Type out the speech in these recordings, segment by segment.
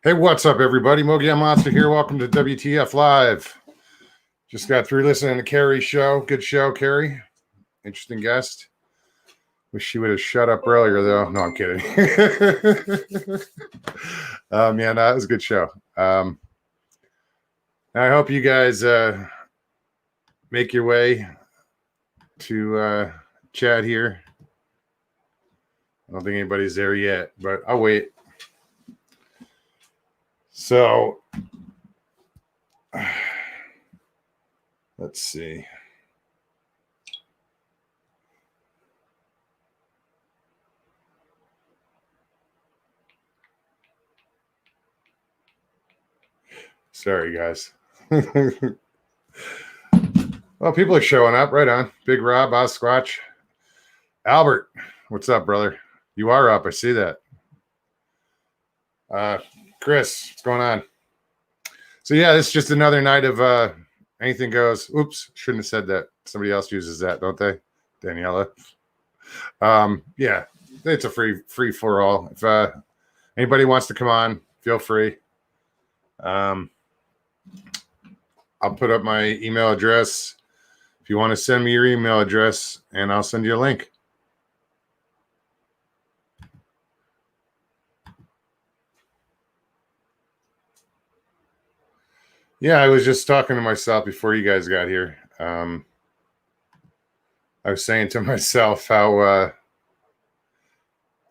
Hey, what's up, everybody? Mogi Monster here. Welcome to WTF Live. Just got through listening to Kerry's show. Good show, Kerry. Interesting guest. Wish she would have shut up earlier, though. No, I'm kidding. Yeah, no, that was a good show. I hope you guys make your way to chat here. I don't think anybody's there yet, but I'll wait. So, let's see. Sorry, guys. Well, people are showing up. Right on. Big Rob, Squatch. Albert, what's up, brother? You are up. I see that. Chris, what's going on? So, yeah, this is just another night of anything goes. Oops, shouldn't have said that. Somebody else uses that, don't they? Daniela. Yeah, it's a free for all. If anybody wants to come on, feel free. I'll put up my email address if you want to send me your email address, and I'll send you a link. Yeah, I was just talking to myself before you guys got here. I was saying to myself how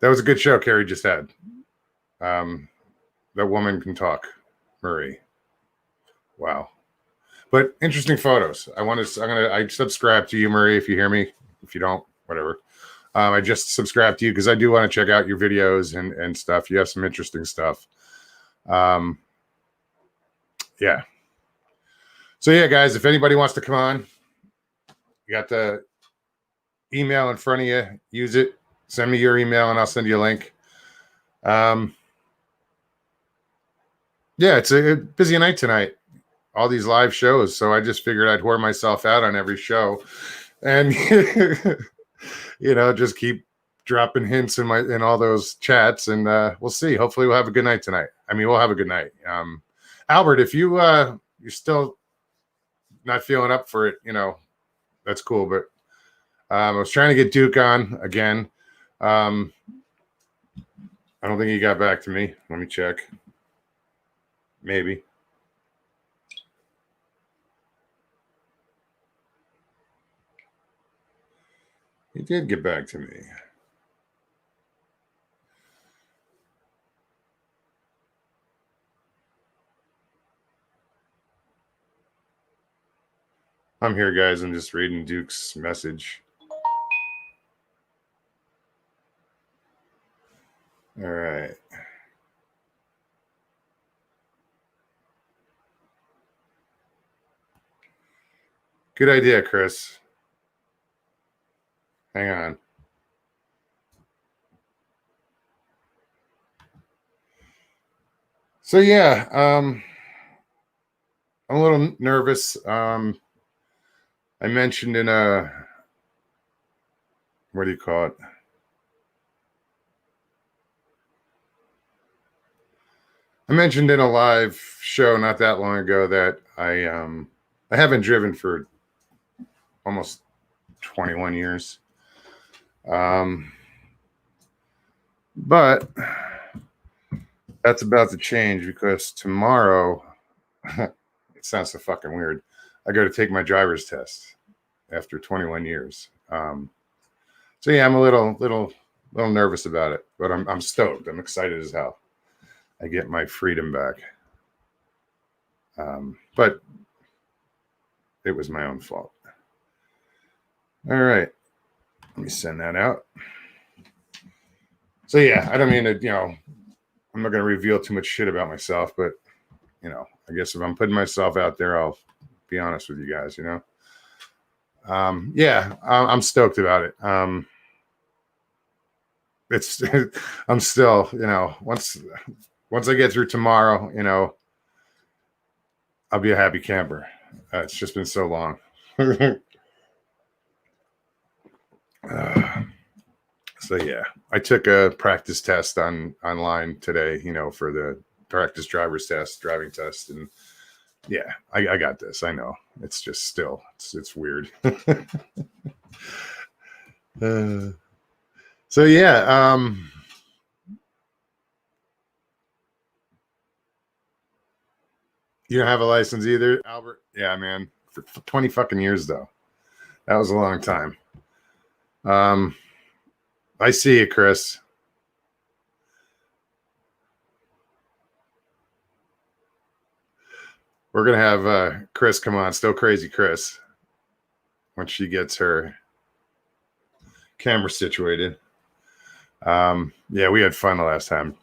that was a good show Kerry just had. That woman can talk, Marie. Wow. But interesting photos. I subscribe to you, Marie, if you hear me. If you don't, whatever. I just subscribe to you because I do want to check out your videos and stuff. You have some interesting stuff. Yeah. So yeah, guys, if anybody wants to come on, you got the email in front of you. Use it. Send me your email and I'll send you a link. Yeah, it's a busy night tonight. All these live shows. So I just figured I'd whore myself out on every show and, just keep dropping hints in all those chats and we'll see. Hopefully we'll have a good night tonight. I mean, we'll have a good night. Albert, if you're still not feeling up for it, that's cool. But I was trying to get Duke on again. I don't think he got back to me. Let me check. Maybe. He did get back to me. I'm here, guys. I'm just reading Duke's message. All right. Good idea, Chris. Hang on. So yeah, I'm a little nervous. I mentioned in what do you call it? I mentioned in a live show not that long ago that I haven't driven for almost 21 years. But that's about to change because tomorrow, it sounds so fucking weird, I go to take my driver's test after 21 years. So yeah, I'm a little nervous about it, but I'm stoked. I'm excited as hell. I get my freedom back. But it was my own fault. All right. Let me send that out. So yeah, I don't mean to, I'm not going to reveal too much shit about myself, but I guess if I'm putting myself out there, I'll be honest with you guys, Yeah, I'm stoked about it. It's, I'm still, once I get through tomorrow, I'll be a happy camper. It's just been so long. So yeah, I took a practice test online today, for the practice driver's test, driving test, and yeah, I got this. I know. It's just still, it's weird. So yeah, you don't have a license either, Albert? Yeah, man. For 20 fucking years though. That was a long time. I see you, Chris. We're gonna have Chris come on, Still Crazy Chris, once she gets her camera situated. Yeah, we had fun the last time.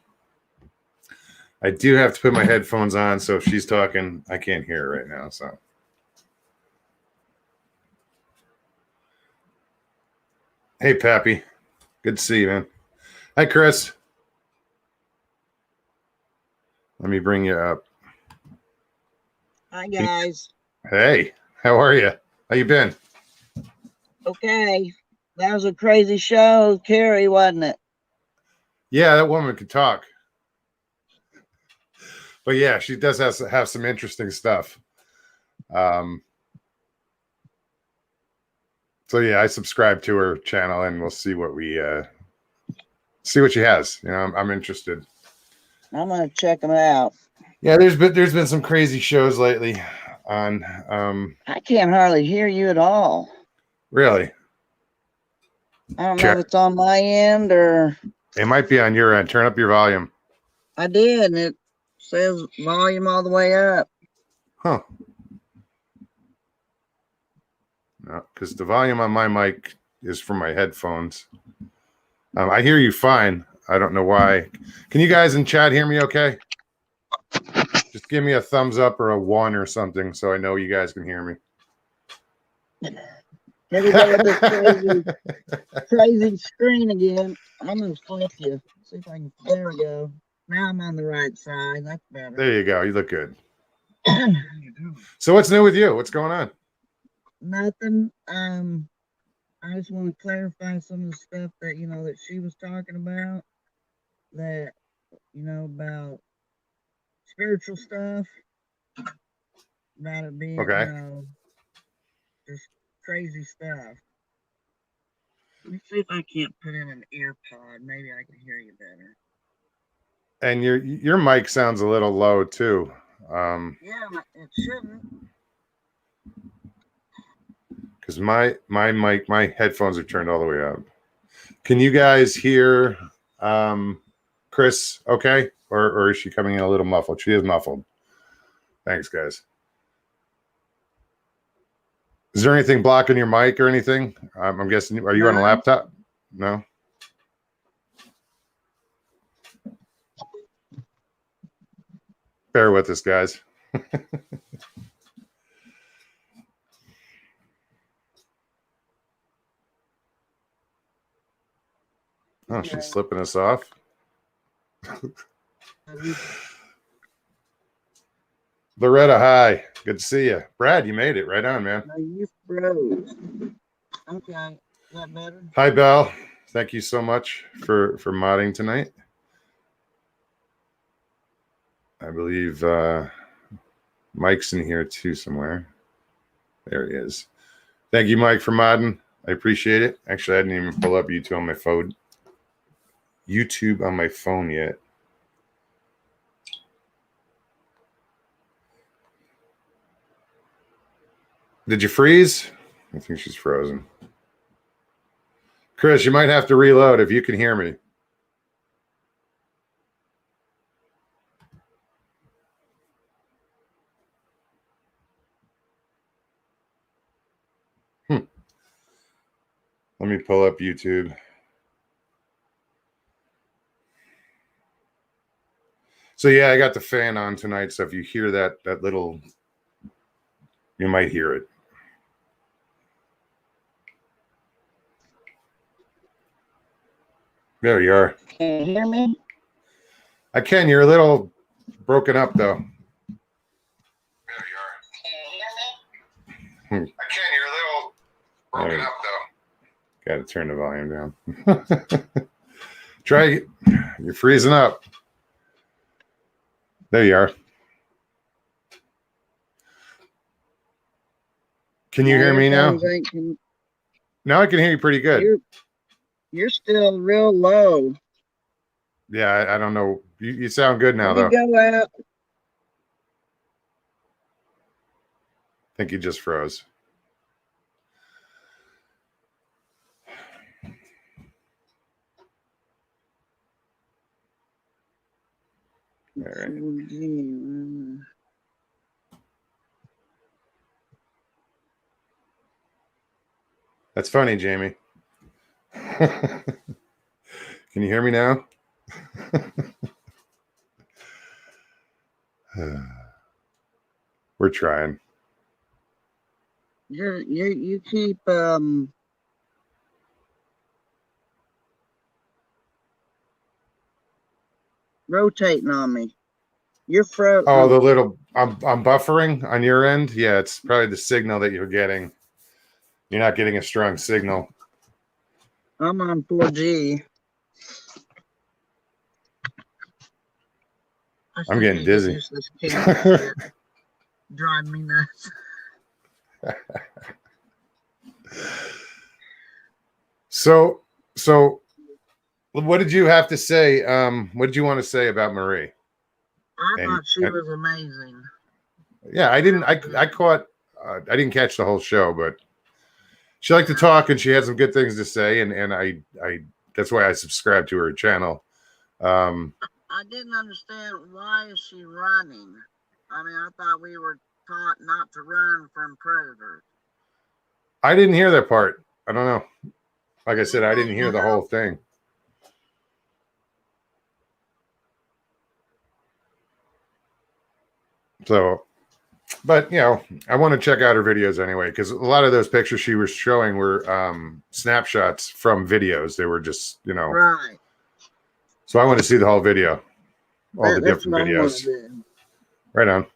I do have to put my headphones on, so if she's talking, I can't hear her right now. So, hey, Pappy, good to see you, man. Hi, Chris. Let me bring you up. Hi, guys. Hey, how are you? How you been? Okay. That was a crazy show, Kerry, wasn't it? Yeah, that woman could talk. But yeah, she does have some interesting stuff. So yeah, I subscribe to her channel, and we'll see what she has. You know, I'm interested. I'm gonna check them out. Yeah, there's been some crazy shows lately on. I can't hardly hear you at all. Really? I don't know if it's on my end or it might be on your end. Turn up your volume. I did, and it says volume all the way up. Huh. No, because the volume on my mic is from my headphones. I hear you fine. I don't know why. Can you guys in chat hear me okay? Just give me a thumbs up or a 1 or something so I know you guys can hear me. Here we go with this crazy screen again. I'm going to flip you. See if I can. There we go. Now I'm on the right side. That's better. There you go. You look good. So what's new with you? What's going on? Nothing. I just want to clarify some of the stuff that, that she was talking about. That, about spiritual stuff. About it being, just crazy stuff. Let me see if I can't put in an ear pod. Maybe I can hear you better. And your mic sounds a little low too. Yeah, it shouldn't. Because my mic, my headphones are turned all the way up. Can you guys hear Chris okay? Or is she coming in a little muffled? She is muffled. Thanks, guys. Is there anything blocking your mic or anything? I'm guessing, are you on a laptop? No? Bear with us, guys. Oh, she's slipping us off. Loretta, hi. Good to see you. Brad, you made it. Right on, man. No, you froze. Okay. Is that better? Hi, Belle. Thank you so much for modding tonight. I believe Mike's in here too somewhere. There he is. Thank you, Mike, for modding. I appreciate it. Actually, I didn't even pull up YouTube on my phone. Yet. Did you freeze? I think she's frozen. Chris, you might have to reload if you can hear me. Let me pull up YouTube. So yeah, I got the fan on tonight. So if you hear that little, you might hear it. There you are. Can you hear me? I can. You're a little broken up though. There you are. Can you hear me? I can. You're a little broken up though. Got to turn the volume down. Try. You're freezing up. There you are. Can you hear me now? Now I can hear you pretty good. You're still real low. Yeah, I don't know. You sound good now, though. Go out. I think you just froze. All right. That's funny, Jamie. Can you hear me now? We're trying. You keep rotating on me. You're frozen. Oh, the little I'm buffering on your end. Yeah, it's probably the signal that you're getting. You're not getting a strong signal. I'm on 4G. I'm getting dizzy. Drive me nuts. So, what did you have to say? What did you want to say about Marie? I thought she was amazing. Yeah, I didn't. I caught. I didn't catch the whole show, but she liked to talk and she had some good things to say, and I that's why I subscribed to her channel. I didn't understand, why is she running? I mean, I thought we were taught not to run from predators. I didn't hear that part. I don't know. Like I said, I didn't hear the whole thing. So, but you know, I want to check out her videos anyway, because a lot of those pictures she was showing were snapshots from videos. They were just, you know, right. So I want to see the whole video, all the different videos. Right on.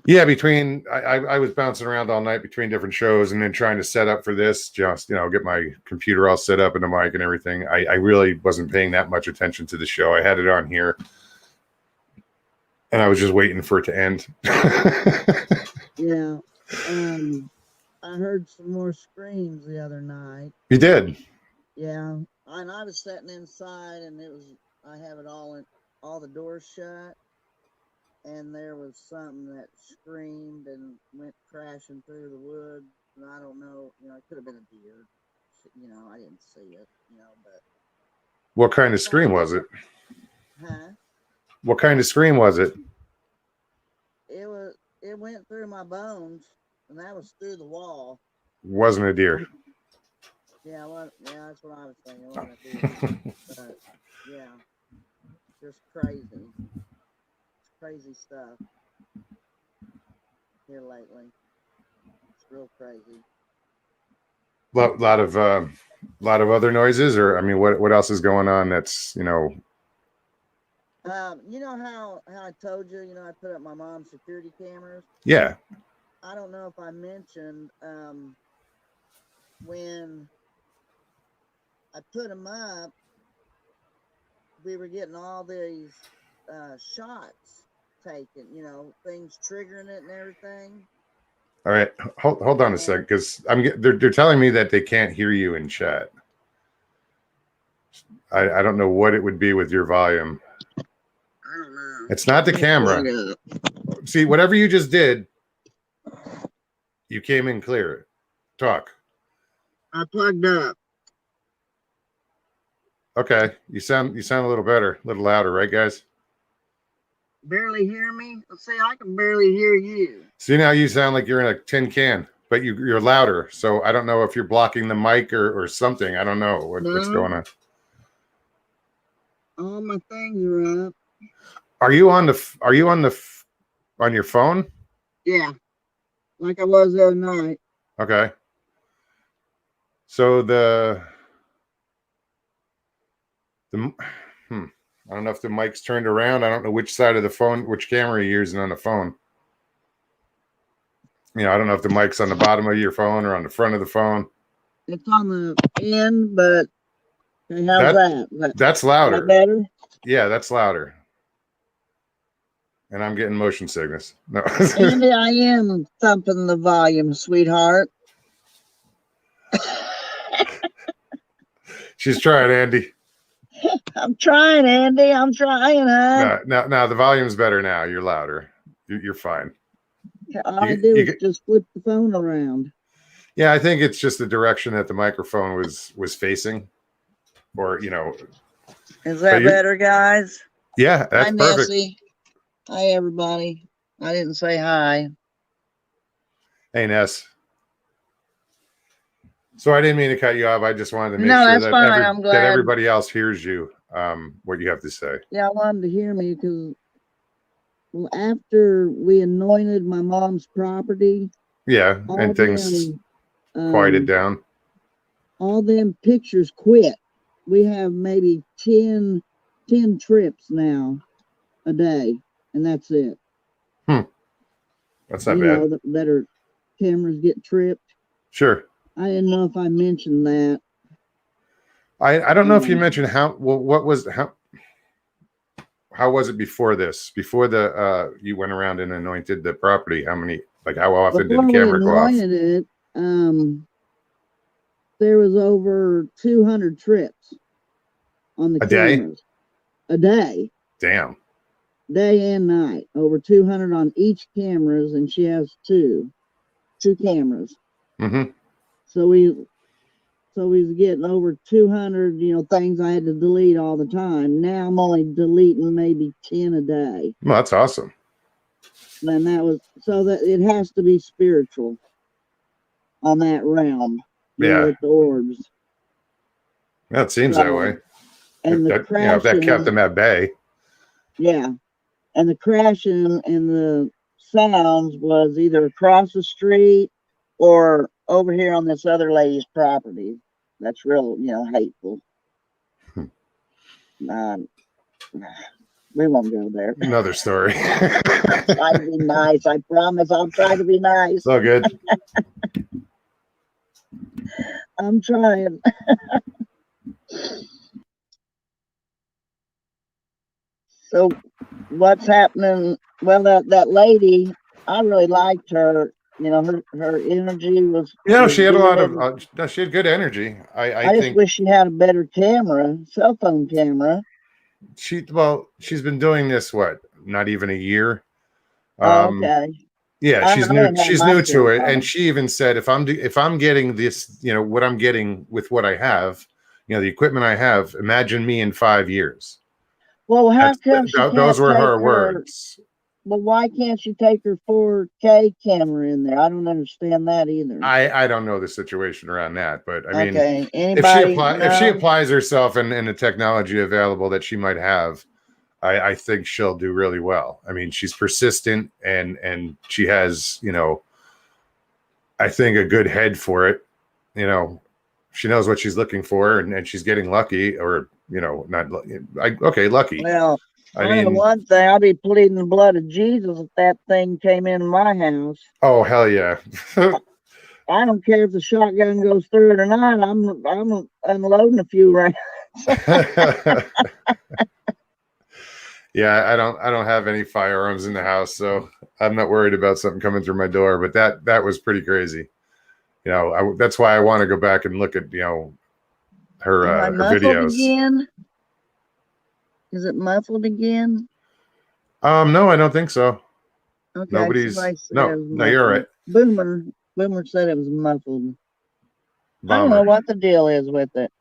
Yeah, between I was bouncing around all night between different shows and then trying to set up for this, just, you know, get my computer all set up and the mic and everything. I really wasn't paying that much attention to the show. I had it on here and I was just waiting for it to end. Yeah. I heard some more screams the other night. You did? Yeah. And I was sitting inside and I have it all the doors shut. And there was something that screamed and went crashing through the woods. And I don't know, you know, it could have been a deer. You know, I didn't see it, you know, but. What kind of scream was it? Huh? What kind of scream was it? It went through my bones, and that was through the wall. Wasn't a deer. Yeah, that's what I was thinking. It wasn't a deer. But, yeah, just crazy. Crazy stuff here lately. It's real crazy. Lot of other noises, or I mean, what else is going on? That's, you know. You know how I told you, you know, I put up my mom's security cameras. Yeah. I don't know if I mentioned when I put them up, we were getting all these shots taken, you know, things triggering it and everything. All right, hold on a second, because they're telling me that they can't hear you in chat. I don't know what it would be with your volume. I don't know. It's not the camera. See, whatever you just did, you came in clear. Talk. I plugged up. Okay, you sound a little better, a little louder, right, guys? Barely hear me? See, I can barely hear you. See, now you sound like you're in a tin can, but you're louder. So I don't know if you're blocking the mic or something. I don't know what's going on. All my things are up. Are you on your phone? Yeah, like I was the other night. Okay. So I don't know if the mic's turned around. I don't know which side of the phone, which camera you're using on the phone. You know, I don't know if the mic's on the bottom of your phone or on the front of the phone. It's on the end, but how's that? That's louder. Is that better? Yeah, that's louder. And I'm getting motion sickness. No. Andy, I am thumping the volume, sweetheart. She's trying, Andy. I'm trying, Andy. I'm trying, huh? No, the volume's better now. You're louder. You're fine. All I do is just flip the phone around. Yeah, I think it's just the direction that the microphone was facing, or Is that better, guys? Yeah, that's hi, perfect. Nessie. Hi, everybody. I didn't say hi. Hey, Ness. So I didn't mean to cut you off. I just wanted to make sure that's fine. I'm glad that everybody else hears you, what you have to say. Yeah, I wanted to hear me because after we anointed my mom's property, yeah, and things quieted down. All them pictures quit. We have maybe 10 trips now a day, and that's it. That's not bad. That our cameras get tripped. Sure. I didn't know if I mentioned that. I don't know if you mentioned how was it before this? Before you went around and anointed the property, how often did the camera go off? It, there was over 200 trips on the cameras. A day. Damn. Day and night. Over 200 on each cameras, and she has two cameras. Mm-hmm. So we was getting over 200, things I had to delete all the time. Now I'm only deleting maybe 10 a day. Well, that's awesome. And that was so that it has to be spiritual on that realm. With the orbs. That seems that way. And if that kept them at bay. Yeah. And the crashing and the sounds was either across the street or over here on this other lady's property. That's real, hateful. We won't go there. Another story. Try to be nice. I promise I'll try to be nice. It's all good. I'm trying. So what's happening? Well, that lady, I really liked her. Her energy was. She had a lot of. She had good energy. I just think. Wish she had a better camera, cell phone camera. She's been doing this not even a year. Okay. Yeah, she's new. She's new to it, and she even said, if I'm getting this, what I'm getting with what I have, the equipment I have, imagine me in 5 years. Well, how come those were her words? Well, why can't she take her 4K camera in there? I don't understand that either. I don't know the situation around that, but I mean, if she applies herself and the technology available that she might have, I think she'll do really well. I mean, she's persistent and she has, I think a good head for it. She knows what she's looking for and she's getting lucky or, not lucky. Well, I mean, one thing, I'll be pleading the blood of Jesus if that thing came in my house. Oh, hell yeah. I don't care if the shotgun goes through it or not. I'm unloading a few rounds. Yeah, I don't have any firearms in the house, so I'm not worried about something coming through my door. But that was pretty crazy. That's why I want to go back and look at her videos. Again? Is it muffled again? No, I don't think so. Okay, nobody's. No, you're right. Boomer said it was muffled. Bummer. I don't know what the deal is with it.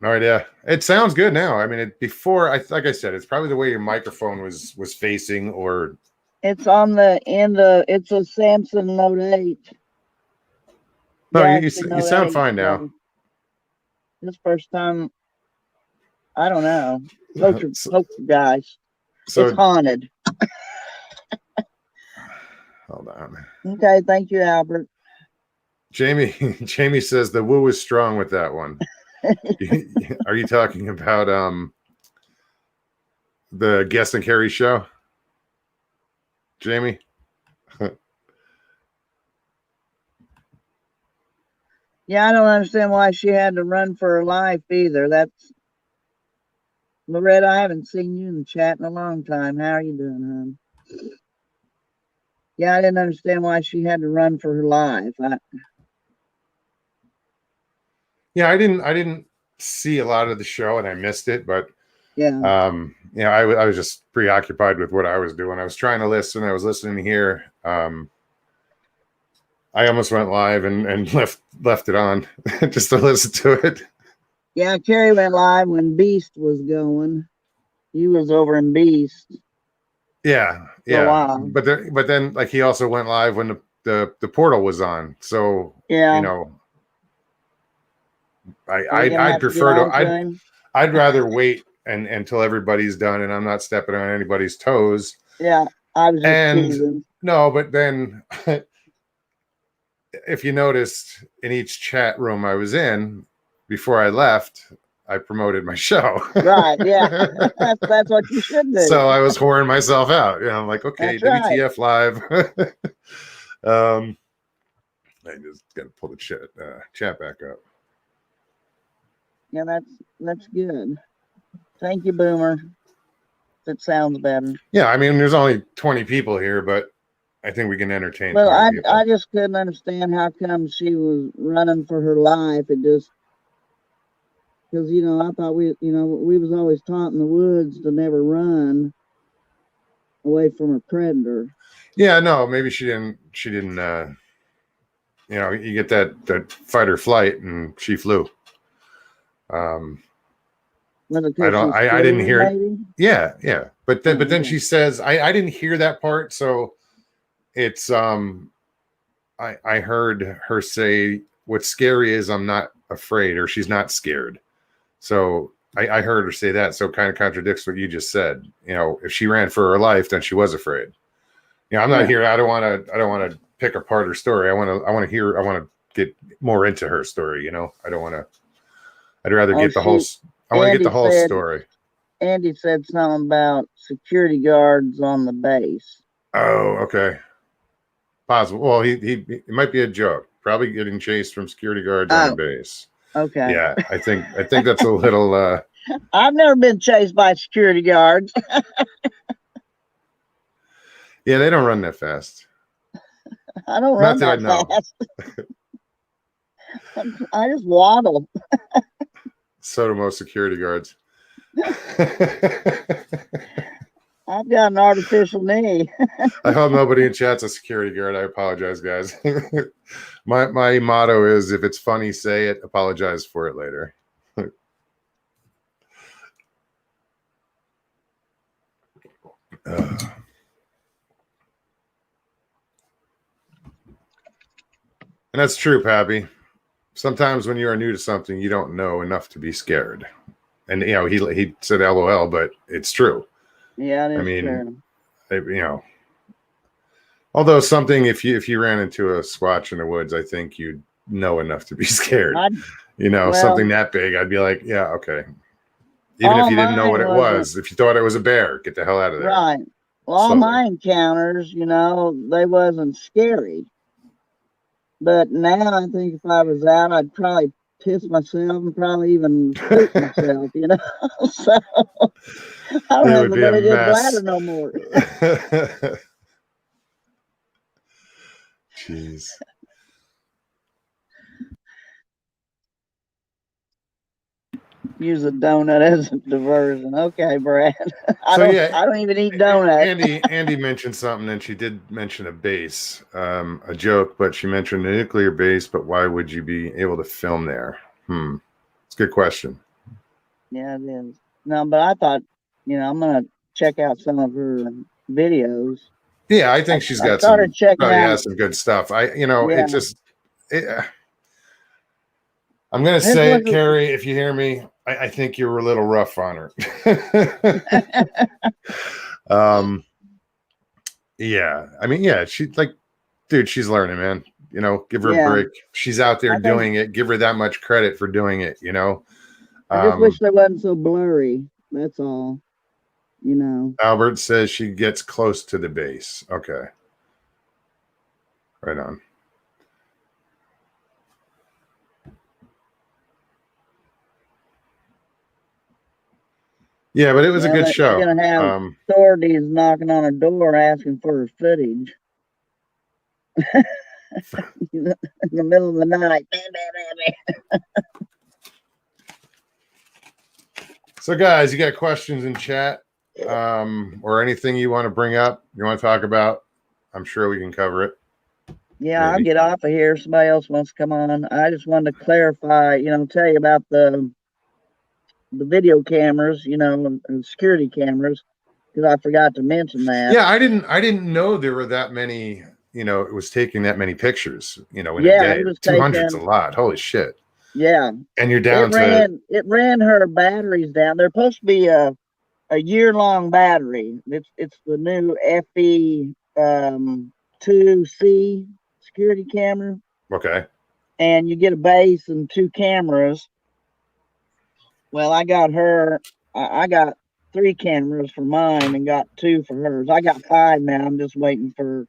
No idea. It sounds good now. I mean, like I said, it's probably the way your microphone was facing, or it's on the end of. It's a Samsung Note 8. No, you sound fine now. This first time, I don't know. Hope guys. So it's haunted. Hold on. Okay, thank you, Albert. Jamie says the woo is strong with that one. Are you talking about the Guest and Kerry show, Jamie? Yeah, I don't understand why she had to run for her life either. Loretta, I haven't seen you in the chat in a long time. How are you doing, hon? Yeah, I didn't understand why she had to run for her life. Yeah, I didn't see a lot of the show and I missed it, but Yeah, I was just preoccupied with what I was doing. I was trying to listen. I was listening here. I almost went live and left it on just to listen to it. yeah. Kerry went live when Beast was going. He was over in Beast Yeah, for a yeah. while. But then like he also went live when the portal was on. So you Yeah, know, are you gonna I'd have to get prefer to on to him? I'd rather wait and until everybody's done and I'm not stepping on anybody's toes. Yeah, I was just And teasing. no, but then if you noticed in each chat room I was in before I left, I promoted my show. Right? Yeah, that's what you should do. So I was whoring myself out. You know, I'm like, okay, That's right. WTF live. I just got to pull the chat back up. Yeah, that's good. Thank you, Boomer. That sounds better. Yeah, I mean, there's only 20 people here, but I think we can entertain Well, 20 I people. just couldn't understand how come she was running for her life. It just because I thought we was always taught in the woods to never run away from a predator. Yeah, no, maybe she didn't you get that fight or flight and she flew. Um Was it I because don't she's I didn't scared, hear it. maybe? Yeah. But then Okay. she says I didn't hear that part, so it's I heard her say what's scary is I'm not afraid or she's not scared. So I heard her say that, so it kind of contradicts what you just said. If she ran for her life, then she was afraid. I'm not Yeah. here. I don't want to pick apart her story. I want to get more into her story. I don't want to. I'd rather Oh, get the whole. I want to get Andy the whole said story. Andy said something about security guards on the base. Oh, okay. Possible. Well, it might be a joke. Probably getting chased from security guards on the Oh, base. okay. Yeah, I think that's a little. I've never been chased by security guards. Yeah, they don't run that fast. I don't Not run that I that know. fast. I just waddle. So do most security guards. I've got an artificial knee. I hope nobody in chat's a security guard. I apologize, guys. My motto is if it's funny, say it. Apologize for it later. And that's true, Pappy. Sometimes when you are new to something, you don't know enough to be scared. And he said LOL, but it's true. Yeah, it I is mean, true. although something if you ran into a squatch in the woods, I think you'd know enough to be scared. I Something well, that big, I'd be like, yeah, okay. Even if all you didn't know what mine it wasn't was, if you thought it was a bear, get the hell out of there right. Well, all slowly. my encounters, they wasn't scary. But now I think if I was out, I'd probably piss myself and probably even poop myself. So I don't It have would a be a very good bladder mess. no more. Jeez. Use a donut as a diversion. Okay, Brad. I So don't. yeah, I don't even eat donuts. Andy mentioned something, and she did mention a base, a joke, but she mentioned a nuclear base. But why would you be able to film there? It's a good question. Yeah, it is. No, but I thought, I'm gonna check out some of her videos. Yeah, I think she's I got started some. checking Probably out. has some good stuff. Yeah, It just. I'm gonna this say was. it, Kerry. If you hear me, I think you were a little rough on her. Yeah, I mean, yeah, dude, she's learning, man. Give her a Yeah, break. She's out there I think. doing it. Give her that much credit for doing it. I just wish Um, they wasn't so blurry. That's all. You know. Albert says she gets close to the base. Okay, right on. Yeah, but it was a Well, good that you're show. gonna have authorities knocking on a door asking for her footage in the middle of the night. So, guys, you got questions in chat or anything you want to bring up, you want to talk about? I'm sure we can cover it. Yeah, I'll Maybe. get off of here. Somebody else wants to come on. I just wanted to clarify, tell you about the video cameras, and security cameras, because I forgot to mention that. Yeah, I didn't know there were that many. It was taking that many pictures. In a Yeah, day. it was 200's a taken. lot. Holy shit! Yeah, And you're it down to ran her batteries down. They're supposed to be a year-long battery. It's the new FE 2C security camera, okay. and you get a base and two cameras. Well, I got her. I got three cameras for mine and got two for hers. I got five now. I'm just waiting for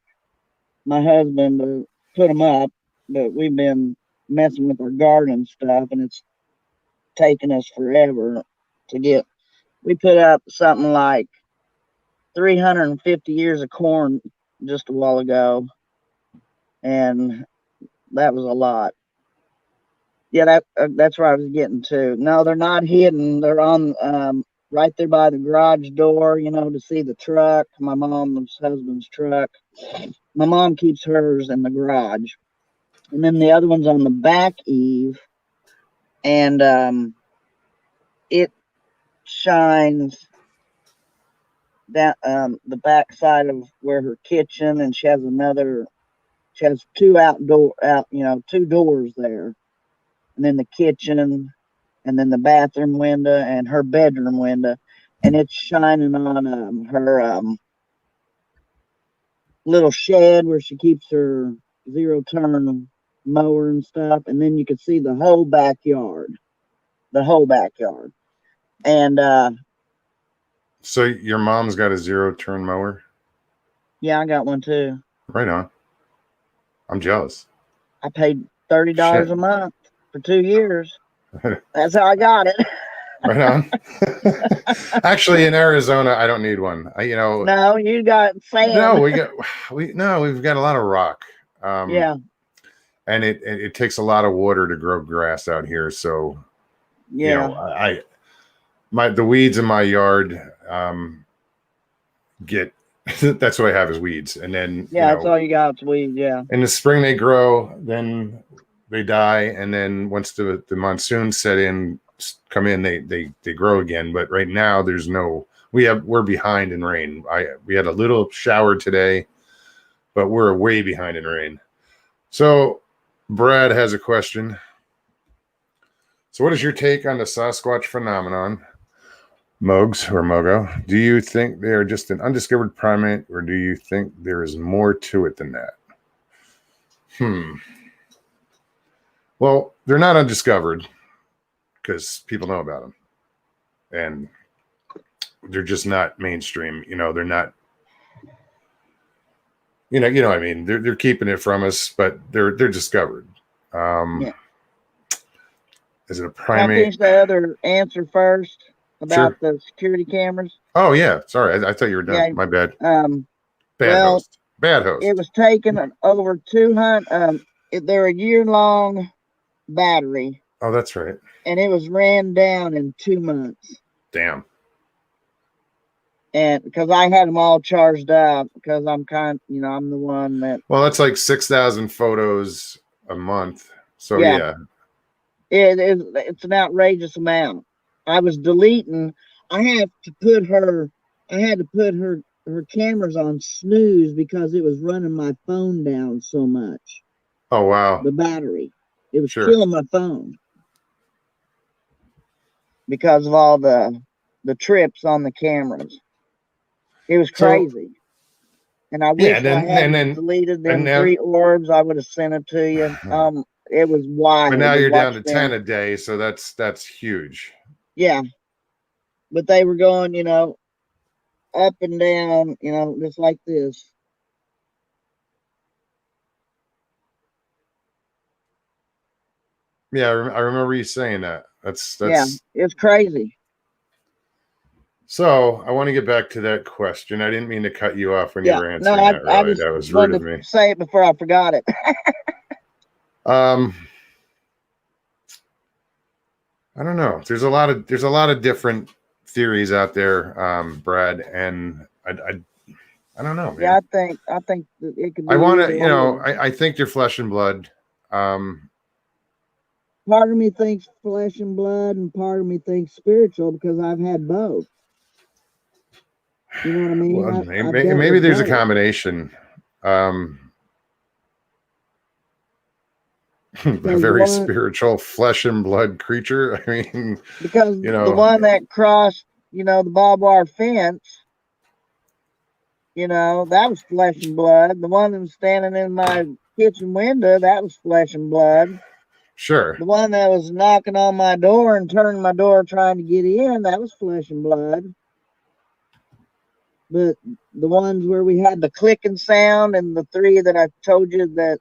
my husband to put them up. But we've been messing with our garden stuff, and it's taken us forever to get. We put up something like 350 years of corn just a while ago, and that was a lot. Yeah, that's where I was getting to. No, they're not hidden. They're on right there by the garage door, to see the truck, my mom's husband's truck. My mom keeps hers in the garage. And then the other one's on the back eave, and it shines that the back side of where her kitchen, and she has two two doors there, and then the kitchen, and then the bathroom window and her bedroom window, and it's shining on her little shed where she keeps her zero turn mower and stuff, and then you can see the whole backyard, and So your mom's got a zero-turn mower? yeah, I got one too. Right on. I'm jealous. I paid $30 Shit. a month for 2 years. That's how I got it. Right on. Actually, in Arizona, I don't need one. No, you got No, sand. we've got a lot of rock. Yeah, And it takes a lot of water to grow grass out here. So, yeah, the weeds in my yard get that's what I have is weeds. And then, yeah. That's all you got. Weed. Yeah, in the spring they grow, then they die, and then once the monsoons set in, come in, they grow again. But right now we're behind in rain. We had a little shower today, but we're way behind in rain. So Brad has a question. So what is your take on the Sasquatch phenomenon, Mogs or Mogo? Do you think they are just an undiscovered primate, or do you think there is more to it than that? Well, they're not undiscovered because people know about them, and they're just not mainstream. They're not. What I mean. They're keeping it from us, but they're discovered. yeah. Is it a Can I primate? finish the other answer first about Sure. the security cameras? Oh yeah. Sorry, I thought you were done. Yeah. My bad. Bad Well, host. Bad host. it was taken over 200. They're a year-long battery, Oh, that's right. and it was ran down in 2 months. Damn. And because I had them all charged up, because I'm I'm the one that. Well, that's like 6,000 photos a month. So Yeah. yeah. It's an outrageous amount. I was deleting. I had to put her. I had to put her cameras on snooze because it was running my phone down so much. Oh wow. The battery. It was Sure. killing my phone because of all the trips on the cameras. It was crazy. And I Yeah, wish I hadn't deleted them now, 3 orbs. I would have sent it to you. It was wild. But now you're down to them. 10 a day, so that's huge. Yeah. But they were going, up and down, just like this. Yeah, I remember you saying that. That's yeah, it's crazy. So I want to get back to that question. I didn't mean to cut you off when you Yeah, were no, answering that. I Really, just that was rude wanted of to me. say it before I forgot it. Um, I don't know. There's a lot of different theories out there, Brad, and I don't know, Yeah, man. I think that it could be I want either to, or. I think you're flesh and blood. Um, Part of me thinks flesh and blood, and part of me thinks spiritual because I've had both. You know what I mean? well, I've dealt maybe with there's a both. combination. A Because the very one, spiritual flesh and blood creature. I mean, because you the know, one that crossed, the barbed wire fence, that was flesh and blood. The one that was standing in my kitchen window, that was flesh and blood. sure, The one that was knocking on my door and turning my door trying to get in, that was flesh and blood. But the ones where we had the clicking sound and the three that I told you that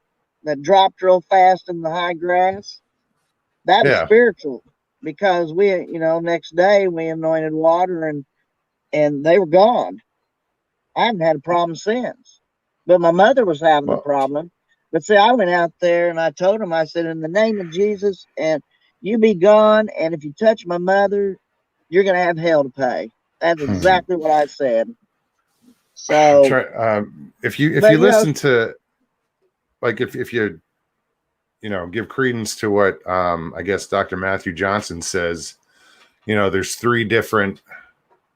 dropped real fast in the high grass, that was yeah. spiritual because we, next day we anointed water and they were gone. I haven't had a problem since. But my mother was having the Well, problem. But see, I went out there and I told him, I said, in the name of Jesus, and you be gone. And if you touch my mother, you're going to have hell to pay. That's exactly what I said. So, try if but you listen to, like, if you give credence to what I guess Dr. Matthew Johnson says, there's three different,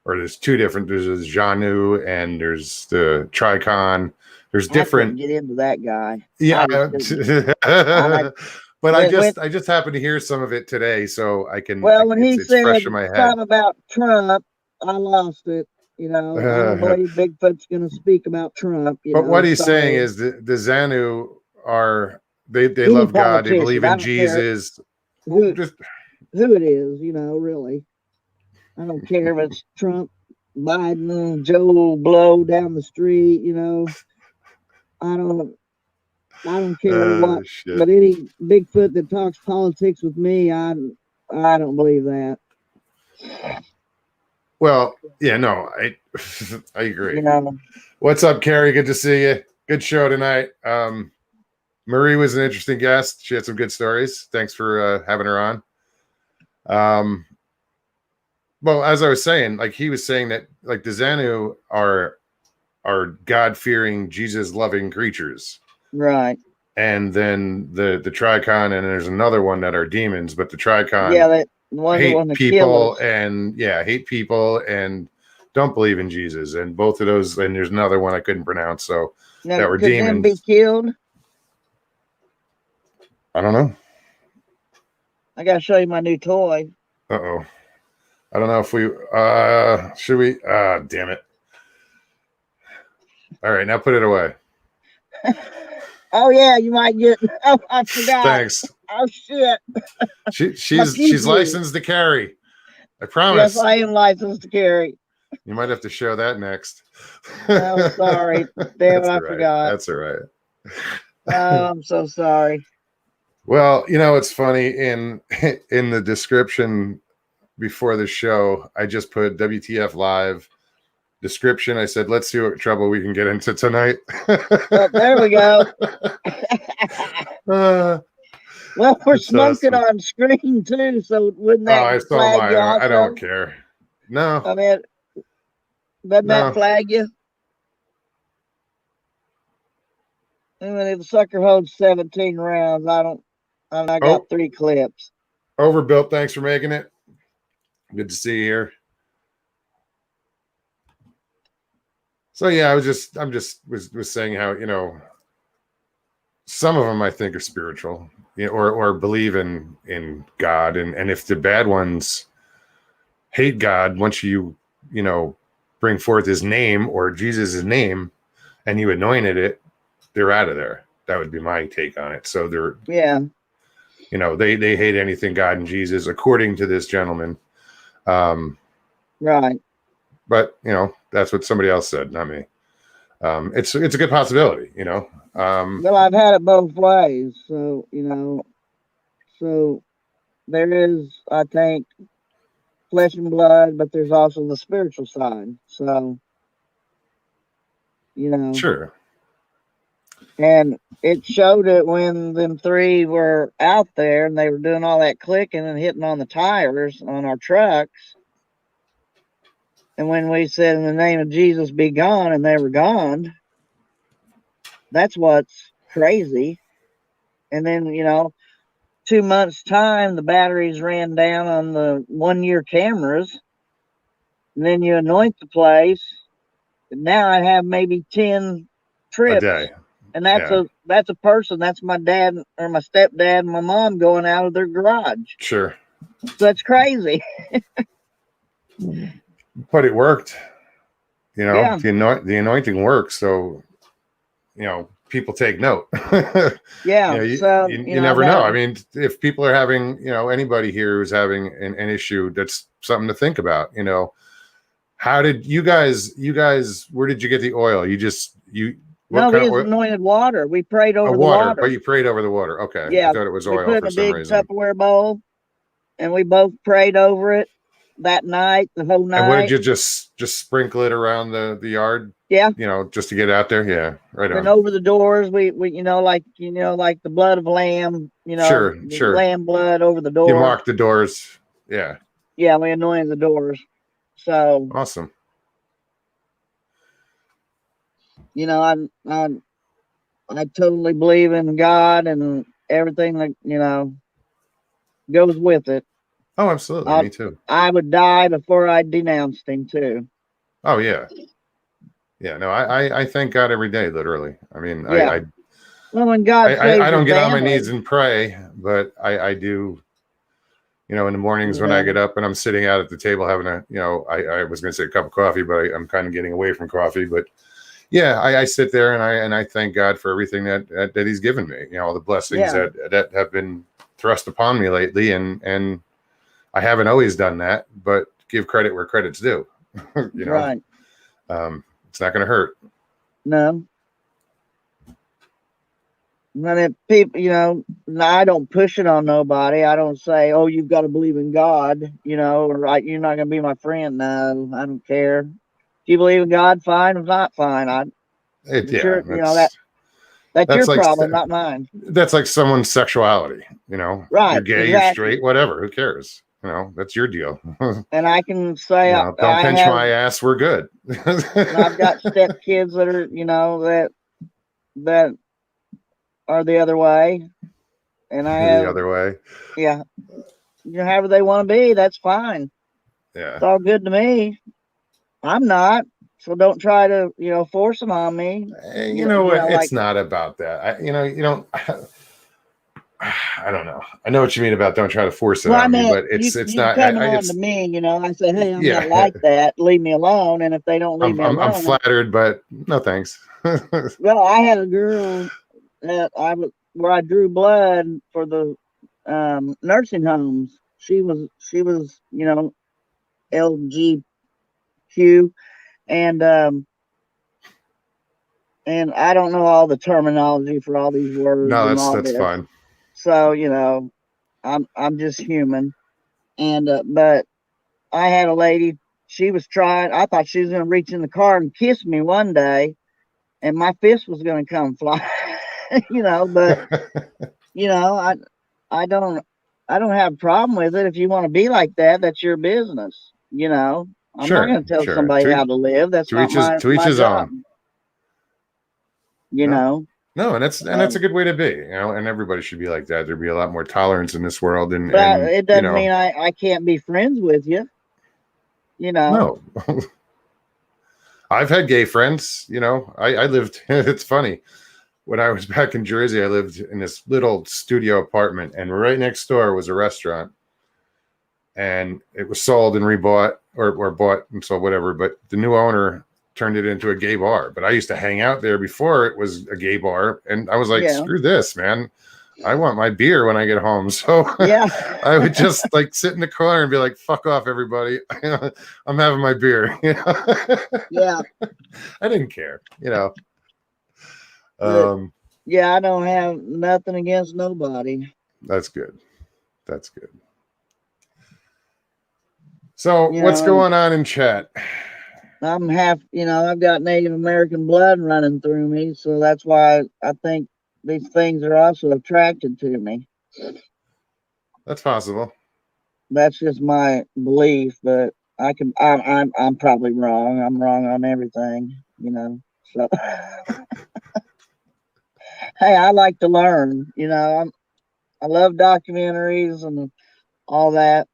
or there's two different. There's a Janu and there's the Tricon. There's I couldn't different. get into that guy. Yeah, I just couldn't. I but when I just happened to hear some of it today, so when he it's fresh said in my head. something about Trump, I lost it. I don't believe Bigfoot's going to speak about Trump. But what he's saying Sorry. is the Xanu are, they Any love God, they politician, believe I in don't care Jesus. Well, who just who it is. Really, I don't care if it's Trump, Biden, Joe Blow down the street. I don't I don't care what. shit. But any Bigfoot that talks politics with me, I don't believe that. Well, yeah, no, I I agree. You know, What's up, Kerry? Good to see you. Good show tonight. Marie was an interesting guest. She had some good stories. Thanks for having her on. Well, as I was saying, like he was saying that like the Xanu are God fearing, Jesus loving creatures. right? And then the Tricon, and there's another one that are demons, but the Tricon Yeah, that the ones that want hate to kill people us. and hate people and don't believe in Jesus. And both of those, and there's another one I couldn't pronounce, so Now, that were could them be demons. killed? I don't know. I gotta show you my new toy. Uh-oh. I don't know if we should we damn it. All right, now put it away. Oh yeah, you might get. Oh, I forgot. Thanks. Oh shit. My She's PG. licensed to carry. I Yes, promise. I am licensed to carry. You might have to show that next. Oh, sorry. Damn it, That's I all right. forgot. That's all right. Oh, I'm so sorry. Well, it's funny in the description before the show, I just put WTF live description. I said, let's see what trouble we can get into tonight. Oh, there we go. Well, we're It's smoking awesome. on screen too, so wouldn't Oh, that I saw flag mine. you I don't also? care. No, I mean, doesn't that no. flag you? I mean, if the sucker holds 17 rounds, I got Oh, 3 clips. overbuilt. Thanks for making it. Good to see you here. So yeah, I'm just was saying how, some of them I think are spiritual, or believe in God, and if the bad ones hate God, once bring forth his name or Jesus' name and you anointed it, they're out of there. That would be my take on it. So Yeah, they hate anything God and Jesus, according to this gentleman. right. But that's what somebody else said, not me. It's a good possibility. Well, I've had it both ways, so so there is, I think, flesh and blood, but there's also the spiritual side. So, you know, Sure. and it showed it when them three were out there and they were doing all that clicking and hitting on the tires on our trucks. And when we said, in the name of Jesus, be gone, and they were gone, that's what's crazy. And then, 2 months' time, the batteries ran down on the 1 year cameras. And then you anoint the place. And now I have maybe 10 A trips. day. And that's a person. That's my dad or my stepdad and my mom going out of their garage. Sure. So that's crazy. But it worked. Yeah. The anointing works. So, people take note. Yeah. You never know. I mean, if people are having, anybody here who's having an issue, that's something to think about. How did you guys, where did you get the oil? What kind of oil? Anointed water. We prayed over the water. water. But you prayed over the water. Okay. Yeah. I thought it was We oil put it for in a some big reason. Tupperware bowl, and we both prayed over it that night, the whole night. And what did you just sprinkle it around the yard? Yeah. Just to get out there. Yeah. Right on. And over the doors, we like the blood of lamb, Sure. lamb blood over the door. You mark the doors. Yeah. Yeah, we anointed the doors. So awesome. I totally believe in God and everything that goes with it. Oh, absolutely. Me too. I would die before I denounced him too. Oh yeah. Yeah. No, I thank God every day, literally. I mean, yeah. When God saves I don't get on my family, knees and pray, but I do. In the mornings when I get up and I'm sitting out at the table having I was going to say a cup of coffee, but I'm kind of getting away from coffee. But yeah, I sit there and I thank God for everything that He's given me. All the blessings that have been thrust upon me lately, and I haven't always done that, but give credit where credit's due. Right. It's not going to hurt. No. And if people, I don't push it on nobody. I don't say, "Oh, you've got to believe in God," or you're not going to be my friend. No, I don't care. If you believe in God, fine. If not, fine. That's your problem, not mine. That's like someone's sexuality. Right? You're gay, you're straight, whatever. Who cares? That's your deal. And I can say, don't pinch my ass. We're good. I've got stepkids that are, that are the other way, and I have the other way. Yeah, however they want to be, that's fine. Yeah, it's all good to me. I'm not, so don't try to force them on me. It's not about that. You don't. I don't know. I know what you mean about don't try to force it on me, but it's not coming on to me. I say, hey, I'm not like that. Leave me alone. And if they don't leave me alone, I'm flattered, but no thanks. Well, I had a girl that where I drew blood for the nursing homes. She was LGQ, and I don't know all the terminology for all these words. No, that's fine. So I'm just human, and but I had a lady. She was trying. I thought she was going to reach in the car and kiss me one day, and my fist was going to come flying. But I don't have a problem with it. If you want to be like that, that's your business. I'm not going to tell somebody how to live. That's not my job. No, and that's a good way to be. And everybody should be like that. There'd be a lot more tolerance in this world. And it doesn't mean I can't be friends with you. No. I've had gay friends. I lived. It's funny. When I was back in Jersey, I lived in this little studio apartment, and right next door was a restaurant, and it was sold and rebought or bought and sold, whatever. But the new owner turned it into a gay bar. But I used to hang out there before it was a gay bar, and I was like, screw this, man. I want my beer when I get home. So I would just sit in the corner and be like, fuck off, everybody. I'm having my beer. Yeah. I didn't care, I don't have nothing against nobody. That's good. So You what's know, going on in chat? I'm half, I've got Native American blood running through me, so that's why I think these things are also attracted to me. That's possible. That's just my belief, but I'm probably wrong. I'm wrong on everything. So hey, I like to learn. I love documentaries and all that.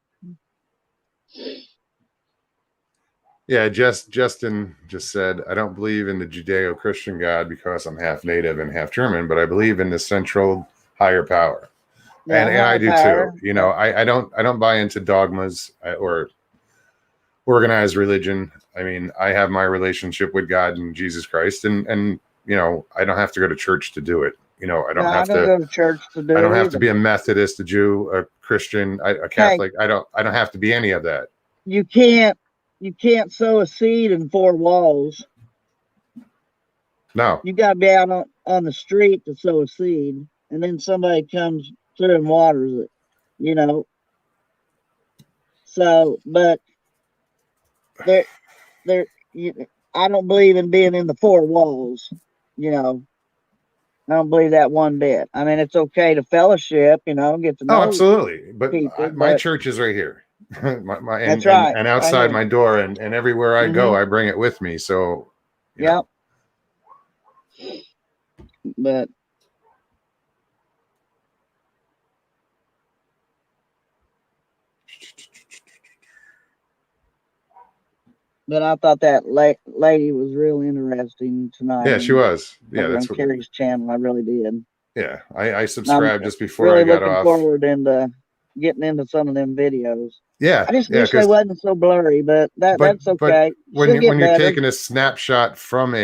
Yeah, Justin just said, I don't believe in the Judeo-Christian God because I'm half native and half German, but I believe in the central higher power. Yeah, And I higher do too. power. You know, I don't buy into dogmas or organized religion. I mean, I have my relationship with God and Jesus Christ, and I don't have to go to church to do it. No, I don't go to church to do I don't it have to either. be a Methodist, a Jew, a Christian, a Hey, Catholic. I don't have to be any of that. you can't sow a seed in four walls. No. You got to be out on the street to sow a seed, and then somebody comes through and waters it. You know. So, but there, there, I don't believe in being in the four walls. You know, I don't believe that one bit. I mean, it's okay to fellowship, get to Oh, know absolutely. But people, my but church is right here, my that's right, and right outside here. my door, and everywhere I go, Mm-hmm. I bring it with me. So, you know. Yep. But I thought that lady was real interesting tonight Yeah, she and was. Yeah, over that's on what. Kerry's channel. I really did. Yeah, I And I'm subscribed just before I really got looking off. forward into getting into some of them videos. Yeah, I just yeah, wish they because wasn't so blurry, but that's but okay. when She'll you get when you're better. taking a snapshot from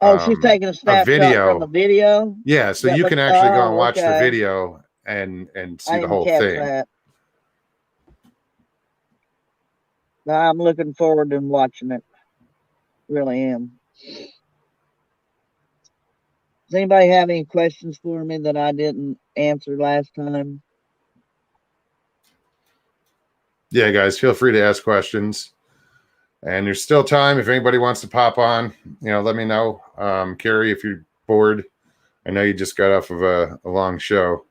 Oh, she's taking a a snapshot from the video, video. yeah, so That you look. can actually go and Oh, watch the okay. video and see I the didn't whole catch thing. that. I'm looking forward to watching it. Really am. Does anybody have any questions for me that I didn't answer last time? Yeah, guys, feel free to ask questions. And there's still time if anybody wants to pop on. Let me know. Kerry, if you're bored, I know you just got off of a long show.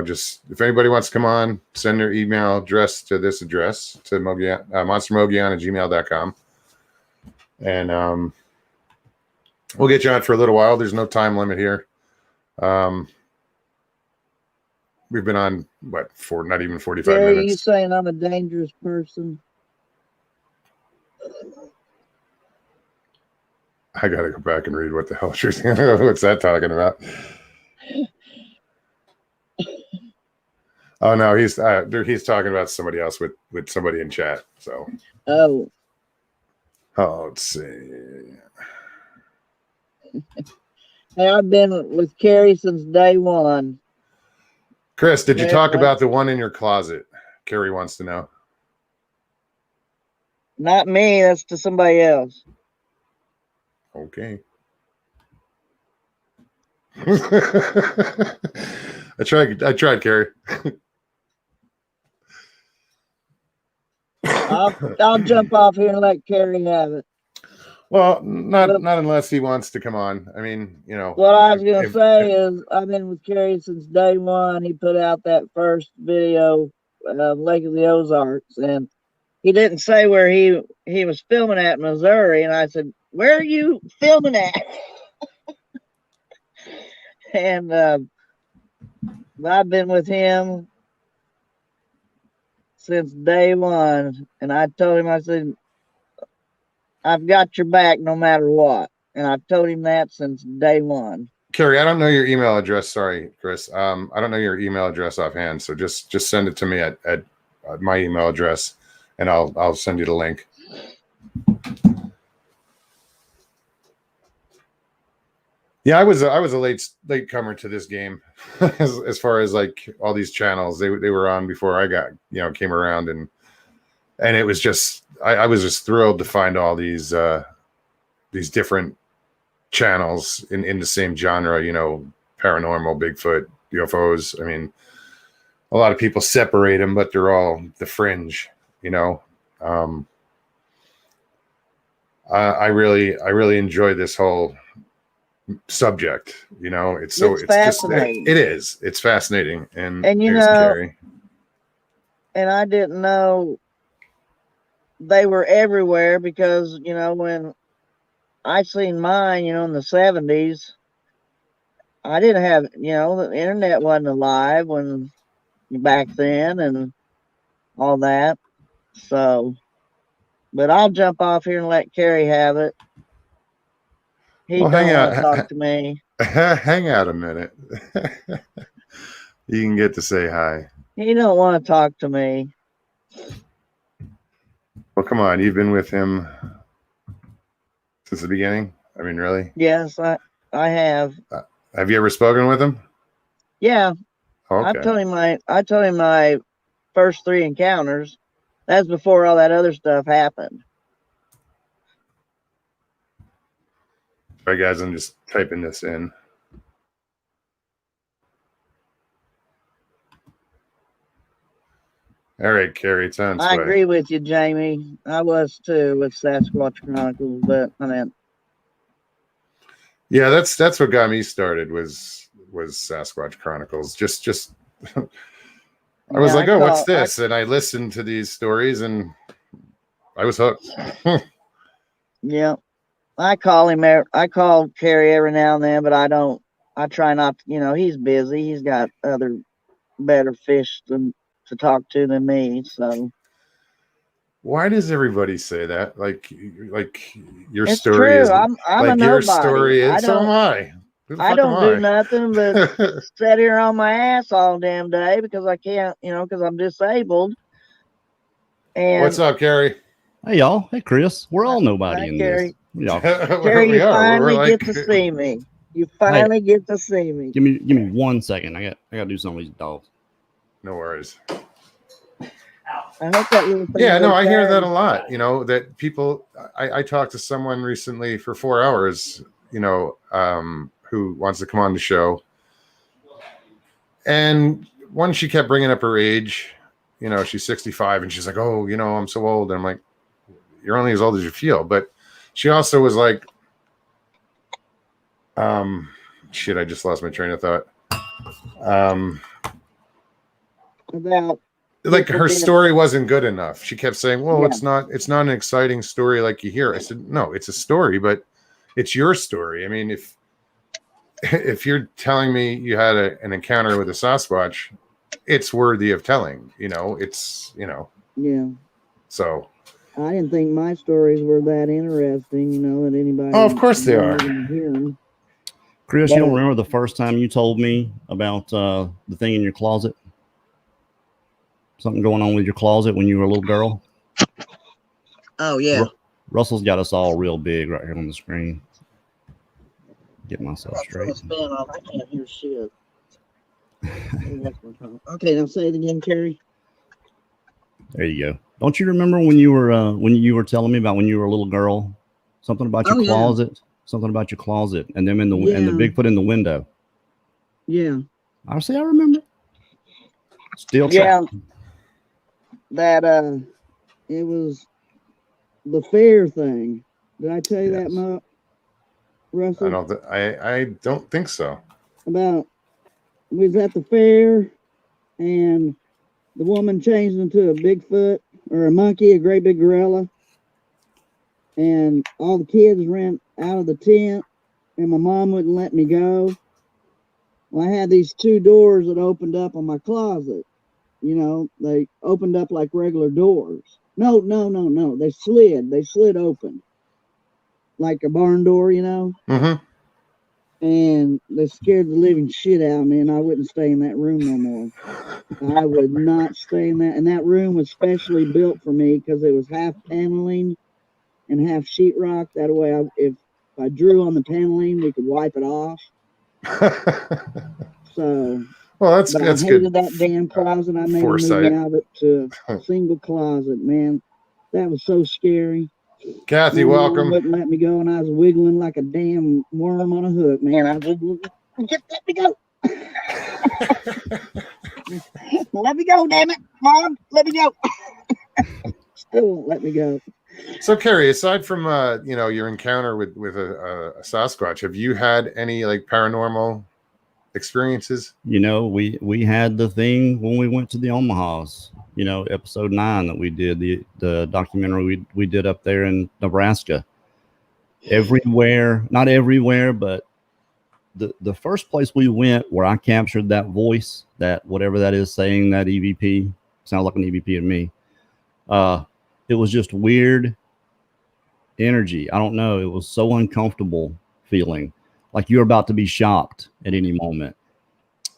Just if anybody wants to come on, send their email address to this address to monstermogian@gmail.com. And we'll get you on for a little while. There's no time limit here. We've been on, for not even 45 Gary, you minutes. saying I'm a dangerous person? I got to go back and read what the hell she's what's that talking about? Oh no, he's talking about somebody else with somebody in chat. So Oh, let's see. hey, I've been with Kerry since day one. Chris, did you talk Like, about the one in your closet? Kerry wants to know. not me. That's to somebody else. Okay. I tried, Kerry. I'll jump off here and let Kerry have it. Well, But not unless he wants to come on. I mean, what I was gonna if say is I've been with Kerry since day one. He put out that first video, Lake of the Ozarks, and he didn't say where he was filming at Missouri. And I said, "Where are you filming at?" And I've been with him since day one. And I told him, I said, "I've got your back no matter what." And I've told him that since day one. Kerry, I don't know your email address. Sorry, Chris. I don't know your email address offhand. So just send it to me at my email address, and I'll send you the link. Yeah, I was a late comer to this game, as far as like all these channels they were on before I got came around, and it was just I was just thrilled to find all these different channels in the same genre, paranormal, Bigfoot, UFOs. I mean, a lot of people separate them, but they're all the fringe, you know. I really enjoy this whole subject. You know, it's fascinating. It's fascinating. And you there's know, Kerry. And I didn't know they were everywhere because, you know, when I seen mine, you know, in the 70s, I didn't have, you know, the internet wasn't alive when back then and all that. So, but I'll jump off here and let Kerry have it. He Well, don't hang want to out. talk to me. Hang out a minute. You can get to say hi. He don't want to talk to me. Well, come on. You've been with him since the beginning? I mean, really? Yes, I have. Have you ever spoken with him? Yeah. Okay. I told him my first 3 encounters. That's before all that other stuff happened. All right, guys, I'm just typing this in. All right, Kerry, it's on its I way. agree with you, Jamie. I was too with Sasquatch Chronicles, but I mean, yeah, that's what got me started was Sasquatch Chronicles. Just I was like, oh, what's this? And I listened to these stories and I was hooked. Yeah. I call Kerry every now and then, but I try not to, you know, he's busy. He's got other better fish to talk to than me. So why does everybody say that? Like your it's story true. is I'm like a your nobody. story is. So am I. I don't do nothing but sit here on my ass all damn day because I can't, you know, because I'm disabled. And what's up, Kerry? Hey y'all. Hey Chris. We're all nobody in Kerry. this. Y'all. Kerry, you finally get to see me. You finally get to see me. Give me 1 second. I got to do something with these dogs. No worries. I hope that little thing. Yeah, no, I hear that a lot. You know, that people. I talked to someone recently for 4 hours. You know, who wants to come on the show, and one, she kept bringing up her age. You know, she's 65, and she's like, "Oh, you know, I'm so old." And I'm like, "You're only as old as you feel." But she also was like, shit, I just lost my train of thought. About like her story wasn't good enough. She kept saying, well, it's not an exciting story like you hear. I said, no, it's a story, but it's your story. I mean, if you're telling me you had an encounter with a Sasquatch, it's worthy of telling, you know, it's, you know. Yeah. So I didn't think my stories were that interesting, you know, that anybody. Oh, of course they are. Chris, you don't remember the first time you told me about the thing in your closet? Something going on with your closet when you were a little girl? Oh, yeah. Russell's got us all real big right here on the screen. Get myself straight. I can't hear shit. Okay, now say it again, Kerry. There you go. Don't you remember when you were telling me about when you were a little girl? Something about your closet? Yeah. Something about your closet and them and the Bigfoot in the window. Yeah. I remember. Still yeah. That it was the fair thing. Did I tell you that, Mark? Russell? I don't think so. About we was at the fair and the woman changed into a Bigfoot or a monkey, a great big gorilla. And all the kids ran out of the tent and my mom wouldn't let me go. Well, I had these 2 doors that opened up on my closet. You know, they opened up like regular doors. No. They slid open. Like a barn door, you know? Mm-hmm. And they scared the living shit out of me, and I wouldn't stay in that room no more. I would not stay in that. And that room was specially built for me because it was half paneling and half sheetrock. That way, if I drew on the paneling, we could wipe it off. So... Well, that's I hated good. That damn closet. I made foresight. A move out of it to a single closet, man. That was so scary. Kathy, welcome. Mom wouldn't let me go, and I was wiggling like a damn worm on a hook, man. I was just, let me go. Let me go, damn it, Mom. Let me go. Still won't let me go. So, Kerry, aside from your encounter with a Sasquatch, have you had any like paranormal experiences? We had the thing when we went to the Omahas. Episode 9 that we did, the documentary we did up there in Nebraska. Everywhere, not everywhere, but the first place we went where I captured that voice, that whatever that is saying that EVP, sounds like an EVP to me. It was just weird energy. I don't know. It was so uncomfortable feeling like you're about to be shocked at any moment.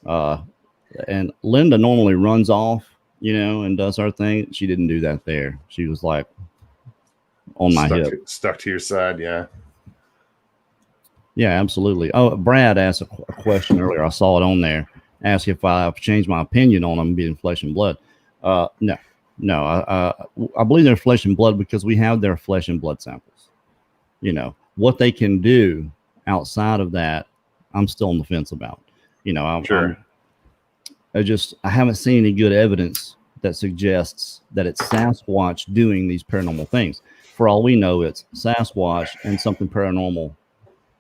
And Linda normally runs off, and does her thing. She didn't do that there. She was like on my hip. Stuck to your side. Yeah. Yeah, absolutely. Oh, Brad asked a question earlier. I saw it on there. Asked if I've changed my opinion on them being flesh and blood. No. I believe they're flesh and blood because we have their flesh and blood samples. What they can do outside of that, I'm still on the fence about. Sure. I haven't seen any good evidence that suggests that it's Sasquatch doing these paranormal things. For all we know, it's Sasquatch and something paranormal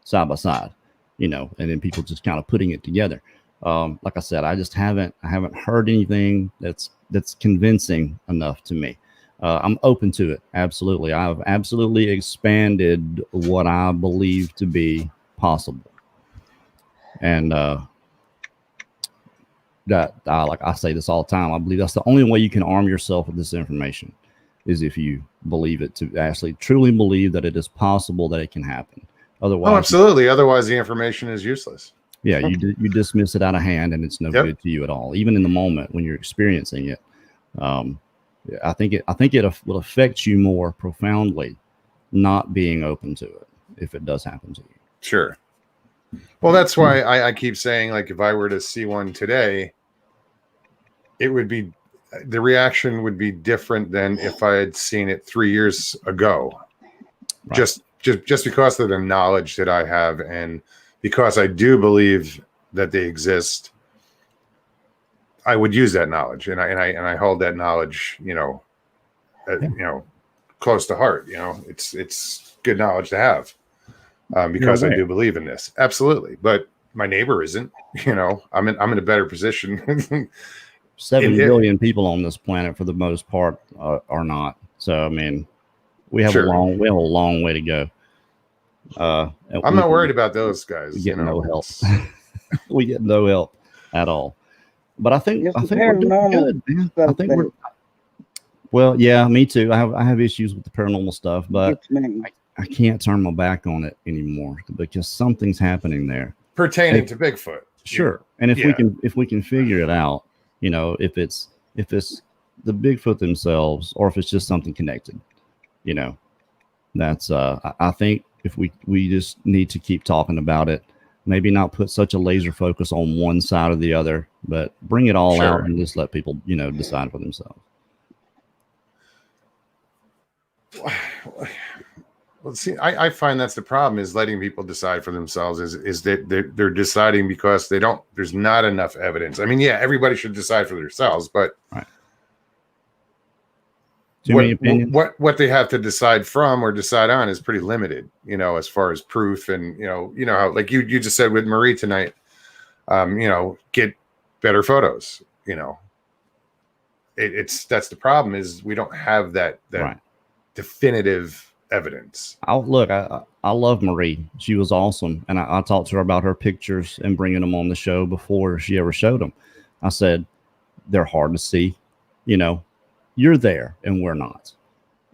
side by side, and then people just kind of putting it together. Like I said, I haven't heard anything that's convincing enough to me. I'm open to it. Absolutely. I've absolutely expanded what I believe to be possible. And, like I say this all the time, I believe that's the only way you can arm yourself with this information is if you believe it, to actually truly believe that it is possible that it can happen. Otherwise, absolutely. Otherwise, the information is useless. Yeah, you dismiss it out of hand, and it's no good to you at all. Even in the moment when you're experiencing it, I think it will affect you more profoundly not being open to it if it does happen to you. Sure. Well, that's why I keep saying, like, if I were to see one today, the reaction would be different than if I had seen it 3 years ago. Right. Just because of the knowledge that I have, and because I do believe that they exist, I would use that knowledge, and I hold that knowledge, close to heart. It's good knowledge to have. Because I do believe in this. Absolutely. But my neighbor isn't, I'm in a better position. 7 billion people on this planet for the most part are not. So, I mean, we have a long way to go. I'm not worried about those guys. We get no help. We get no help at all. But I think we're doing good, man. I think we're. Well, yeah, me too. I have issues with the paranormal stuff, but I can't turn my back on it anymore because something's happening there pertaining to Bigfoot. Sure. And if we can figure it out, if it's the Bigfoot themselves, or if it's just something connected, that's I think if we just need to keep talking about it, maybe not put such a laser focus on one side or the other, but bring it all out and just let people, decide for themselves. Well, see, I find that's the problem, is letting people decide for themselves is that they're deciding because there's not enough evidence. I mean, yeah, everybody should decide for themselves, but what they have to decide from or decide on is pretty limited, as far as proof. And, how, like you just said with Marie tonight, get better photos, that's the problem, is we don't have that definitive evidence. I love Marie. She was awesome. And I talked to her about her pictures and bringing them on the show before she ever showed them. I said, they're hard to see. You're there and we're not.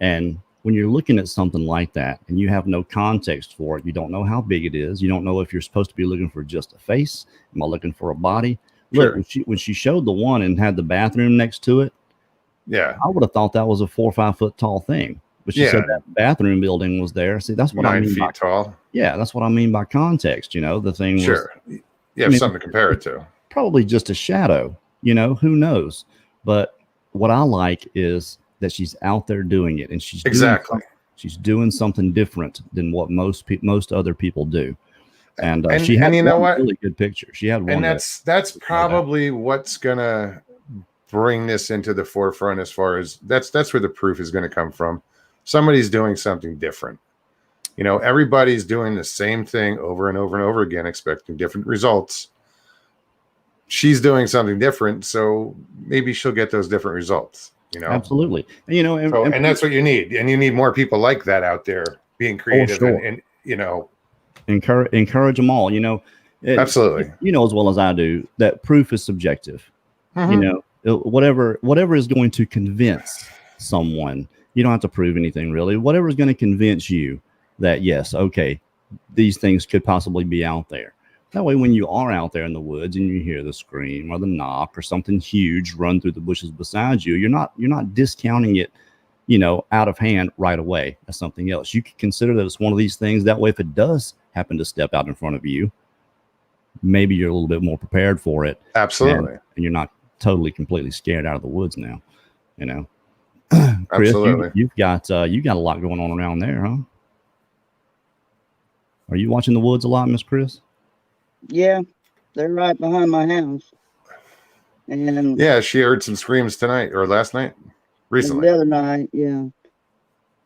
And when you're looking at something like that and you have no context for it, you don't know how big it is. You don't know if you're supposed to be looking for just a face. Am I looking for a body? Look, when she showed the one and had the bathroom next to it, I would have thought that was a 4 or 5 foot tall thing. But she said that bathroom building was there. See, that's what 9 I mean. 9 feet tall. Yeah, that's what I mean by context. The thing was. Sure. You have something to compare it to. Probably just a shadow. Who knows? But what I like is that she's out there doing it, and she's doing something different than what most other people do. And she had one really good picture. She had one, and that's probably what's gonna bring this into the forefront as far as that's where the proof is going to come from. Somebody's doing something different. You know, everybody's doing the same thing over and over and over again, expecting different results. She's doing something different, so maybe she'll get those different results. You know, Absolutely. You know, and that's what you need, and you need more people like that out there being creative, sure. and you know, encourage them all. You know, absolutely. You know as well as I do that proof is subjective. Mm-hmm. You know, whatever is going to convince someone, you don't have to prove anything really. Whatever is going to convince you that yes, okay, these things could possibly be out there. That way, when you are out there in the woods and you hear the scream or the knock or something huge run through the bushes beside you, you're not discounting it, you know, out of hand right away as something else. You can consider that it's one of these things. That way, if it does happen to step out in front of you, maybe you're a little bit more prepared for it. Absolutely. And you're not totally, completely scared out of the woods now, you know. Chris, Absolutely. you've got a lot going on around there, huh? Are you watching the woods a lot, Miss Chris? Yeah, they're right behind my house. And yeah, she heard some screams tonight or last night, recently. The other night, yeah.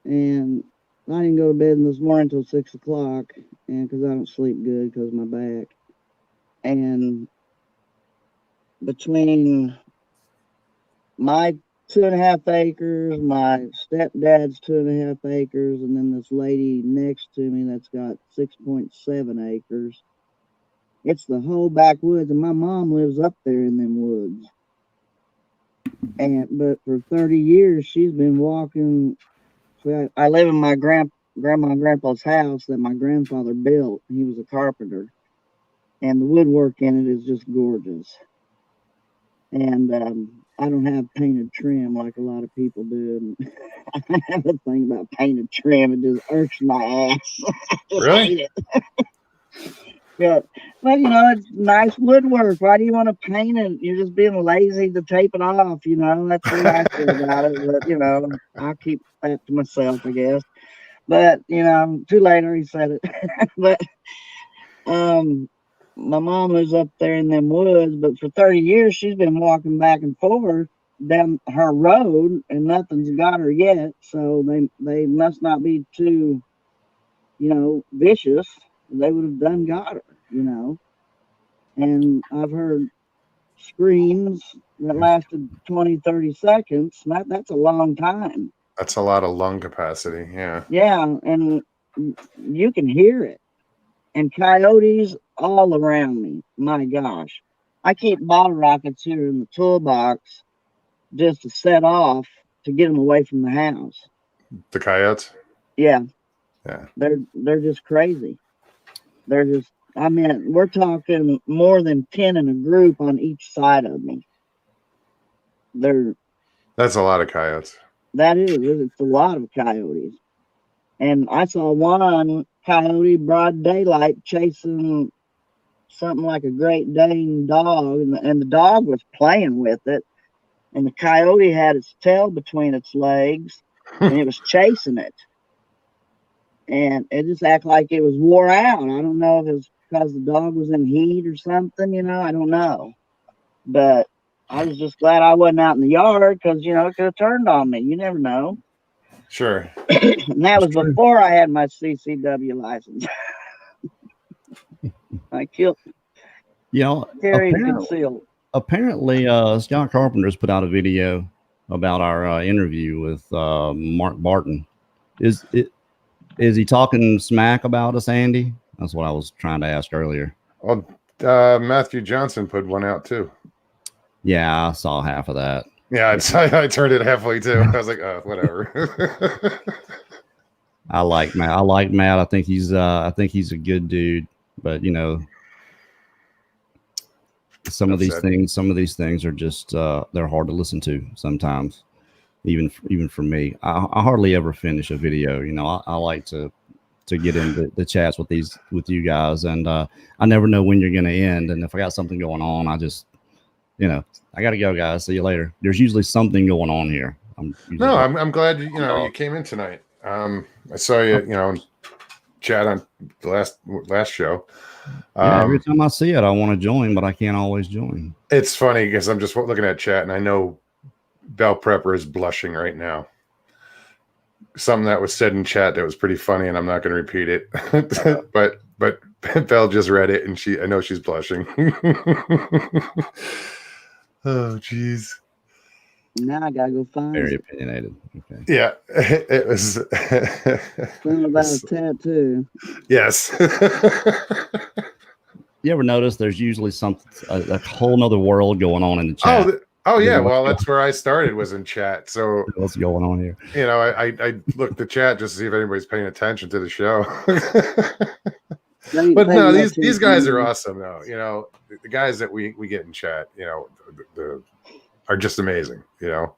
And I didn't go to bed this morning until 6 o'clock, and because I don't sleep good because of my back. And between my 2.5 acres, my stepdad's 2.5 acres, and then this lady next to me that's got 6.7 acres. It's the whole backwoods, and my mom lives up there in them woods. But for 30 years, she's been walking. So I live in my grandma and grandpa's house that my grandfather built. He was a carpenter, and the woodwork in it is just gorgeous. And I don't have painted trim like a lot of people do. I have a thing about painted trim. It just irks my ass. I just Really? hate it. But you know, it's nice woodwork. Why do you want to paint it? You're just being lazy to tape it off. You know, that's the way I feel about it. But you know, I'll keep that to myself, I guess. But you know, too late. I already said it. But my mom lives up there in them woods. But for 30 years, she's been walking back and forth down her road, and nothing's got her yet. So they must not be too, you know, vicious. They would have done got her, you know. And I've heard screams that lasted 20, 30 seconds. That's a long time. That's a lot of lung capacity. Yeah. Yeah, and you can hear it. And coyotes all around me. My gosh. I keep bottle rockets here in the toolbox just to set off to get them away from the house. The coyotes? Yeah. Yeah. They're just crazy. They're just, I mean, we're talking more than 10 in a group on each side of me. That's a lot of coyotes. It's a lot of coyotes. And I saw one coyote broad daylight chasing something like a Great Dane dog, and the dog was playing with it, and the coyote had its tail between its legs, and it was chasing it. And it just acted like it was wore out. I don't know if it was because the dog was in heat or something, you know, I don't know. But I was just glad I wasn't out in the yard because, you know, it could have turned on me. You never know. Sure. And that was before I had my CCW license. I killed, you know, carried concealed. Apparently, Scott Carpenter's put out a video about our interview with Mark Barton. Is he talking smack about us, Andy? That's what I was trying to ask earlier. Well, Matthew Johnson put one out too. Yeah, I saw half of that. Yeah, I turned it halfway too. I was like, oh, whatever. I like Matt. I think he's a good dude. But you know, some of these things are just they're hard to listen to sometimes. Even for me, I hardly ever finish a video. You know, I like to get into the chats with you guys, and I never know when you're going to end. And if I got something going on, I just, you know, I got to go, guys. See you later. There's usually something going on here. I'm glad you came in tonight. I saw you, you know, chat on the last show. Yeah, every time I see it, I want to join, but I can't always join. It's funny because I'm just looking at chat and I know Bell Prepper is blushing right now. Something that was said in chat that was pretty funny, and I'm not going to repeat it. but Belle just read it, and I know she's blushing. Oh, jeez. Now I gotta go find Very it. opinionated. Okay. Yeah, it was. Something about a tattoo. Yes. You ever notice there's usually a whole nother world going on in the chat? Oh yeah. Well, that's where I started, was in chat. So what's going on here? You know, I looked the chat just to see if anybody's paying attention to the show. But no, these guys are awesome, though. You know, the guys that we get in chat, you know, are just amazing. You know,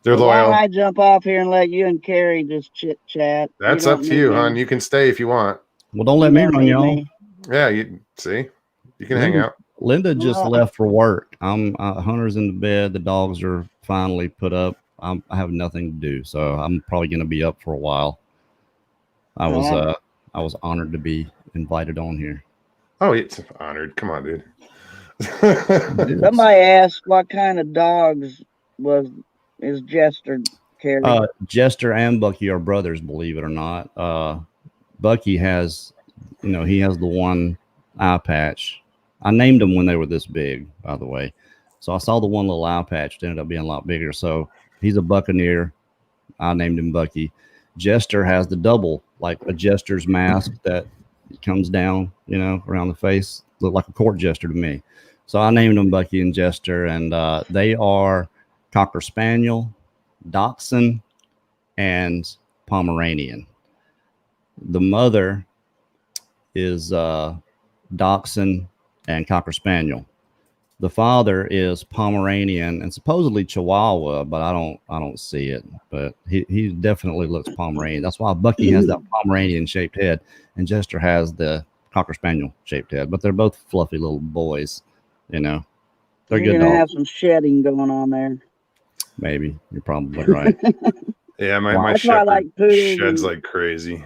they're loyal. Why don't I jump off here and let you and Kerry just chit chat? That's up to you, hon. You can stay if you want. Well, don't let me run y'all. Yeah, you see, you can hang out. Linda just left for work. Hunter's in the bed. The dogs are finally put up. I have nothing to do, so I'm probably going to be up for a while. I was honored to be invited on here. Oh, it's honored. Come on, dude. Somebody asked what kind of dogs is Jester carrying? Jester and Bucky are brothers, believe it or not. Bucky has, he has the one eye patch. I named them when they were this big, by the way. So I saw the one little eye patch. It ended up being a lot bigger. So he's a Buccaneer. I named him Bucky. Jester has the double, like a jester's mask that comes down, around the face. Look like a court jester to me. So I named them Bucky and Jester, and they are Cocker Spaniel, Dachshund, and Pomeranian. The mother is Dachshund and Cocker Spaniel. The father is Pomeranian and supposedly Chihuahua, but I don't see it. But he definitely looks Pomeranian. That's why Bucky has that Pomeranian shaped head, and Jester has the Cocker Spaniel shaped head. But they're both fluffy little boys. They're You're good gonna dogs. have some shedding going on there. Maybe you're probably right. Yeah, my shepherd sheds like crazy.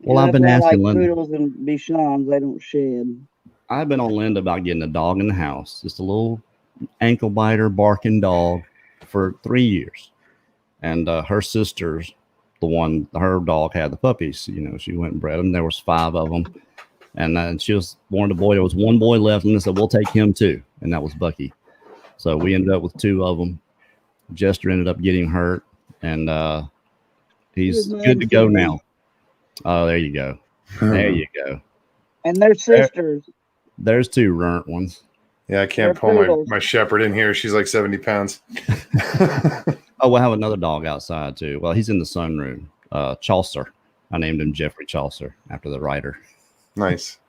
Well, I've been asking Linda. Poodles and Bichons, they don't shed. I've been on Linda about getting a dog in the house, just a little ankle biter, barking dog, for 3 years. And her sister's her dog had the puppies. She went and bred them. There was 5 of them, and she was wanted a boy. There was one boy left, and they said, "We'll take him too," and that was Bucky. So we ended up with 2 of them. Jester ended up getting hurt, and he's good to go now. Oh, there you go. There you go. And they're sisters. There's 2 runt ones. Yeah, I can't pull my shepherd in here. She's like 70 pounds. Oh, we'll have another dog outside too. Well, he's in the sunroom. Chaucer. I named him Jeffrey Chaucer after the writer. Nice.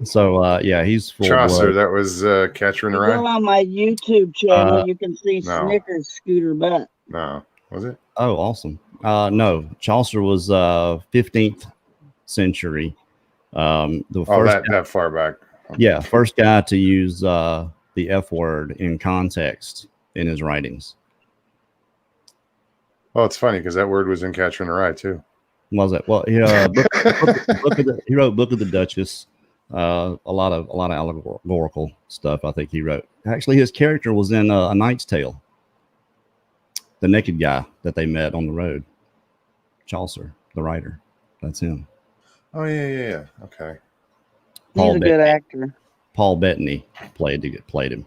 So yeah, he's full Chaucer. blood. That was Catcher in the Rye. Go on my YouTube channel. You can see Snickers Scooter Butt. No, was it? Oh, awesome. No, Chaucer was 15th century. That far back. Yeah, first guy to use the F word in context in his writings. Well, it's funny because that word was in Catcher in the Rye too. Was it? Well, he wrote Book of the Duchess. A lot of allegorical stuff. I think he wrote. Actually, his character was in A Knight's Tale. The naked guy that they met on the road. Chaucer, the writer. That's him. Oh yeah. Okay. He's a good actor. Paul Bettany played him,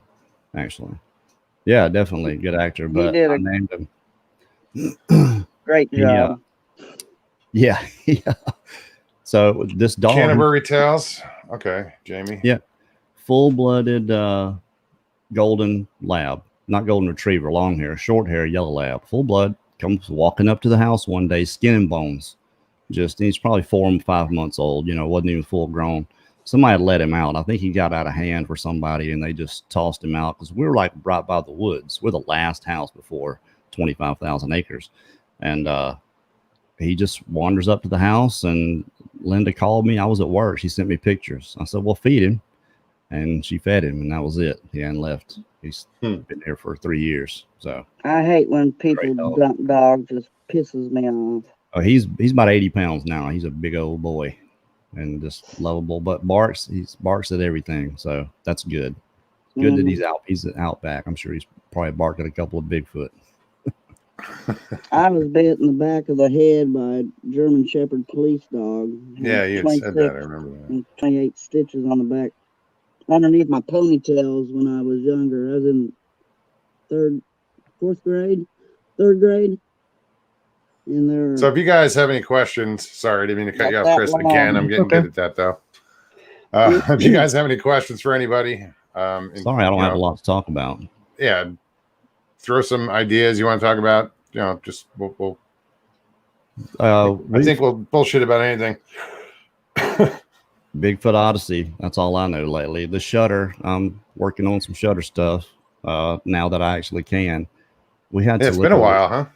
actually. Yeah, definitely a good actor. But I named him. Great job. Yeah. So this dog. Canterbury Tales. Okay, Jamie. Yeah, full-blooded golden lab, not golden retriever, long hair, short hair, yellow lab, full blood. Comes walking up to the house one day, skin and bones. He's probably 4 or 5 months old. Wasn't even full grown. Somebody had let him out. I think he got out of hand for somebody, and they just tossed him out because we were like right by the woods. We're the last house before 25,000 acres, and he just wanders up to the house. And Linda called me. I was at work. She sent me pictures. I said, "Well, feed him," and she fed him, and that was it. He hadn't left. He's been here for 3 years. So I hate when people dump dogs. Just pisses me off. Oh, he's about 80 pounds now. He's a big old boy. and just lovable. But barks, he barks at everything, so that's good. Good that he's out. He's out back. I'm sure he's probably barked at a couple of Bigfoot. I was bit in the back of the head by a German Shepherd police dog. Yeah, you had said that. I remember that. And 28 stitches on the back, underneath my ponytails when I was younger. I was in third grade. And there. So if you guys have any questions, sorry, I didn't mean to cut you off, Chris. Again, I'm getting good at that though. If you guys have any questions for anybody, sorry, I don't have a lot to talk about. Yeah, throw some ideas you want to talk about. Just we'll I think we'll bullshit about anything. Bigfoot Odyssey. That's all I know lately. The Shutter. I'm working on some Shutter stuff now that I actually can. We had to. It's been a while, huh?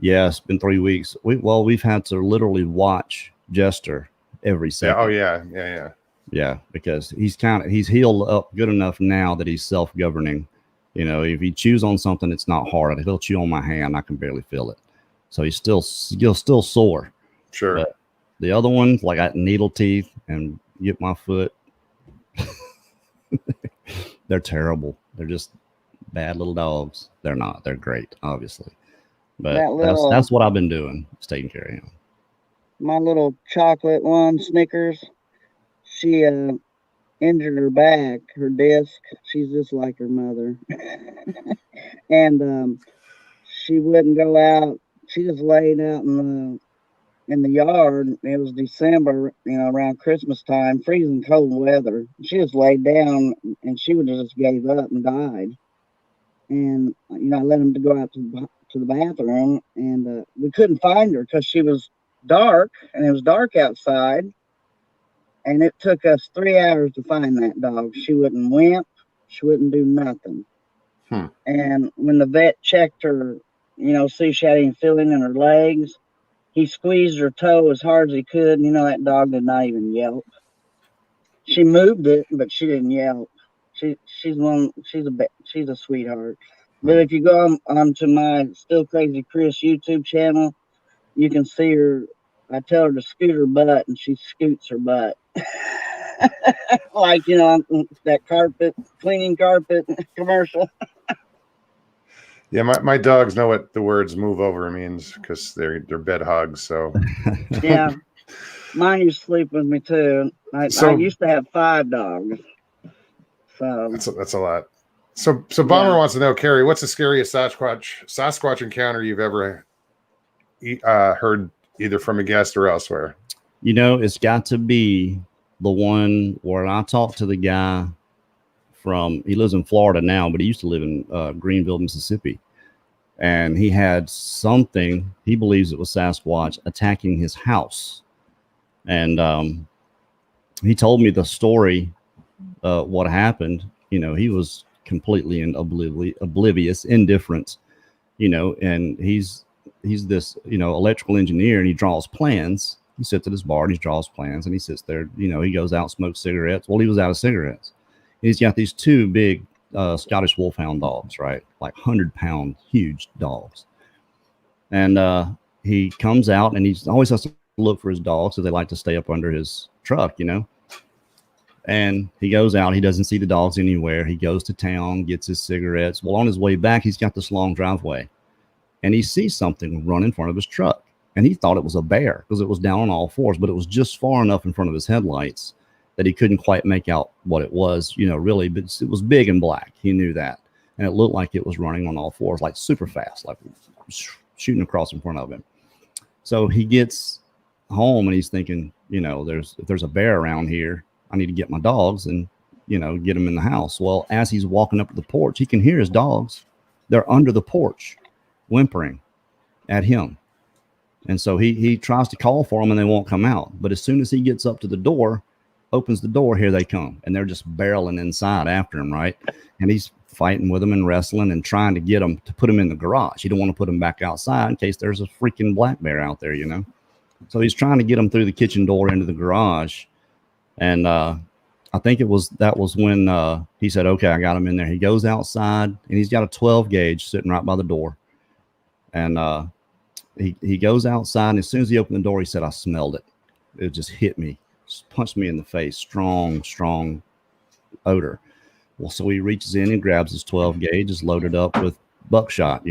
Yeah, it's been 3 weeks. We've had to literally watch Jester every second. Oh yeah. Yeah, because he's healed up good enough now that he's self-governing. If he chews on something, it's not hard. He'll chew on my hand. I can barely feel it. So he's still sore. Sure. But the other ones, like I got needle teeth and get my foot. They're terrible. They're just bad little dogs. They're not. They're great, obviously. But that's what I've been doing. Is taking care of him. My little chocolate one, Snickers. She injured her back, her disc. She's just like her mother. And she wouldn't go out. She just laid out in the yard. It was December, around Christmas time, freezing cold weather. She just laid down and she would just gave up and died. And I let him to go out to the bathroom, and we couldn't find her because she was dark, and it was dark outside. And it took us 3 hours to find that dog. She wouldn't wimp. She wouldn't do nothing. And when the vet checked her, see if she had any feeling in her legs, he squeezed her toe as hard as he could. And, that dog did not even yelp. She moved it, but she didn't yelp. She's a sweetheart. But if you go onto my Still Crazy Chris YouTube channel, you can see her. I tell her to scoot her butt, and she scoots her butt. Like, that cleaning carpet commercial. Yeah, my dogs know what the words "move over" means because they're bed hogs. So yeah, mine used to sleep with me too. I used to have 5 dogs. So that's a lot. So Bomber wants to know, Kerry, what's the scariest Sasquatch encounter you've ever heard, either from a guest or elsewhere? It's got to be the one where I talked to the guy he lives in Florida now, but he used to live in Greenville, Mississippi. And he had something, he believes it was Sasquatch, attacking his house. And he told me the story, what happened. He was completely oblivious, indifferent, and he's this, electrical engineer, and he draws plans. He sits at his bar and he draws plans, and he sits there, he goes out and smokes cigarettes. Well, he was out of cigarettes. And he's got these 2 big Scottish Wolfhound dogs, right? Like 100-pound, huge dogs. And he comes out and he always has to look for his dogs, so they like to stay up under his truck, And he goes out. He doesn't see the dogs anywhere. He goes to town, gets his cigarettes. Well, on his way back, he's got this long driveway. And he sees something run in front of his truck. And he thought it was a bear because it was down on all fours, but it was just far enough in front of his headlights that he couldn't quite make out what it was, really. But it was big and black. He knew that. And it looked like it was running on all fours, like super fast, like shooting across in front of him. So he gets home and he's thinking, if there's a bear around here, I need to get my dogs and, get them in the house. Well, as he's walking up to the porch, he can hear his dogs. They're under the porch, whimpering at him. And so he tries to call for them and they won't come out. But as soon as he gets up to the door, opens the door, here they come. And they're just barreling inside after him, right? And he's fighting with them and wrestling and trying to get them to put them in the garage. He don't want to put them back outside in case there's a freaking black bear out there, So he's trying to get them through the kitchen door into the garage. And I think that was when he said, okay, I got him in there. He goes outside and he's got a 12 gauge sitting right by the door. And he goes outside, and as soon as he opened the door, he said, I smelled it. It just hit me. punched me in the face. Strong odor. Well, so he reaches in and grabs his 12 gauge, is loaded up with buckshot,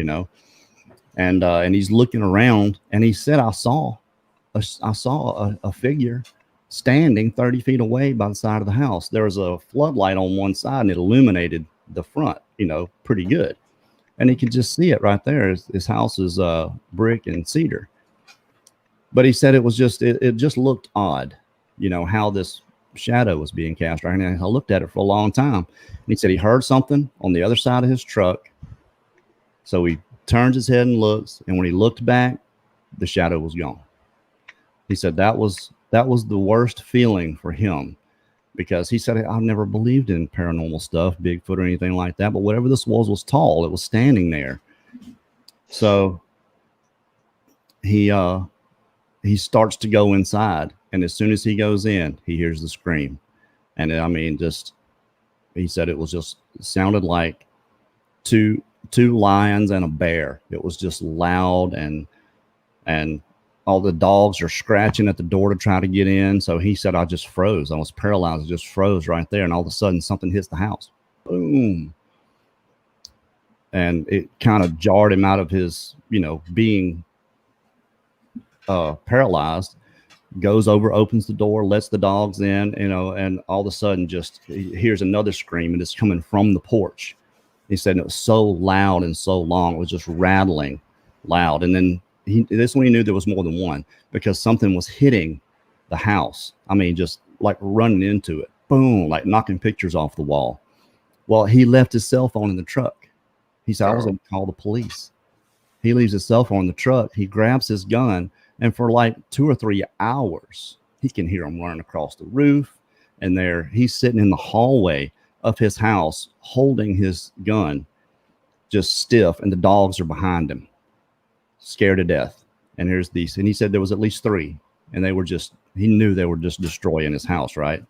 and he's looking around, and he said, I saw a figure standing 30 feet away by the side of the house. There was a floodlight on one side, and it illuminated the front, pretty good. And he could just see it right there. His house is brick and cedar. But he said it was it just looked odd, how this shadow was being cast right now. I looked at it for a long time. And he said he heard something on the other side of his truck. So he turns his head and looks, and when he looked back, the shadow was gone. He said that was the worst feeling for him, because he said, I've never believed in paranormal stuff, Bigfoot or anything like that, but whatever this was tall. It was standing there. So he starts to go inside, and as soon as he goes in, he hears the scream. And he said it sounded like two lions and a bear. It was just loud, and all the dogs are scratching at the door to try to get in. So he said, I just froze. I was paralyzed. I just froze right there. And all of a sudden something hits the house. Boom. And it kind of jarred him out of his, being paralyzed. Goes over, opens the door, lets the dogs in, and all of a sudden just he hears another scream, and it's coming from the porch. He said it was so loud and so long. It was just rattling loud. And then this one he knew there was more than one, because something was hitting the house. I mean, just like running into it. Boom, like knocking pictures off the wall. Well, he left his cell phone in the truck. He said, I was going to call the police. He leaves his cell phone in the truck. He grabs his gun, and for like 2 or 3 hours, he can hear him running across the roof. And he's sitting in the hallway of his house holding his gun, just stiff, and the dogs are behind him, scared to death. And and he said there was at least 3, and he knew they were just destroying his house, right?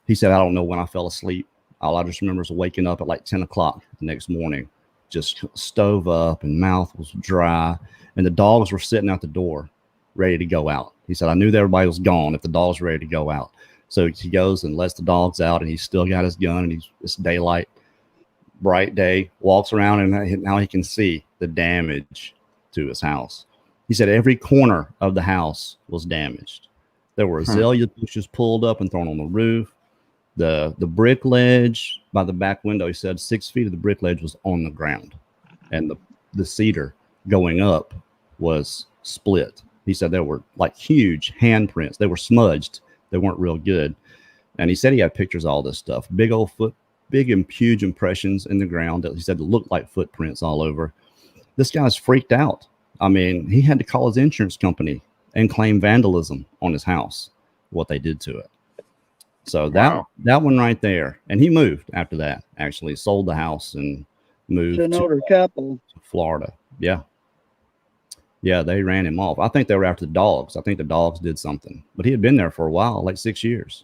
He said, I don't know when I fell asleep. All I just remember is waking up at like 10 o'clock the next morning, just stove up and mouth was dry, and the dogs were sitting out the door ready to go out. He said, I knew that everybody was gone if the dogs were ready to go out. So he goes and lets the dogs out, and he's still got his gun, and it's daylight, bright day, walks around, and now he can see the damage to his house. He said every corner of the house was damaged. There were azalea bushes pulled up and thrown on the roof. The brick ledge by the back window, he said 6 feet of the brick ledge was on the ground, and the cedar going up was split. He said there were like huge handprints. They were smudged. They weren't real good. And he said he had pictures of all this stuff. Big and huge impressions in the ground that he said looked like footprints all over. This guy's freaked out. I mean, he had to call his insurance company and claim vandalism on his house, what they did to it. So that one right there. And he moved after that, actually sold the house and moved to an older couple. Florida. Yeah. Yeah, they ran him off. I think they were after the dogs. I think the dogs did something, but he had been there for a while, like 6 years.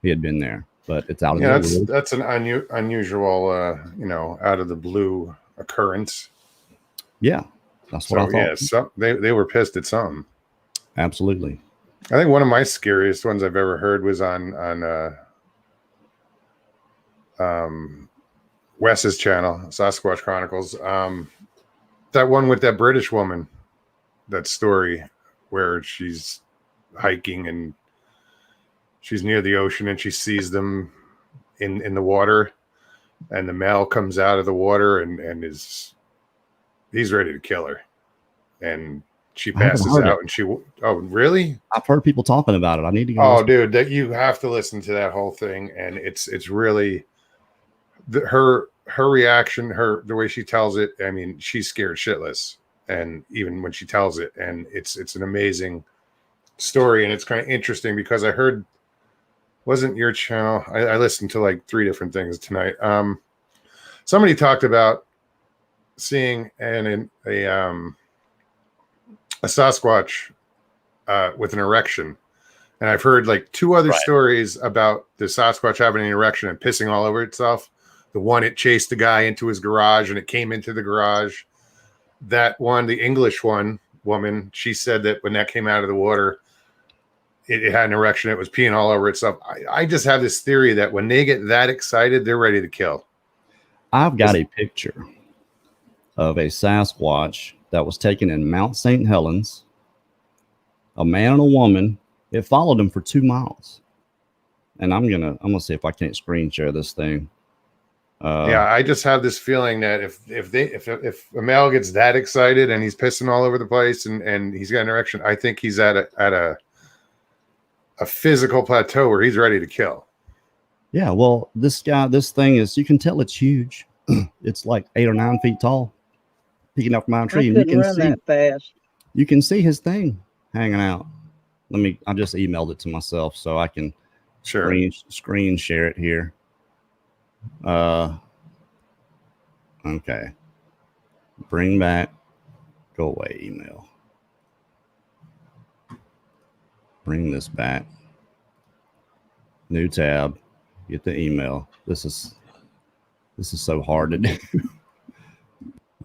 He had been there, but it's out of the blue. That's an unusual, out of the blue occurrence. Yeah, that's what I thought. Yeah, they were pissed at something. Absolutely. I think one of my scariest ones I've ever heard was on Wes's channel, Sasquatch Chronicles. That one with that British woman. That story where she's hiking and she's near the ocean and she sees them in the water, and the male comes out of the water and he's ready to kill her, and she passes out and really? I've heard people talking about it. I need to go. Oh, dude, that you have to listen to that whole thing, and it's really her reaction, the way she tells it. I mean, she's scared shitless. And even when she tells it, and it's an amazing story, and it's kind of interesting because I heard, wasn't your channel? I listened to like 3 different things tonight. Somebody talked about seeing a Sasquatch with an erection, and I've heard like 2 other stories about the Sasquatch having an erection and pissing all over itself. The one, it chased the guy into his garage, and it came into the garage. That one, the English woman, she said that when that came out of the water, it had an erection. It was peeing all over itself. I just have this theory that when they get that excited, they're ready to kill. I've got a picture of a Sasquatch that was taken in Mount St. Helens. A man and a woman. It followed them for 2 miles. And I'm gonna see if I can't screen share this thing. Yeah, I just have this feeling that if a male gets that excited and he's pissing all over the place and he's got an erection, I think he's at a physical plateau where he's ready to kill. Yeah, well, this thing is, you can tell it's huge. It's like 8 or 9 feet tall, peeking up from my tree. I couldn't run that fast. You can see his thing hanging out. I just emailed it to myself so I can screen share it here. Okay. Bring back, go away email. Bring this back. New tab. Get the email. This is so hard to do.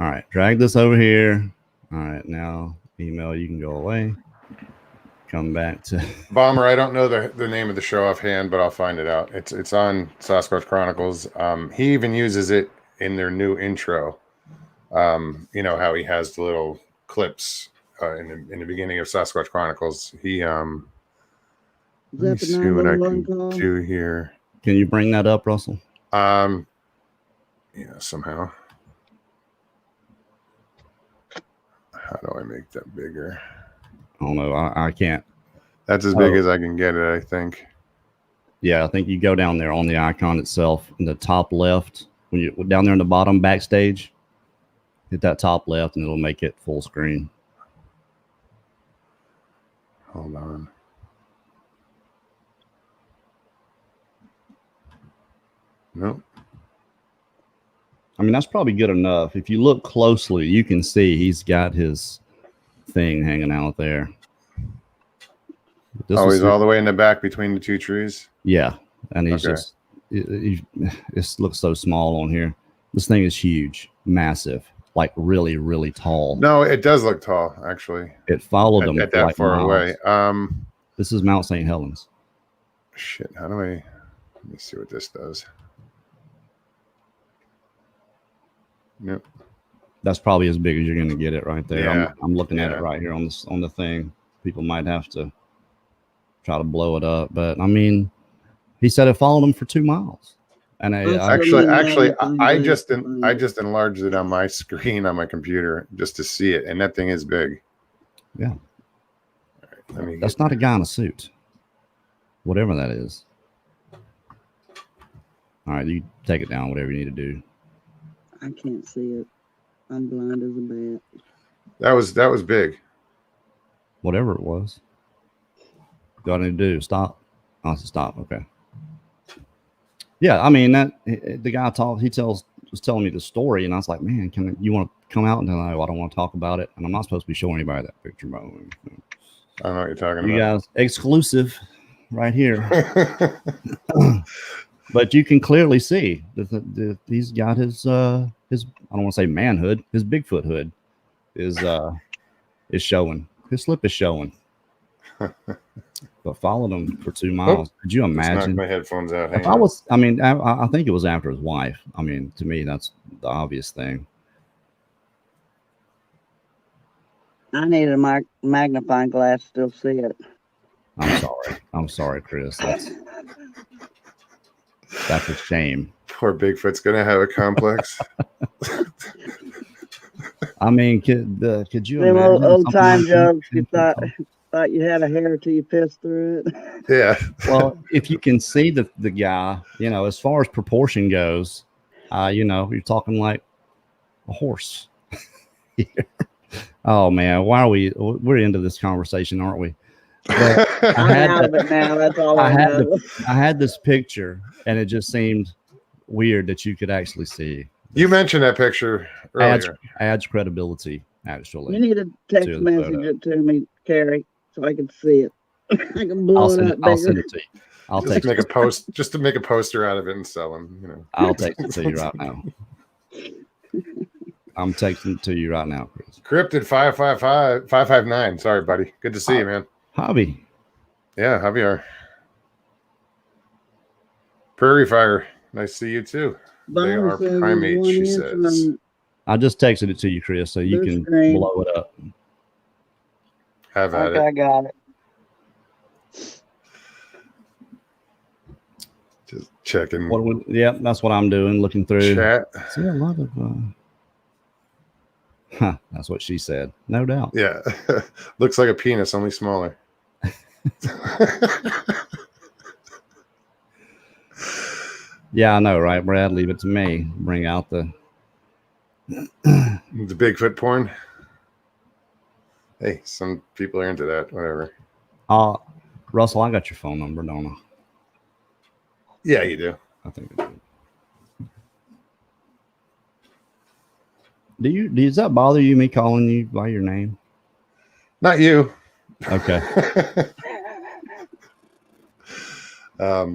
All right, drag this over here. All right, now email, you can go away. Come back to Bomber. I don't know the name of the show offhand, but I'll find it out. It's on Sasquatch Chronicles. He even uses it in their new intro. You know how he has the little clips in the beginning of Sasquatch Chronicles. He let me see what I can do here. Can you bring that up, Russell? Yeah, somehow. How do I make that bigger? I don't know. I can't. That's as big as I can get it, I think. Yeah, I think you go down there on the icon itself in the top left. When you're down there in the bottom backstage, hit that top left and it'll make it full screen. Hold on. Nope. I mean, that's probably good enough. If you look closely, you can see he's got his thing hanging out there. He's all the way in the back between the two trees? Yeah. And he's just, it looks so small on here. This thing is huge, massive, like really, really tall. No, it does look tall, actually. It followed them at that like far miles. Away. This is Mount St. Helens. Shit, how do let me see what this does. Nope. That's probably as big as you're going to get it right there. Yeah. I'm looking at it right here on the thing. People might have to try to blow it up, but I mean, he said it followed him for 2 miles. And I just enlarged it on my screen on my computer just to see it, and that thing is big. Yeah. Right, that's not a guy in a suit, whatever that is. All right, you take it down, whatever you need to do. I can't see it. I'm blind as a bat. That was big. Whatever it was. What do I need to do? Stop. Oh, stop. Okay. Yeah, I mean the guy was telling me the story, and I was like, man, you want to come out? And no, I don't want to talk about it, and I'm not supposed to be showing anybody that picture. But I don't know what you're talking about. You guys, exclusive, right here. But you can clearly see that he's got his I don't want to say manhood, his Bigfoot hood is showing. His slip is showing. But followed him for 2 miles. Could you imagine? My headphones out. If I think it was after his wife. I mean, to me, that's the obvious thing. I need a magnifying glass to still see it. I'm sorry, Chris. That's a shame. Poor Bigfoot's gonna have a complex. I mean, could you imagine old time like jokes? You thought you had a hair till you pissed through it. Yeah. Well, if you can see the guy, as far as proportion goes, you're talking like a horse. Oh man, we're into this conversation, aren't we? I'm out of it now. That's all I know. I had this picture, and it just seemed weird that you could actually see. You mentioned that picture earlier. Adds credibility, actually. You need to text message it to me, Kerry, so I can see it. I can blow it up. I'll send it to you. I'll just make a post, just to make a poster out of it and sell them. I'll text it to you right now. I'm texting it to you right now, Chris. Cryptid 559. Sorry, buddy. Good to see you, man. Hobby. Yeah, Javier. Prairie Fire. Nice to see you too. They Bobby are says there's primates, one she answer says. on I just texted it to you, Chris, so you this can screen. blow it up. Have at Okay, I it. got it. Just checking Yeah, that's what I'm doing, looking through. chat. See a lot of that's what she said. No doubt. Yeah. Looks like a penis, only smaller. Yeah, I know, right, Brad? Leave it to me. Bring out the The Bigfoot porn. Hey, some people are into that. Whatever. Russell, I got your phone number, don't I? Yeah, you do. I think I do. Does that bother you, me calling you by your name? Not you. Okay.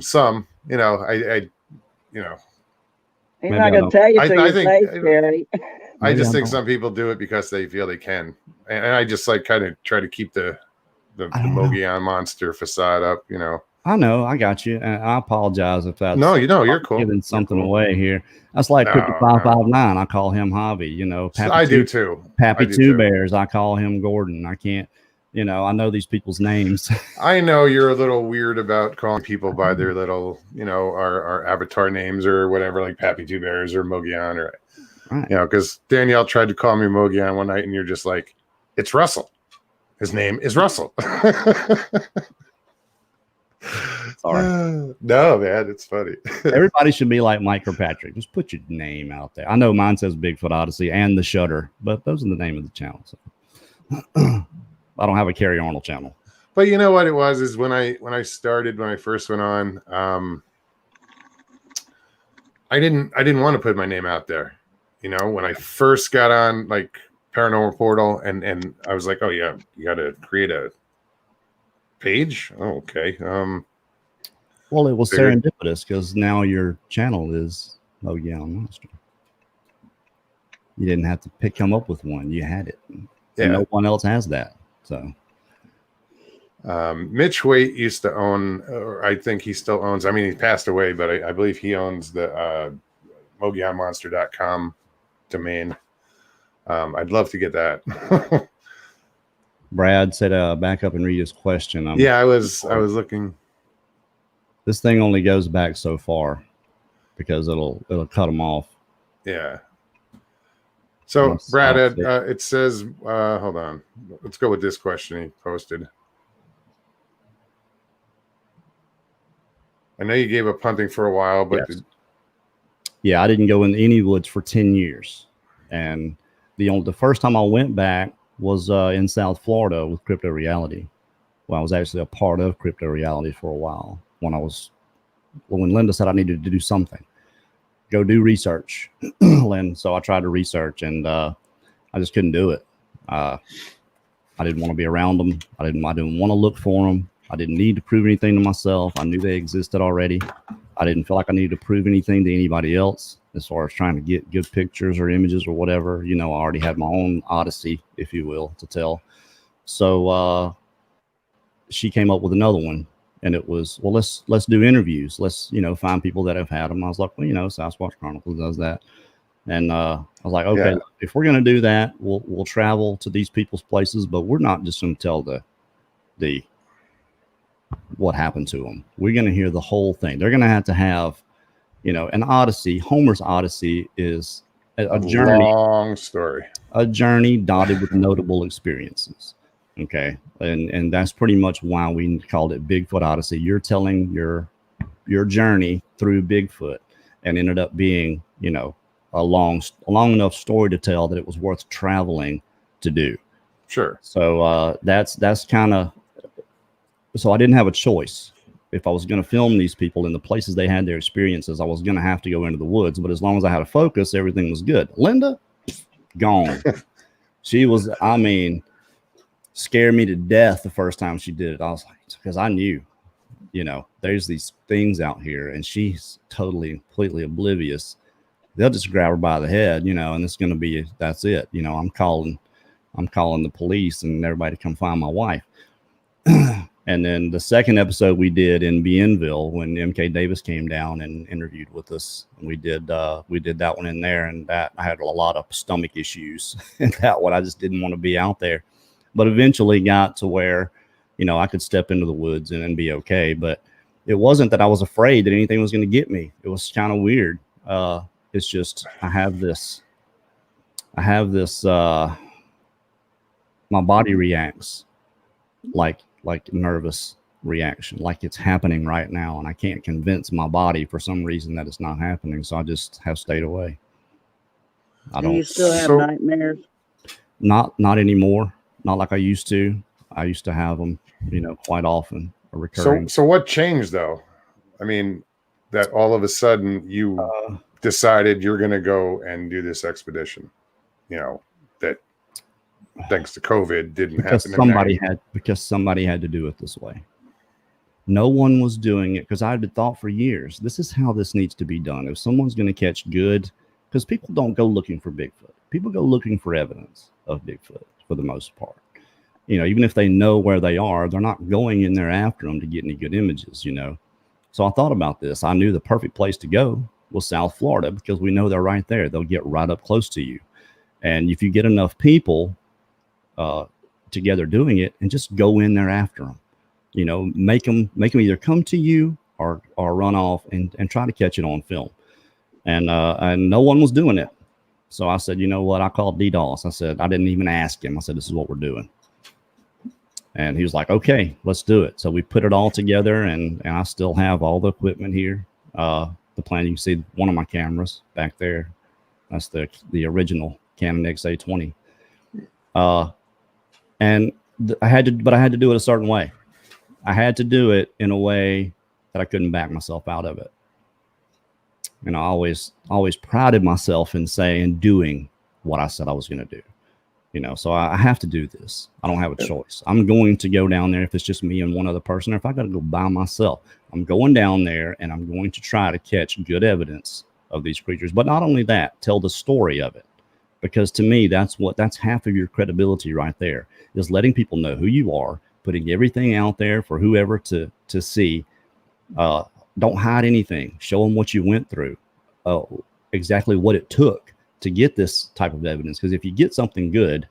Some, I He's Maybe not I gonna don't. tell you I- to I your think- face, Kerry. I Maybe just I think don't. some people do it because they feel they can, and I just like kind of try to keep the I don't know. Mogollon monster facade up. I know, I got you, and I apologize if that's No, you're cool. giving You're something cool. away here. That's like No, Crypto 559. I call him Javi. Pappy I do Two, too. Pappy I do Two too. Bears. I call him Gordon. I can't. I know these people's names. I know you're a little weird about calling people by their little, our avatar names or whatever, like Pappy Two Bears or Mogollon, or Right. because Danielle tried to call me Mogollon one night, and you're just like, it's Russell. His name is Russell. Sorry. No, man, it's funny. Everybody should be like Mike Kirkpatrick. Just put your name out there. I know mine says Bigfoot Odyssey and The Shutter, but those are the name of the channel. So. I don't have a Kerry Arnold channel. But you know what it was is when I first went on, I didn't want to put my name out there. When I first got on like Paranormal Portal, and I was like, oh yeah, you got to create a page. Oh, okay. Well, it was Figured. serendipitous because now your channel is Mogollon Monster. You didn't have to come up with one. You had it. Yeah. And no one else has that. So Mitch Waite used to own, or I think he still owns. I mean, he passed away, but I believe he owns the MogollonMonster.com domain. I'd love to get that. Brad said, "Back up and read his question." Yeah, I was looking. This thing only goes back so far because it'll cut them off. Yeah. So, Yes, Brad, I'll it says, hold on. Let's go with this question he posted. I know you gave up hunting for a while, but Yes. Yeah, I didn't go in any woods for 10 years. And the first time I went back was in South Florida with Crypto Reality. Well, I was actually a part of Crypto Reality for a while when Linda said I needed to do something. Go do research. And so I tried to research, and I just couldn't do it. I didn't want to be around them. I didn't want to look for them. I didn't need to prove anything to myself. I knew they existed already. I didn't feel like I needed to prove anything to anybody else as far as trying to get good pictures or images or whatever. I already had my own odyssey, if you will, to tell. So she came up with another one. And it was, well, let's do interviews. Let's, find people that have had them. I was like, well, Sasquatch Chronicles does that. And I was like, okay, Yeah. if we're going to do that, we'll travel to these people's places, but we're not just going to tell the what happened to them. We're going to hear the whole thing. They're going to have, an Odyssey. Homer's Odyssey is a journey. Long story. A journey dotted with notable experiences. Okay. And that's pretty much why we called it Bigfoot Odyssey. You're telling your journey through Bigfoot, and ended up being, a long enough story to tell that it was worth traveling to do. Sure. So that's kind of, so I didn't have a choice. If I was going to film these people in the places they had their experiences, I was going to have to go into the woods. But as long as I had a focus, everything was good. Linda, gone. She was, scared me to death the first time she did it. I was like, because I knew, there's these things out here, and she's totally, completely oblivious. They'll just grab her by the head, and it's going to be, that's it. I'm calling the police and everybody to come find my wife. And then the second episode we did in Bienville when MK Davis came down and interviewed with us. We did that one in there, and that I had a lot of stomach issues in that one. I just didn't want to be out there, but eventually got to where, you know, I could step into the woods and be okay. But it wasn't that I was afraid that anything was going to get me. It was kind of weird. It's just I have this. My body reacts like nervous reaction, like it's happening right now, and I can't convince my body for some reason that it's not happening. So I just have stayed away. Do you still have nightmares? Not anymore. Not like I used to. I used to have them, you know, quite often. Recurring. So what changed though? I mean, that all of a sudden you decided you're going to go and do this expedition. You know, that thanks to COVID didn't happen. Because somebody had to do it this way. No one was doing it because I had thought for years, this is how this needs to be done. If someone's going to catch good, because people don't go looking for Bigfoot. People go looking for evidence of Bigfoot for the most part. You know, even if they know where they are, they're not going in there after them to get any good images, you know. So I thought about this. I knew the perfect place to go was South Florida because we know they're right there. They'll get right up close to you. And if you get enough people together doing it and just go in there after them, you know, make them either come to you or run off and try to catch it on film. And no one was doing it. So I said, you know what? I called DDoS. I said, I didn't even ask him. I said, this is what we're doing. And he was like, okay, let's do it. So we put it all together, and I still have all the equipment here. The plan, you can see one of my cameras back there. That's the original Canon XA20. And I had to do it a certain way. I had to do it in a way that I couldn't back myself out of it. And I always prided myself in doing what I said I was going to do. You know, so I have to do this. I don't have a choice. I'm going to go down there if it's just me and one other person, or if I got to go by myself. I'm going down there and I'm going to try to catch good evidence of these creatures. But not only that, tell the story of it. Because to me, that's half of your credibility right there, is letting people know who you are, putting everything out there for whoever to see. Don't hide anything. Show them what you went through, exactly what it took to get this type of evidence. Because if you get something good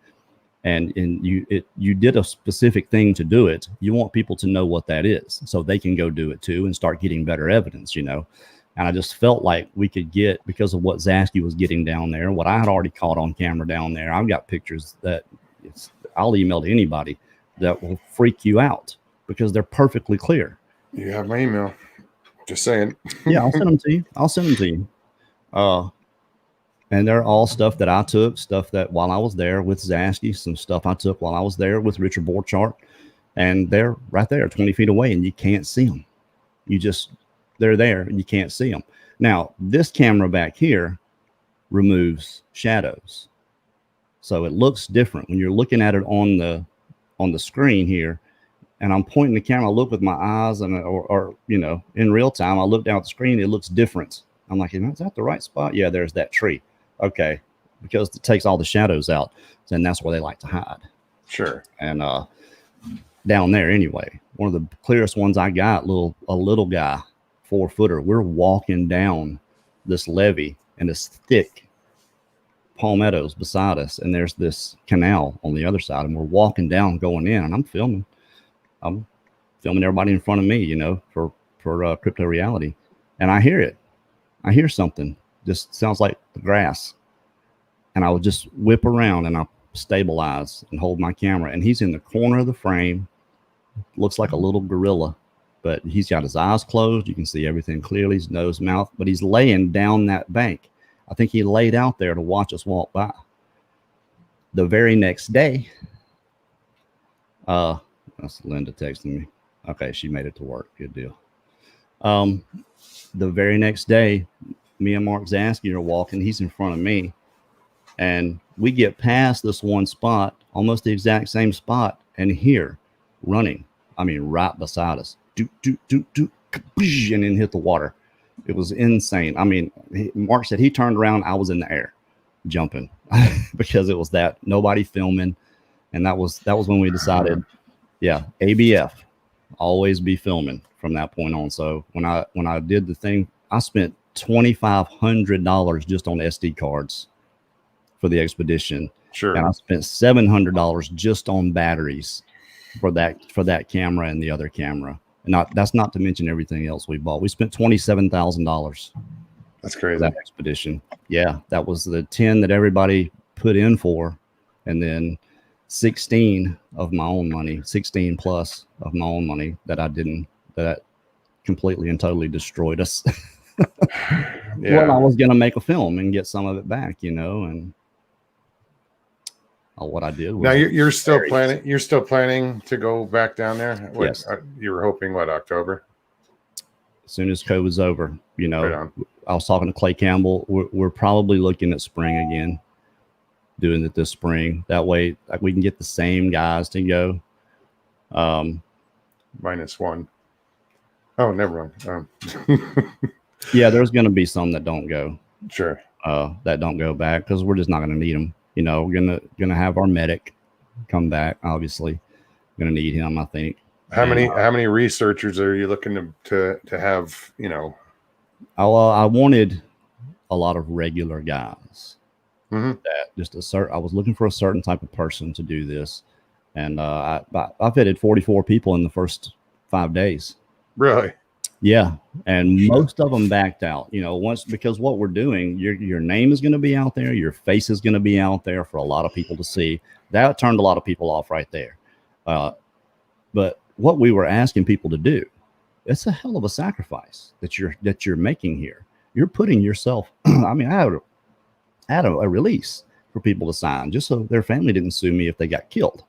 and you did a specific thing to do it, you want people to know what that is so they can go do it too and start getting better evidence, you know. And I just felt like we could get, because of what Zasky was getting down there, what I had already caught on camera down there. I've got pictures that I'll email to anybody that will freak you out because they're perfectly clear. You have my email. Just saying. Yeah, I'll send them to you. And they're all stuff that I took, stuff that while I was there with Zasky, some stuff I took while I was there with Richard Borchardt, and they're right there 20 feet away and you can't see them. They're there and you can't see them. Now, this camera back here removes shadows. So it looks different when you're looking at it on the screen here. And I'm pointing the camera, I look with my eyes or you know, in real time, I look down at the screen, it looks different. I'm like, is that the right spot? Yeah, there's that tree. Okay. Because it takes all the shadows out. And that's where they like to hide. Sure. And down there anyway, one of the clearest ones I got, a little guy, 4-footer. We're walking down this levee and this thick palmettos beside us. And there's this canal on the other side. And we're walking down, going in, and I'm filming everybody in front of me, you know, for crypto reality. And I hear it. I hear something. Just sounds like the grass. And I would just whip around and I stabilize and hold my camera. And he's in the corner of the frame. Looks like a little gorilla, but he's got his eyes closed. You can see everything clearly, his nose, mouth, but he's laying down that bank. I think he laid out there to watch us walk by. The very next day, that's Linda texting me. Okay, she made it to work. Good deal. The very next day, me and Mark Zasky are walking. He's in front of me. And we get past this one spot, almost the exact same spot, and here, running. I mean, right beside us. And then hit the water. It was insane. I mean, Mark said he turned around. I was in the air, jumping, because it was that nobody filming. And that was when we decided, yeah, ABF. always be filming from that point on. So when I did the thing, I spent $2,500 just on SD cards for the expedition. Sure. And I spent $700 just on batteries for that camera and the other camera. And that's not to mention everything else we bought. We spent $27,000. That's crazy. For that expedition. Yeah, that was the 10 that everybody put in for, and then 16 of my own money, 16 plus of my own money that completely and totally destroyed us. Yeah. Well, I was gonna make a film and get some of it back, and what I did was now you're still planning. You're still planning to go back down there. Yes. You were hoping October? As soon as COVID's over, Right on. I was talking to Clay Campbell. We're probably looking at spring again, doing it this spring. That way we can get the same guys to go. -1. Oh, never mind. Yeah, there's going to be some that don't go. Sure. That don't go back because we're just not going to need them. We're gonna have our medic come back. Obviously, going to need him. I think. How many researchers are you looking to have? I wanted a lot of regular guys. Mm-hmm. That I was looking for a certain type of person to do this, and I vetted 44 people in the first 5 days. Really? Yeah, and most of them backed out. Because what we're doing, your name is going to be out there, your face is going to be out there for a lot of people to see. That turned a lot of people off right there. But what we were asking people to do, it's a hell of a sacrifice that you're making here. You're putting yourself. I mean, I had a release for people to sign just so their family didn't sue me if they got killed.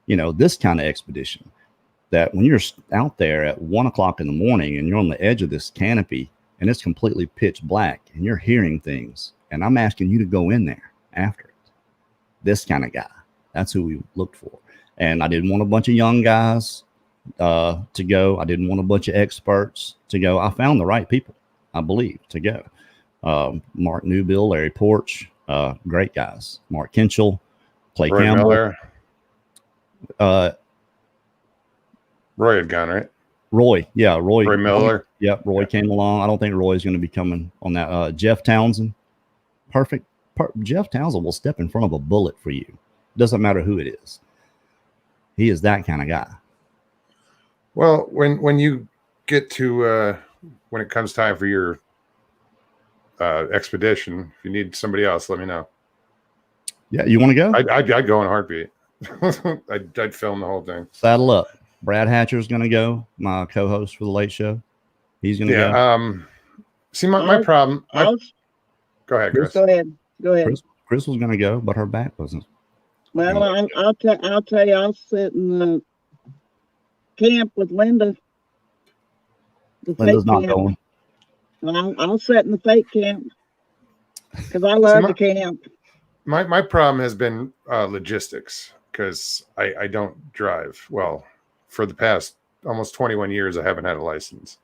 This kind of expedition. That when you're out there at 1 o'clock in the morning and you're on the edge of this canopy and it's completely pitch black and you're hearing things, and I'm asking you to go in there after it. This kind of guy. That's who we looked for. And I didn't want a bunch of young guys to go. I didn't want a bunch of experts to go. I found the right people, I believe, to go. Mark Newbill, Larry Porch, great guys. Mark Kinchell, Clay Roy Campbell. Miller. Roy had gone, right? Roy Miller. Yep, Roy came along. I don't think Roy's going to be coming on that. Jeff Townsend, perfect. Jeff Townsend will step in front of a bullet for you. Doesn't matter who it is. He is that kind of guy. Well, when you get to when it comes time for your expedition, if you need somebody else, let me know. Yeah, you want to go? I'd go in a heartbeat. I'd film the whole thing. Saddle up. Brad Hatcher's going to go, my co-host for the Late Show. He's going to go. See, my problem. Go ahead, Chris. Go ahead. Chris was going to go, but her back wasn't. Well, I'll tell you, I'll sit in the camp with Linda. Linda's not going. I'll sit in the fake camp because I love the camp. My problem has been logistics because I don't drive. Well, for the past almost 21 years, I haven't had a license.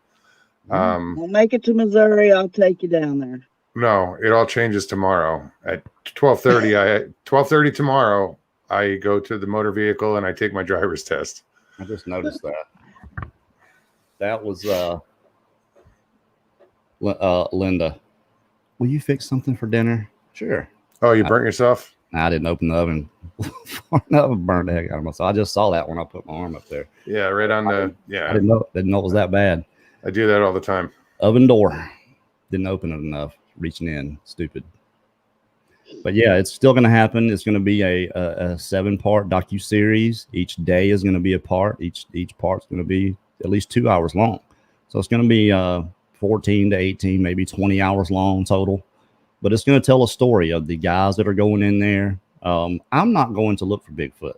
We'll make it to Missouri. I'll take you down there. No, it all changes tomorrow at 12:30. 12:30 tomorrow. I go to the motor vehicle and I take my driver's test. I just noticed that. That was Linda. Will you fix something for dinner? Sure. Oh, you burnt yourself? I didn't open the oven. I burned the heck out of myself. I just saw that when I put my arm up there. Yeah, right on the. Yeah. I didn't know it was that bad. I do that all the time. Oven door. Didn't open it enough. Reaching in. Stupid. But yeah, it's still going to happen. It's going to be a 7-part docu-series. Each day is going to be a part. Each part's going to be at least 2 hours long. So it's going to be 14 to 18, maybe 20 hours long total. But it's going to tell a story of the guys that are going in there. I'm not going to look for Bigfoot.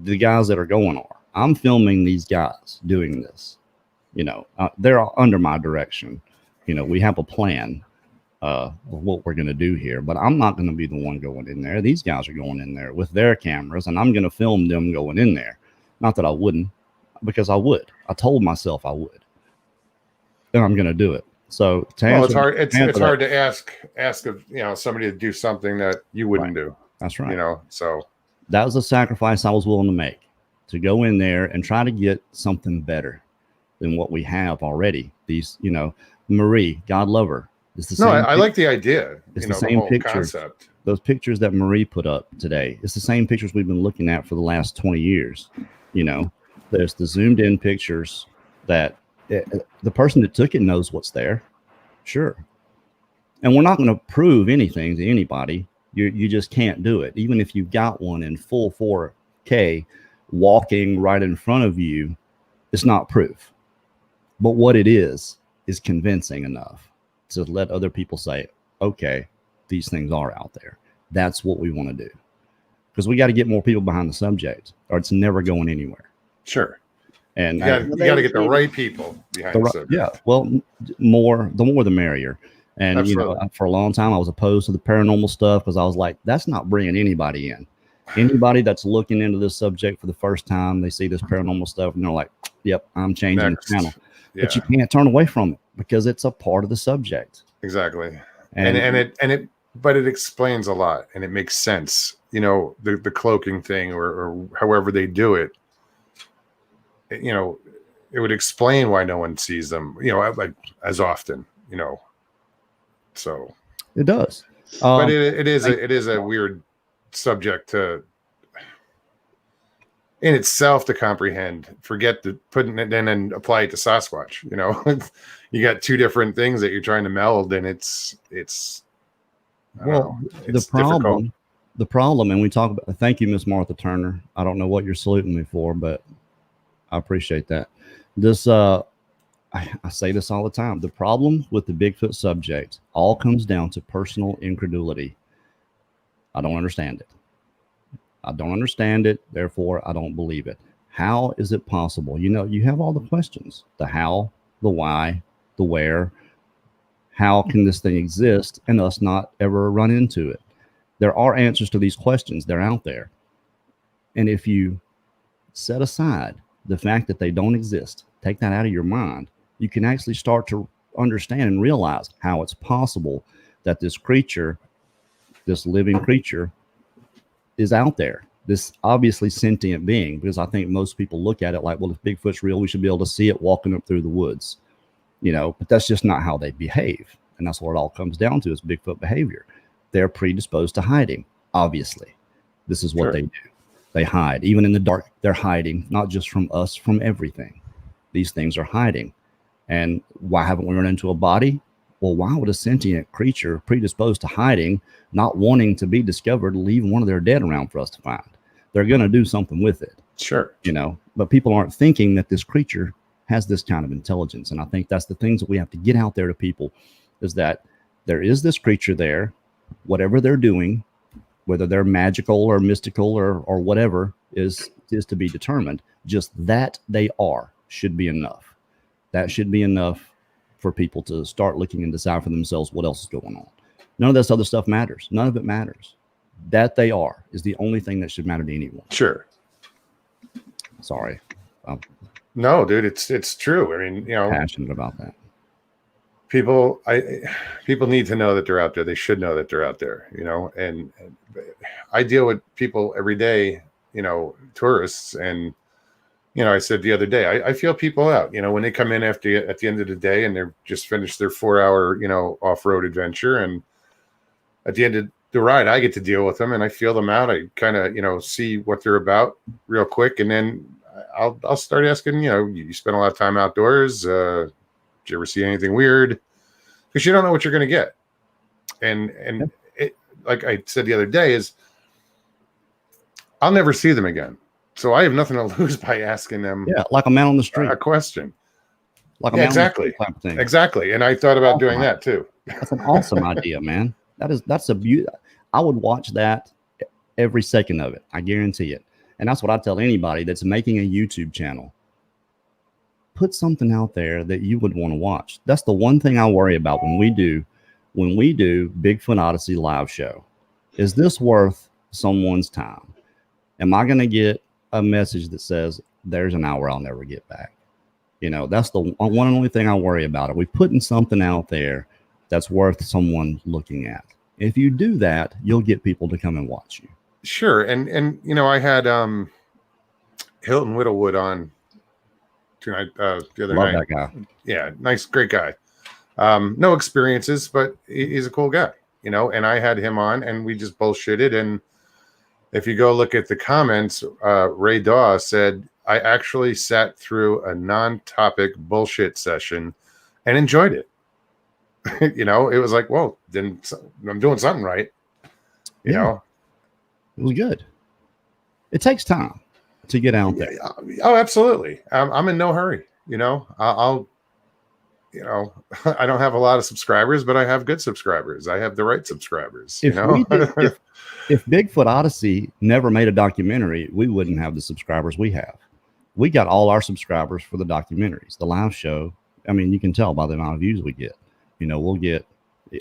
The guys that are going are. I'm filming these guys doing this. They're under my direction. We have a plan of what we're going to do here. But I'm not going to be the one going in there. These guys are going in there with their cameras, and I'm going to film them going in there. Not that I wouldn't, because I would. I told myself I would. And I'm going to do it. So it's hard. It's hard to ask of somebody to do something that you wouldn't do. That's right. So that was a sacrifice I was willing to make to go in there and try to get something better than what we have already. These, Marie, God love her. It's the No, same. I like the idea. It's the same whole pictures. concept. Those pictures that Marie put up today, it's the same pictures we've been looking at for the last 20 years. There's the zoomed in pictures that the person that took it knows what's there. Sure. And we're not going to prove anything to anybody. You just can't do it. Even if you got one in full 4K walking right in front of you, it's not proof. But what it is convincing enough to let other people say, okay, these things are out there. That's what we want to do. Because we got to get more people behind the subject, or it's never going anywhere. Sure. And you got to get the right people behind the subject. Yeah. Well, the more the merrier. And, Absolutely. For a long time, I was opposed to the paranormal stuff because I was like, that's not bringing anybody in. Anybody that's looking into this subject for the first time, they see this paranormal stuff and they're like, yep, I'm changing the channel. Yeah. But you can't turn away from it because it's a part of the subject. Exactly. But it explains a lot and it makes sense. The cloaking thing or however they do it, it would explain why no one sees them, like as often, So it does, but it is a weird subject in itself to comprehend. Forget putting it in and apply it to Sasquatch. You got two different things that you're trying to meld, and it's the problem, and we talk about. Thank you, Miss Martha Turner. I don't know what you're saluting me for, but I appreciate that. This I say this all the time. The problem with the Bigfoot subject all comes down to personal incredulity. I don't understand it. Therefore, I don't believe it. How is it possible? You have all the questions, the how, the why, the where. How can this thing exist and us not ever run into it? There are answers to these questions. They're out there. And if you set aside the fact that they don't exist, take that out of your mind, you can actually start to understand and realize how it's possible that this creature, this living creature, is out there. This obviously sentient being, because I think most people look at it like, well, if Bigfoot's real, we should be able to see it walking up through the woods, but that's just not how they behave. And that's what it all comes down to is Bigfoot behavior. They're predisposed to hiding. Obviously, this is what they do. They hide. Even in the dark, they're hiding, not just from us, from everything. These things are hiding. And why haven't we run into a body? Well, why would a sentient creature predisposed to hiding, not wanting to be discovered, leave one of their dead around for us to find? They're going to do something with it. Sure. But people aren't thinking that this creature has this kind of intelligence. And I think that's the things that we have to get out there to people, is that there is this creature there, whatever they're doing, whether they're magical or mystical or whatever is to be determined. Just that they should be enough. That should be enough for people to start looking and decide for themselves what else is going on. None of this other stuff matters. None of it matters. That they is the only thing that should matter to anyone. Sure. Sorry. No, dude, it's true. I mean, passionate about that. People need to know that they're out there. They should know that they're out there, and I deal with people every day, tourists. And, I said the other day, I feel people out, when they come in at the end of the day and they're just finished their 4-hour, off-road adventure. And at the end of the ride, I get to deal with them and I feel them out. I kind of, see what they're about real quick. And then I'll start asking, you spend a lot of time outdoors. Did you ever see anything weird? Because you don't know what you're going to get. And it, like I said the other day, is I'll never see them again. So I have nothing to lose by asking them. Yeah, like a man on the street. A question. Like a man exactly. On the street type of thing. Exactly. And I thought about doing that too. That's an awesome idea, man. That's a beauty. I would watch that every second of it. I guarantee it. And that's what I tell anybody that's making a YouTube channel. Put something out there that you would want to watch. That's the one thing I worry about when we do Bigfoot Odyssey live show. Is this worth someone's time? Am I going to get a message that says there's an hour I'll never get back? That's the one and only thing I worry about. Are we putting something out there that's worth someone looking at? If you do that, you'll get people to come and watch you. Sure. And I had Hilton Whittlewood on tonight, the other Love night. that guy. Yeah, nice, great guy. No experiences, but he's a cool guy, you know. And I had him on, and we just bullshitted. And if you go look at the comments, Ray Daw said, "I actually sat through a non-topic bullshit session and enjoyed it." You know, it was like, well, then I'm doing something right. You know, it was good. It takes time to get out there. Oh, absolutely. I'm in no hurry. You know, I'll you know, I don't have a lot of subscribers, but I have good subscribers. I have the right subscribers. If you know, if Bigfoot Odyssey never made a documentary, we wouldn't have the subscribers we have. We got all our subscribers for the documentaries, the live show. I mean, you can tell by the amount of views we get. You know, we'll get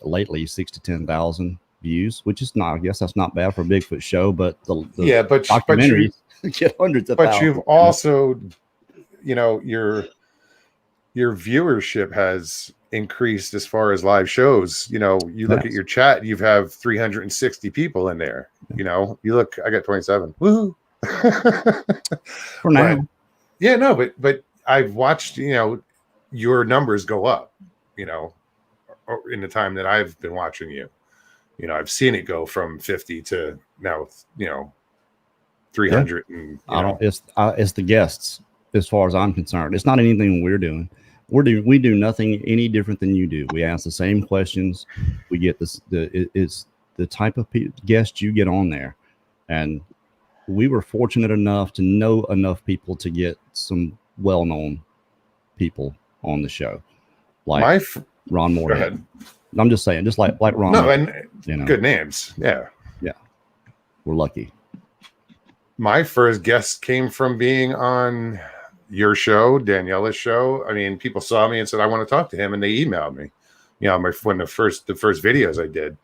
lately 6,000 to 10,000 views, which is not, I guess that's not bad for a Bigfoot show, but the documentaries get hundreds of thousands. But you've also, you know, your viewership has increased as far as live shows. You know, you look at your chat, you have 360 people in there. You know, you look, I got 27. Woohoo! For now. But, yeah, no, but I've watched, you know, your numbers go up, you know, in the time that I've been watching you. You know, I've seen it go from 50 to now, you know, 300. Yeah. And I don't. It's the guests, as far as I'm concerned. It's not anything we're doing. We do nothing any different than you do. We ask the same questions. We get this. It's the type of guests you get on there, and we were fortunate enough to know enough people to get some well-known people on the show, like Ron Moorhead. I'm just saying, just like Ron. No, Moorhead, and you know, good names. Yeah, we're lucky. My first guest came from being on your show, Daniela's show. I mean, people saw me and said, "I want to talk to him," and they emailed me. You know, when the first videos I did.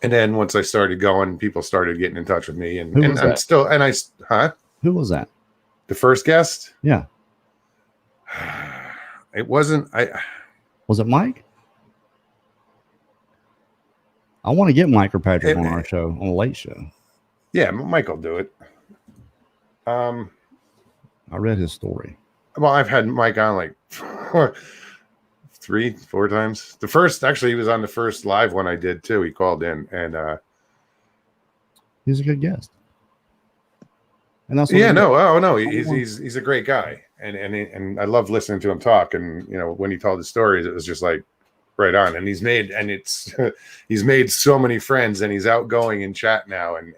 And then once I started going, people started getting in touch with me, and I'm still, and Who was that? The first guest? Yeah. It wasn't. Was it Mike? I want to get Mike or Patrick on our show, on the late show. Yeah, Mike will do it. I read his story. Well, I've had Mike on like 3-4 times. The first, actually, he was on the first live one I did too. He called in, and he's a good guest. And that's he's a great guy, and I love listening to him talk. And you know, when he told the stories, it was just like right on. And he's made so many friends, and he's outgoing in chat now, and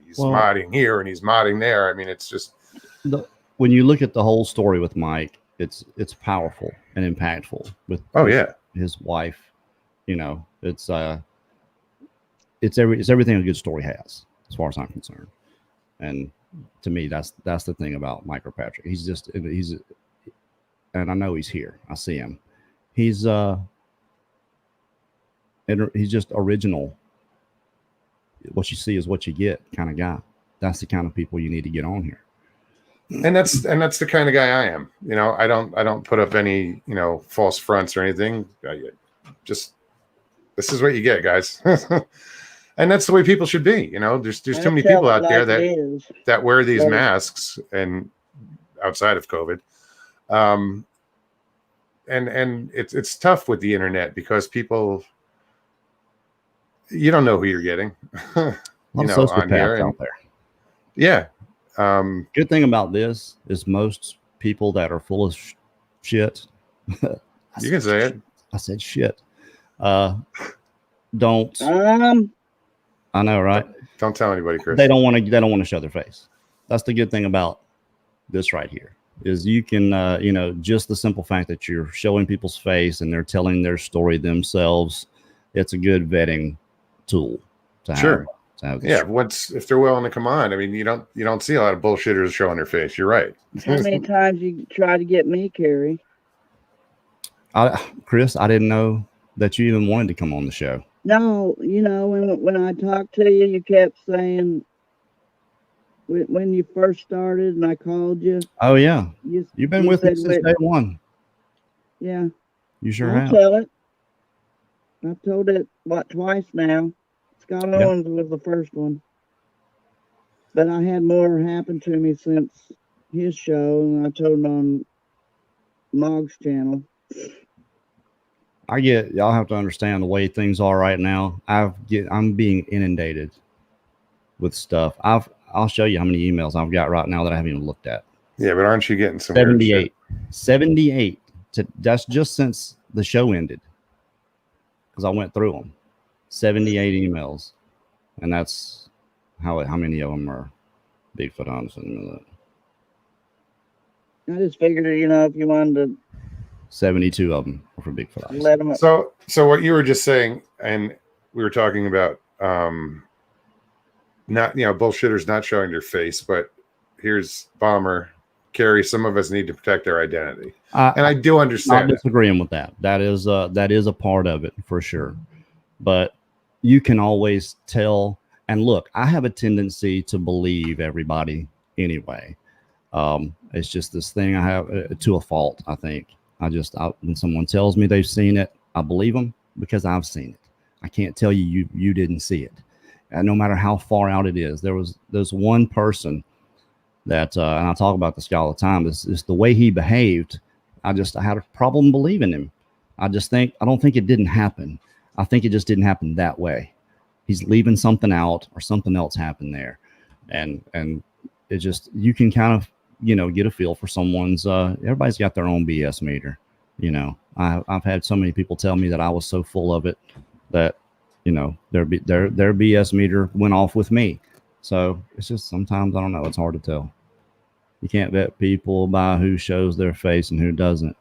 he's modding here and he's modding there. I mean, it's just when you look at the whole story with Mike, it's powerful and impactful with his wife. You know, it's everything a good story has, as far as I'm concerned. And to me, that's the thing about Mike or Patrick. He's and I know he's here. I see him. He's just original. What you see is what you get kind of guy. That's the kind of people you need to get on here. And that's the kind of guy I am. You know, I don't put up any, you know, false fronts or anything. Just this is what you get, guys. And that's the way people should be. You know, there's too many people out there that wear these masks and outside of COVID. And it's tough with the internet because people, you don't know who you're getting. You know, on here out there. Yeah. Good thing about this is most people that are full of shit. You can say it. I said shit. Don't. I know, right? Don't tell anybody, Chris. They don't want to show their face. That's the good thing about this right here is you can, you know, just the simple fact that you're showing people's face and they're telling their story themselves. It's a good vetting tool to have. Sure. Yeah. If they're willing to come on, I mean, you don't see a lot of bullshitters showing their face. You're right. How many times you tried to get me, Kerry? Chris, I didn't know that you even wanted to come on the show. No, you know, when I talked to you, you kept saying when you first started and I called you. Oh, yeah. You've been with me since day one. Yeah. You sure have. Tell it. I've told it, twice now. Scott Owens was the first one. But I had more happen to me since his show, and I told him on Mog's channel. Y'all have to understand the way things are right now. I'm being inundated with stuff. I'll show you how many emails I've got right now that I haven't even looked at. Yeah, but aren't you getting some weird shit? 78. That's just since the show ended, because I went through them. 78 emails, and that's how many of them are Bigfoot hunters. I just figured, if you wanted to 72 of them are for Bigfoot eyes. let them. So what you were just saying, and we were talking about, not bullshitters not showing their face, but here's Bomber, Kerry. Some of us need to protect our identity, and I do understand. I'm disagreeing with that. That is a part of it for sure, but you can always tell. And look, I have a tendency to believe everybody anyway. It's just this thing I have to a fault. I think when someone tells me they've seen it, I believe them because I've seen it. I can't tell you didn't see it, and no matter how far out it is. There's one person that, and I talk about this guy all the time. It's the way he behaved. I had a problem believing him. I don't think it didn't happen. I think it just didn't happen that way. He's leaving something out, or something else happened there, and it just, you can kind of get a feel for someone's. Everybody's got their own BS meter. I've had so many people tell me that I was so full of it that their BS meter went off with me. So it's just, sometimes, I don't know, it's hard to tell. You can't vet people by who shows their face and who doesn't.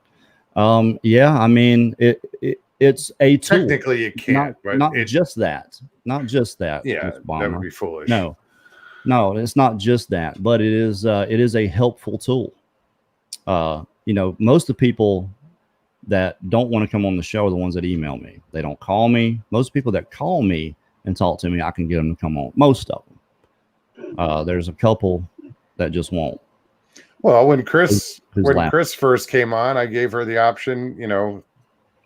Yeah, I mean, it's a tool. Technically, you can't, not just that. Yeah, that would be foolish. No, it's not just that, but it is a helpful tool. Most of the people that don't want to come on the show are the ones that email me. They don't call me. Most people that call me and talk to me, I can get them to come on. Most of them. There's a couple that just won't. Well, when Chris first came on, I gave her the option,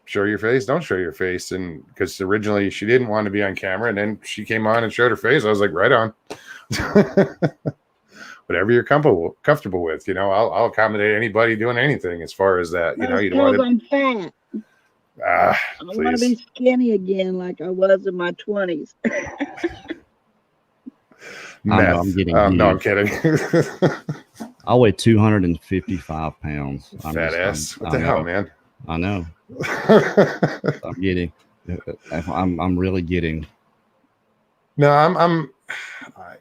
show your face, don't show your face. And because originally she didn't want to be on camera, and then she came on and showed her face. I was like, right on. Whatever you're comfortable with, I'll accommodate anybody doing anything as far as that. You don't want to. I'm fat. I want to be skinny again, like I was in my 20s. I'm getting no, I'm kidding. I weigh 255 pounds. Fat ass. What the hell, man? I know. I'm really getting. No, I'm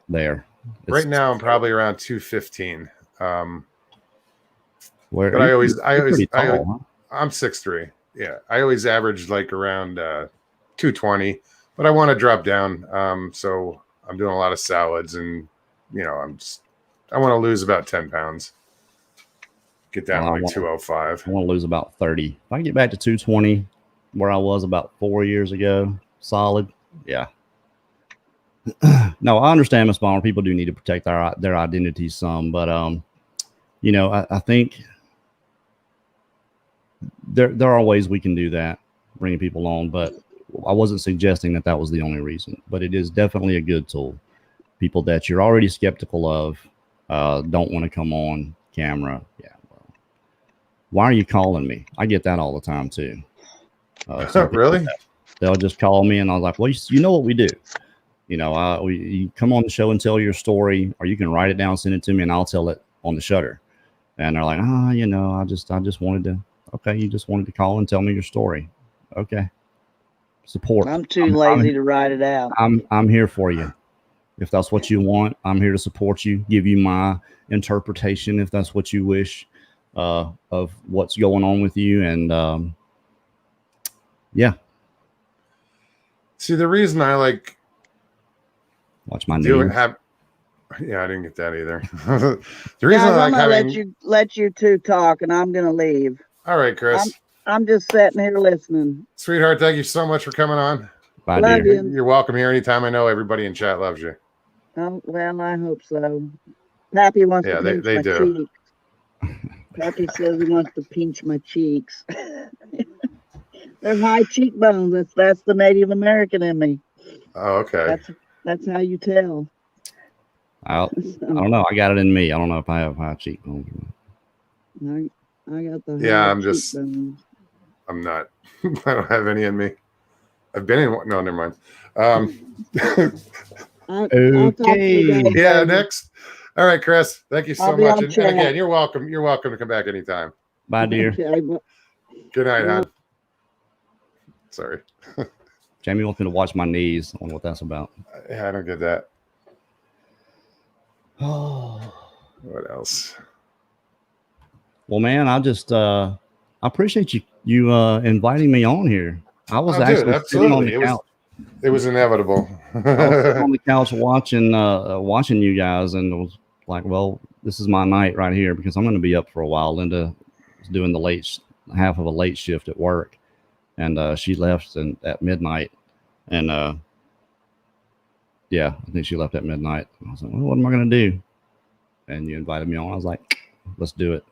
there. Right now, I'm probably around 215. But I'm 6'3". Yeah, I always average like around 220, but I want to drop down. So I'm doing a lot of salads, and I want to lose about 10 pounds. Get down to like 205. I want to lose about 30. If I can get back to 220, where I was about 4 years ago, solid. Yeah. No, I understand, Miss Bomber. People do need to protect their identities some, but I think there are ways we can do that, bringing people on. But I wasn't suggesting that was the only reason. But it is definitely a good tool. People that you're already skeptical of don't want to come on camera. Yeah. Well, why are you calling me? I get that all the time too. Really? They'll just call me, and I was like, well, you know what we do. You come on the show and tell your story, or you can write it down, send it to me, and I'll tell it on the shutter. And they're like, I just wanted to. Okay, you just wanted to call and tell me your story. Okay, support. I'm too lazy to write it out. I'm here for you. If that's what you want, I'm here to support you. Give you my interpretation if that's what you wish of what's going on with you. And yeah. See, the reason I like. Watch my name. Yeah, I didn't get that either. The reason Guys, I'm gonna let you two talk, and I'm gonna leave. All right, Chris. I'm just sitting here listening. Sweetheart, thank you so much for coming on. Bye, love dear. you. You're welcome here anytime. I know everybody in chat loves you. Well, I hope so. Pappy wants to pinch they my do. cheeks. Pappy says he wants to pinch my cheeks. They're high cheekbones. That's the Native American in me. Oh, okay. That's how you tell. I don't know. I got it in me. I don't know if I have high cheekbones. I got the Yeah, high I'm just- cheekbones. I'm not. I don't have any in me. I've been in one. No, never mind. I'll talk to you Okay. guys Yeah, later. next. All right, Chris. Thank you so I'll be much. on And chat. again, you're welcome. You're welcome to come back anytime. Bye, dear. Okay, but Good night, Yeah. hon. Sorry. Jamie wants me to watch my knees. I don't know what that's about. Yeah, I don't get that. Oh. What else? Well, man, I appreciate you inviting me on here. I was Oh, actually dude, sitting on absolutely. the couch. It was inevitable. I was sitting on the couch watching you guys, and it was like, well, this is my night right here because I'm going to be up for a while. Linda was doing the half of a late shift at work, and she left at midnight, and yeah, I think she left at midnight. I was like, well, what am I going to do? And you invited me on. I was like, let's do it.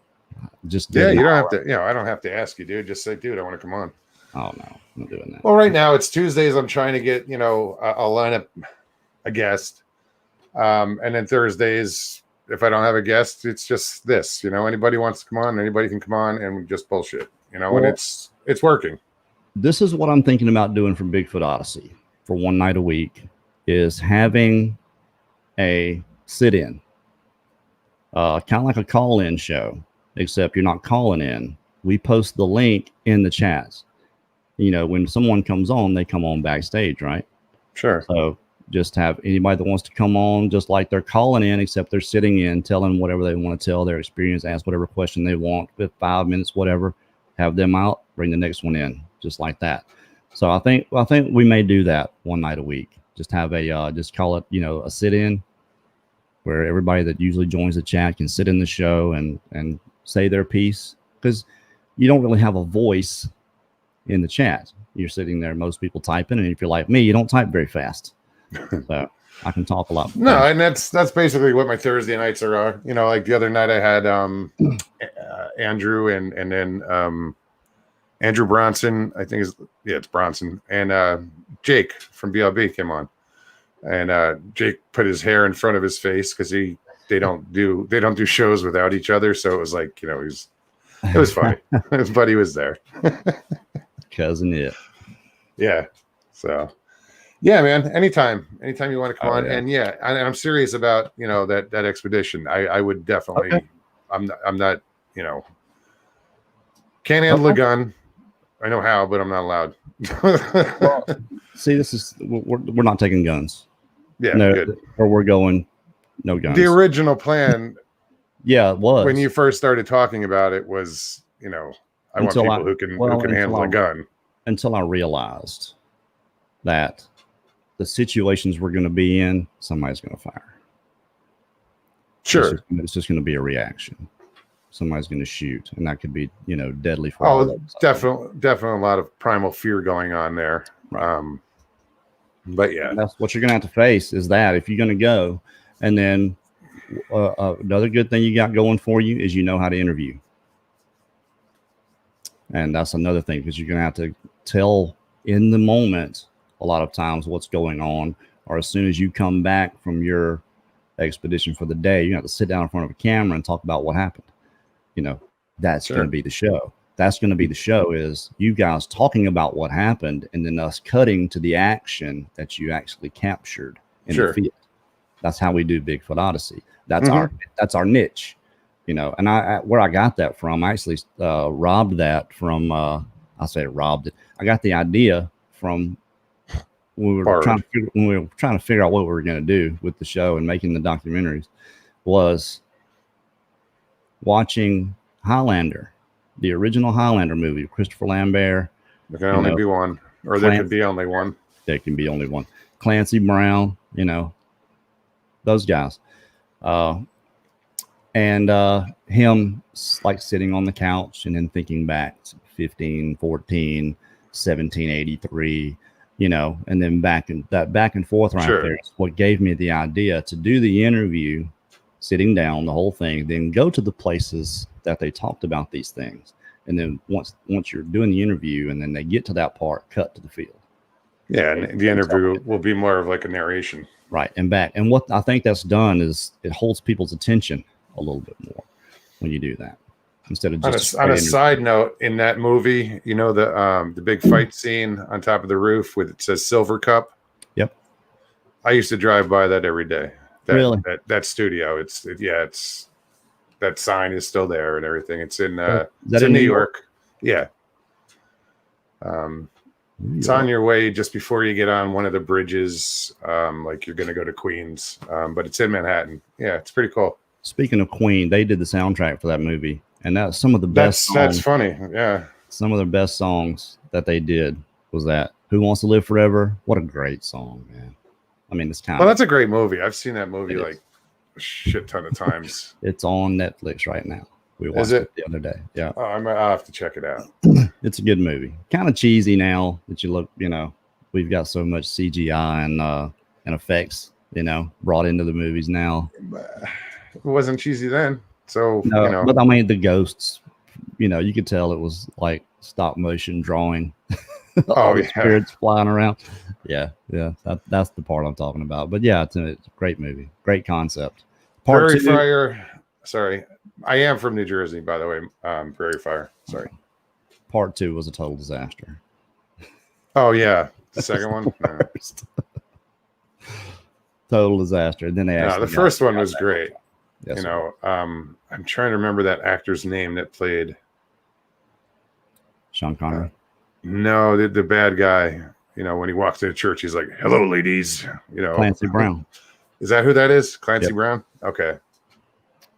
Just Yeah, did you an don't hour. have to. I don't have to ask you, dude. Just say, dude, I want to come on. Oh no, I'm not doing that. Well, right now it's Tuesdays. I'm trying to get I'll line up a guest, and then Thursdays, if I don't have a guest, it's just this. Anybody wants to come on, anybody can come on, and we just bullshit. And Well, it's working. This is what I'm thinking about doing for Bigfoot Odyssey for one night a week is having a sit-in, kind of like a call-in show, except you're not calling in. We post the link in the chats. When someone comes on, they come on backstage, right? Sure. So just have anybody that wants to come on, just like they're calling in, except they're sitting in, telling whatever they want to tell, their experience, ask whatever question they want, with 5 minutes, whatever, have them out, bring the next one in, just like that. So I think we may do that one night a week. Just have just call it, a sit-in where everybody that usually joins the chat can sit in the show and say their piece, because you don't really have a voice in the chat. You're sitting there, most people typing, and if you're like me, you don't type very fast. So I can talk a lot. No, and that's basically what my Thursday nights are. Like the other night I had Andrew and then Andrew Bronson, I think it's Bronson, and Jake from BLB came on, and Jake put his hair in front of his face because they don't do shows without each other, so it was like it was funny. His buddy was there. Cousin it. Yeah. So yeah, man. Anytime you want to come on. Yeah. And yeah, I'm serious about that expedition. I would definitely. Okay. I'm not can't handle a gun. I know how, but I'm not allowed. Well, see, we're not taking guns. Yeah, No, good. or we're going no guns. The original plan Yeah, it was when you first started talking about it was I want Until people I- who can until handle a I- gun. until I realized that the situations we're going to be in, somebody's going to fire. Sure. It's just going to be a reaction. Somebody's going to shoot, and that could be, deadly for all Oh, of us. definitely a lot of primal fear going on there. Right. But yeah, That's what you're going to have to face is that if you're going to go, and then another good thing you got going for you is how to interview. And that's another thing, because you're going to have to tell in the moment a lot of times what's going on, or as soon as you come back from your expedition for the day, you have to sit down in front of a camera and talk about what happened. That's Sure. going to be the show. That's going to be the show, is you guys talking about what happened and then us cutting to the action that you actually captured in Sure. the field. That's how we do Bigfoot Odyssey. That's Mhm. our niche, and I where I got that from, I actually robbed that from, I say robbed it. I got the idea from when we were trying to figure out what we were going to do with the show and making the documentaries, was watching Highlander, the original Highlander movie, Christopher Lambert. there can only be one, or there Clancy. could be only one. There can be only one. Clancy Brown, those guys. And him like sitting on the couch and then thinking back to 15, 14, 1783, and then back and forth right Sure. there is what gave me the idea to do the interview, sitting down, the whole thing, then go to the places that they talked about these things. And then once you're doing the interview and then they get to that part, cut to the field. Yeah, and the interview will be more of like a narration. Right. And back. And what I think that's done is it holds people's attention a little bit more when you do that. Instead of just On a side note, in that movie, you know the big fight scene on top of the roof with it says Silver Cup. Yep. I used to drive by that every day. Really? That studio. It's that sign is still there and everything. It's in that in in New New York. Yeah. It's on your way just before you get on one of the bridges, like you're going to go to Queens, but it's in Manhattan. Yeah, it's pretty cool. Speaking of Queen, they did the soundtrack for that movie, and that's some of the best. That's funny. Yeah, some of the best songs that they did was that "Who Wants to Live Forever." What a great song, man! I mean, it's kind well, of that's a great movie. I've seen that movie like a shit ton of times. It's on Netflix right now. We watched it the other day. Yeah, I'll have to check it out. It's a good movie. Kind of cheesy now that you look. You know, we've got so much CGI and effects. You know, brought into the movies now. It wasn't cheesy then, so no, you know. But I mean, the ghosts. You know, you could tell it was like stop motion drawing. All the spirits flying around. Yeah. That's the part I'm talking about. But yeah, it's a great movie, great concept. Prairie Fire. Sorry, I am from New Jersey, by the way. Prairie Fire. Sorry. Part 2 was a total disaster. Oh yeah, the second one. No. Total disaster. Then they the first one was great. Yes, you know, I'm trying to remember that actor's name that played Sean Connery. No, the bad guy. You know, when he walks into church, he's like, "Hello, ladies." You know, Clancy Brown. Is that who that is? Clancy Brown. Okay.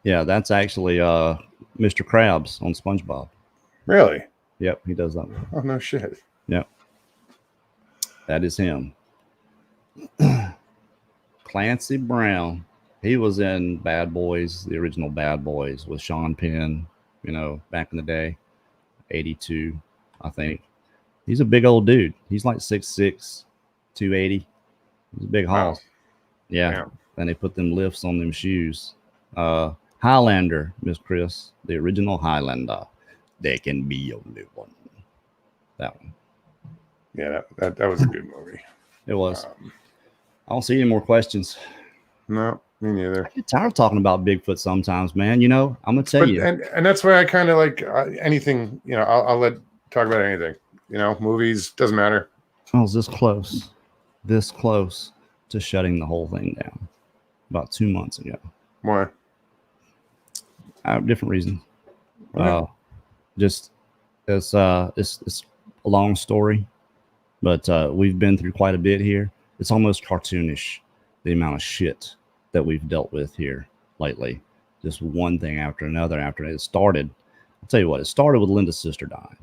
Yeah, that's actually Mr. Krabs on SpongeBob. Really? Yep, he does that. Oh no shit. Yep, that is him. Clancy Brown. He was in Bad Boys, the original Bad Boys with Sean Penn, you know, back in the day, 82, I think. He's a big old dude. He's like 6'6", 280. He's a big hoss. Wow. Yeah. And they put them lifts on them shoes. Highlander, Miss Chris, the original Highlander. There can be only one. That one. Yeah, that was a good movie. It was. I don't see any more questions. No. Me neither. I get tired of talking about Bigfoot sometimes, man. You know, I'm gonna tell you, and that's why I kind of like anything. You know, I'll talk about anything. You know, movies doesn't matter. I was this close to shutting the whole thing down about 2 months ago. Why? Different reasons. Just it's a long story, but we've been through quite a bit here. It's almost cartoonish, the amount of shit that we've dealt with here lately. Just one thing after another after it started. I'll tell you what, it started with Linda's sister dying.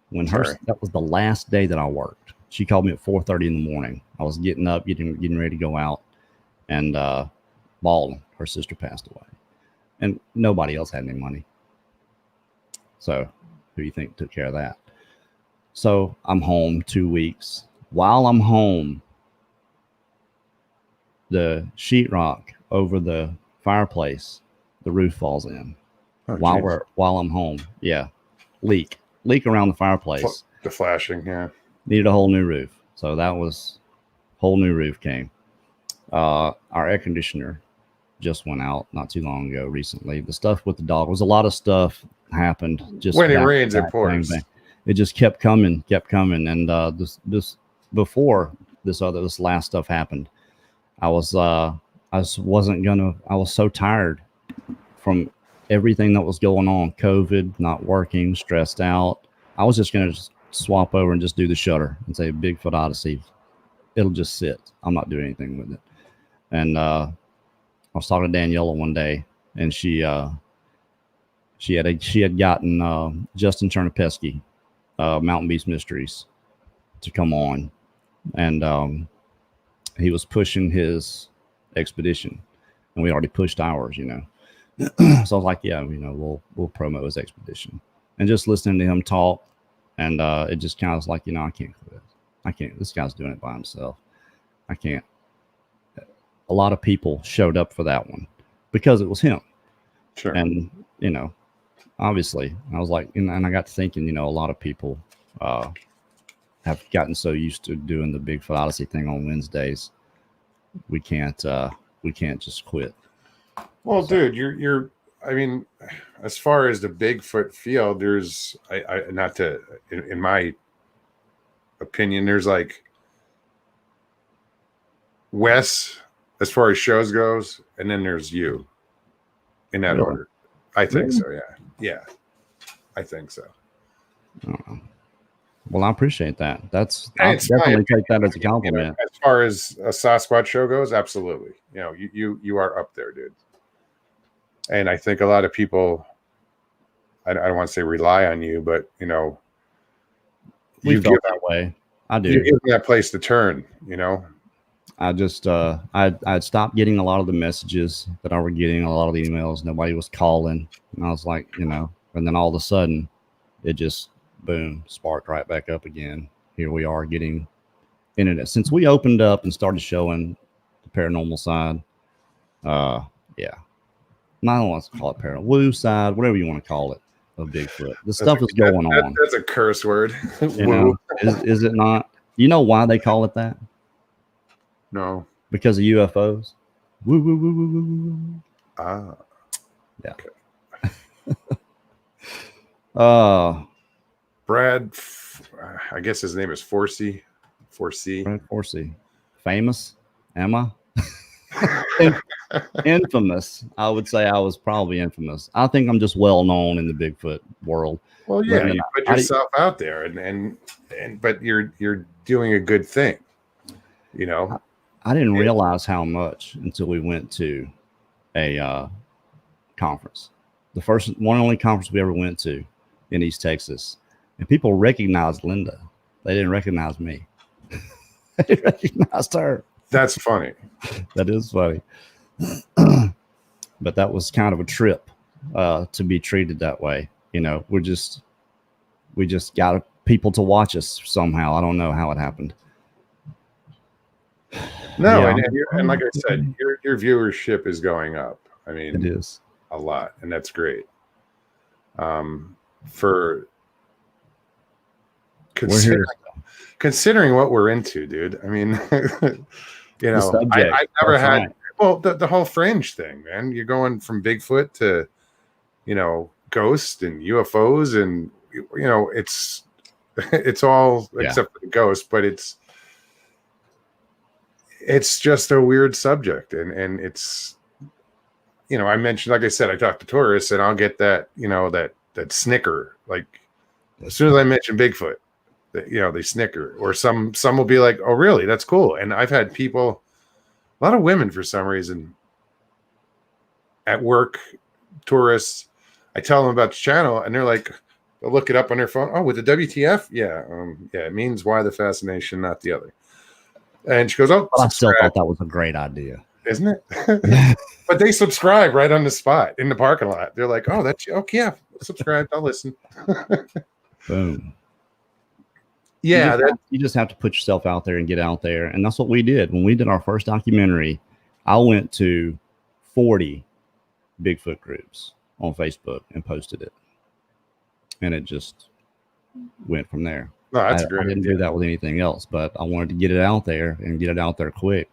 When that was the last day that I worked. She called me at 4:30 in the morning. I was getting up, getting ready to go out, and bawling. Her sister passed away. And nobody else had any money. So who do you think took care of that? So I'm home 2 weeks. While I'm home, the sheetrock over the fireplace, the roof falls in. Oh, while I'm home. Yeah. Leak around the fireplace. The flashing, yeah. Needed a whole new roof. So that was whole new roof came. Our air conditioner just went out not too long ago recently. The stuff with the dog was a lot of stuff happened. Just when it rains, it pours. Bang. It just kept coming. And this before this last stuff happened, I was so tired from everything that was going on, COVID, not working, stressed out. I was just going to swap over and just do the shutter and say Bigfoot Odyssey. It'll just sit. I'm not doing anything with it. And I was talking to Daniela one day, and she had gotten Justin Chernopesky, Mountain Beast Mysteries, to come on, and he was pushing his expedition, and we already pushed ours, you know. So I was like, yeah, you know, we'll promote his expedition, and just listening to him talk, and it just kind of was like, you know, I can't do this. I can't. This guy's doing it by himself. I can't. A lot of people showed up for that one because it was him. Sure. And, you know, obviously, I was like, and I got to thinking, you know, a lot of people have gotten so used to doing the Bigfoot Odyssey thing on Wednesdays we can't just quit. Well, dude, you're. I mean, as far as the Bigfoot field, there's I not to in my opinion, there's like Wes as far as shows goes, and then there's you in that Really? order. I think Really? so. Yeah, I think so. Well, I appreciate that. And I'll it's my definitely take that as a You know, compliment. as far as a Sasquatch show goes, absolutely. You know, you are up there, dude. And I think a lot of people, I don't want to say rely on you, but you know, We you felt give that way. I you do. give them that place to turn. You know, I just I'd stopped getting a lot of the messages that I were getting, a lot of the emails. Nobody was calling, and I was like, you know, and then all of a sudden, it just boom sparked right back up again. Here we are getting internet since we opened up and started showing the paranormal side. Yeah, I don't want to call it paranormal woo side, whatever you want to call it, of Bigfoot. The stuff is going on. That's a curse word. You know, is it not? You know why they call it that? No. Because of UFOs. Woo woo woo woo woo woo. Ah. Yeah. Okay. Brad, I guess his name is Forsey. Brad Forsey. Famous? Am I? Infamous. I would say I was probably infamous. I think I'm just well known in the Bigfoot world. Well, yeah, you put yourself out there, and but you're doing a good thing. You know, I didn't realize how much until we went to a conference, the first one and only conference we ever went to in East Texas, and people recognized Linda. They didn't recognize me. They recognized her. That's funny. That is funny. But that was kind of a trip to be treated that way. You know, we just got people to watch us somehow. I don't know how it happened. No, Yeah. and like I said, your viewership is going up. I mean, It is a lot, and that's great. For considering what we're into, dude. I mean, you know, I never had the whole fringe thing, man. You're going from Bigfoot to, you know, ghosts and UFOs, and you know, it's all except for the ghost, but it's just a weird subject, and it's, you know, I mentioned, like I said, I talk to tourists, and I'll get that, you know, that snicker, like as soon as I mention Bigfoot, you know, they snicker, or some will be like, oh really, that's cool. And I've had people, a lot of women for some reason at work, tourists, I tell them about the channel, and they're like, they'll look it up on their phone. Oh, with the WTF? Yeah. Yeah, it means why the fascination, not the other. And she goes, oh, I still thought that was a great idea. Isn't it? But they subscribe right on the spot in the parking lot. They're like, oh, that's okay. Yeah, subscribe. I'll listen. Boom. Yeah. You just have to put yourself out there and get out there. And that's what we did. When we did our first documentary, I went to 40 Bigfoot groups on Facebook and posted it. And it just went from there. No, that's great. I didn't do that with anything else, but I wanted to get it out there and get it out there quick.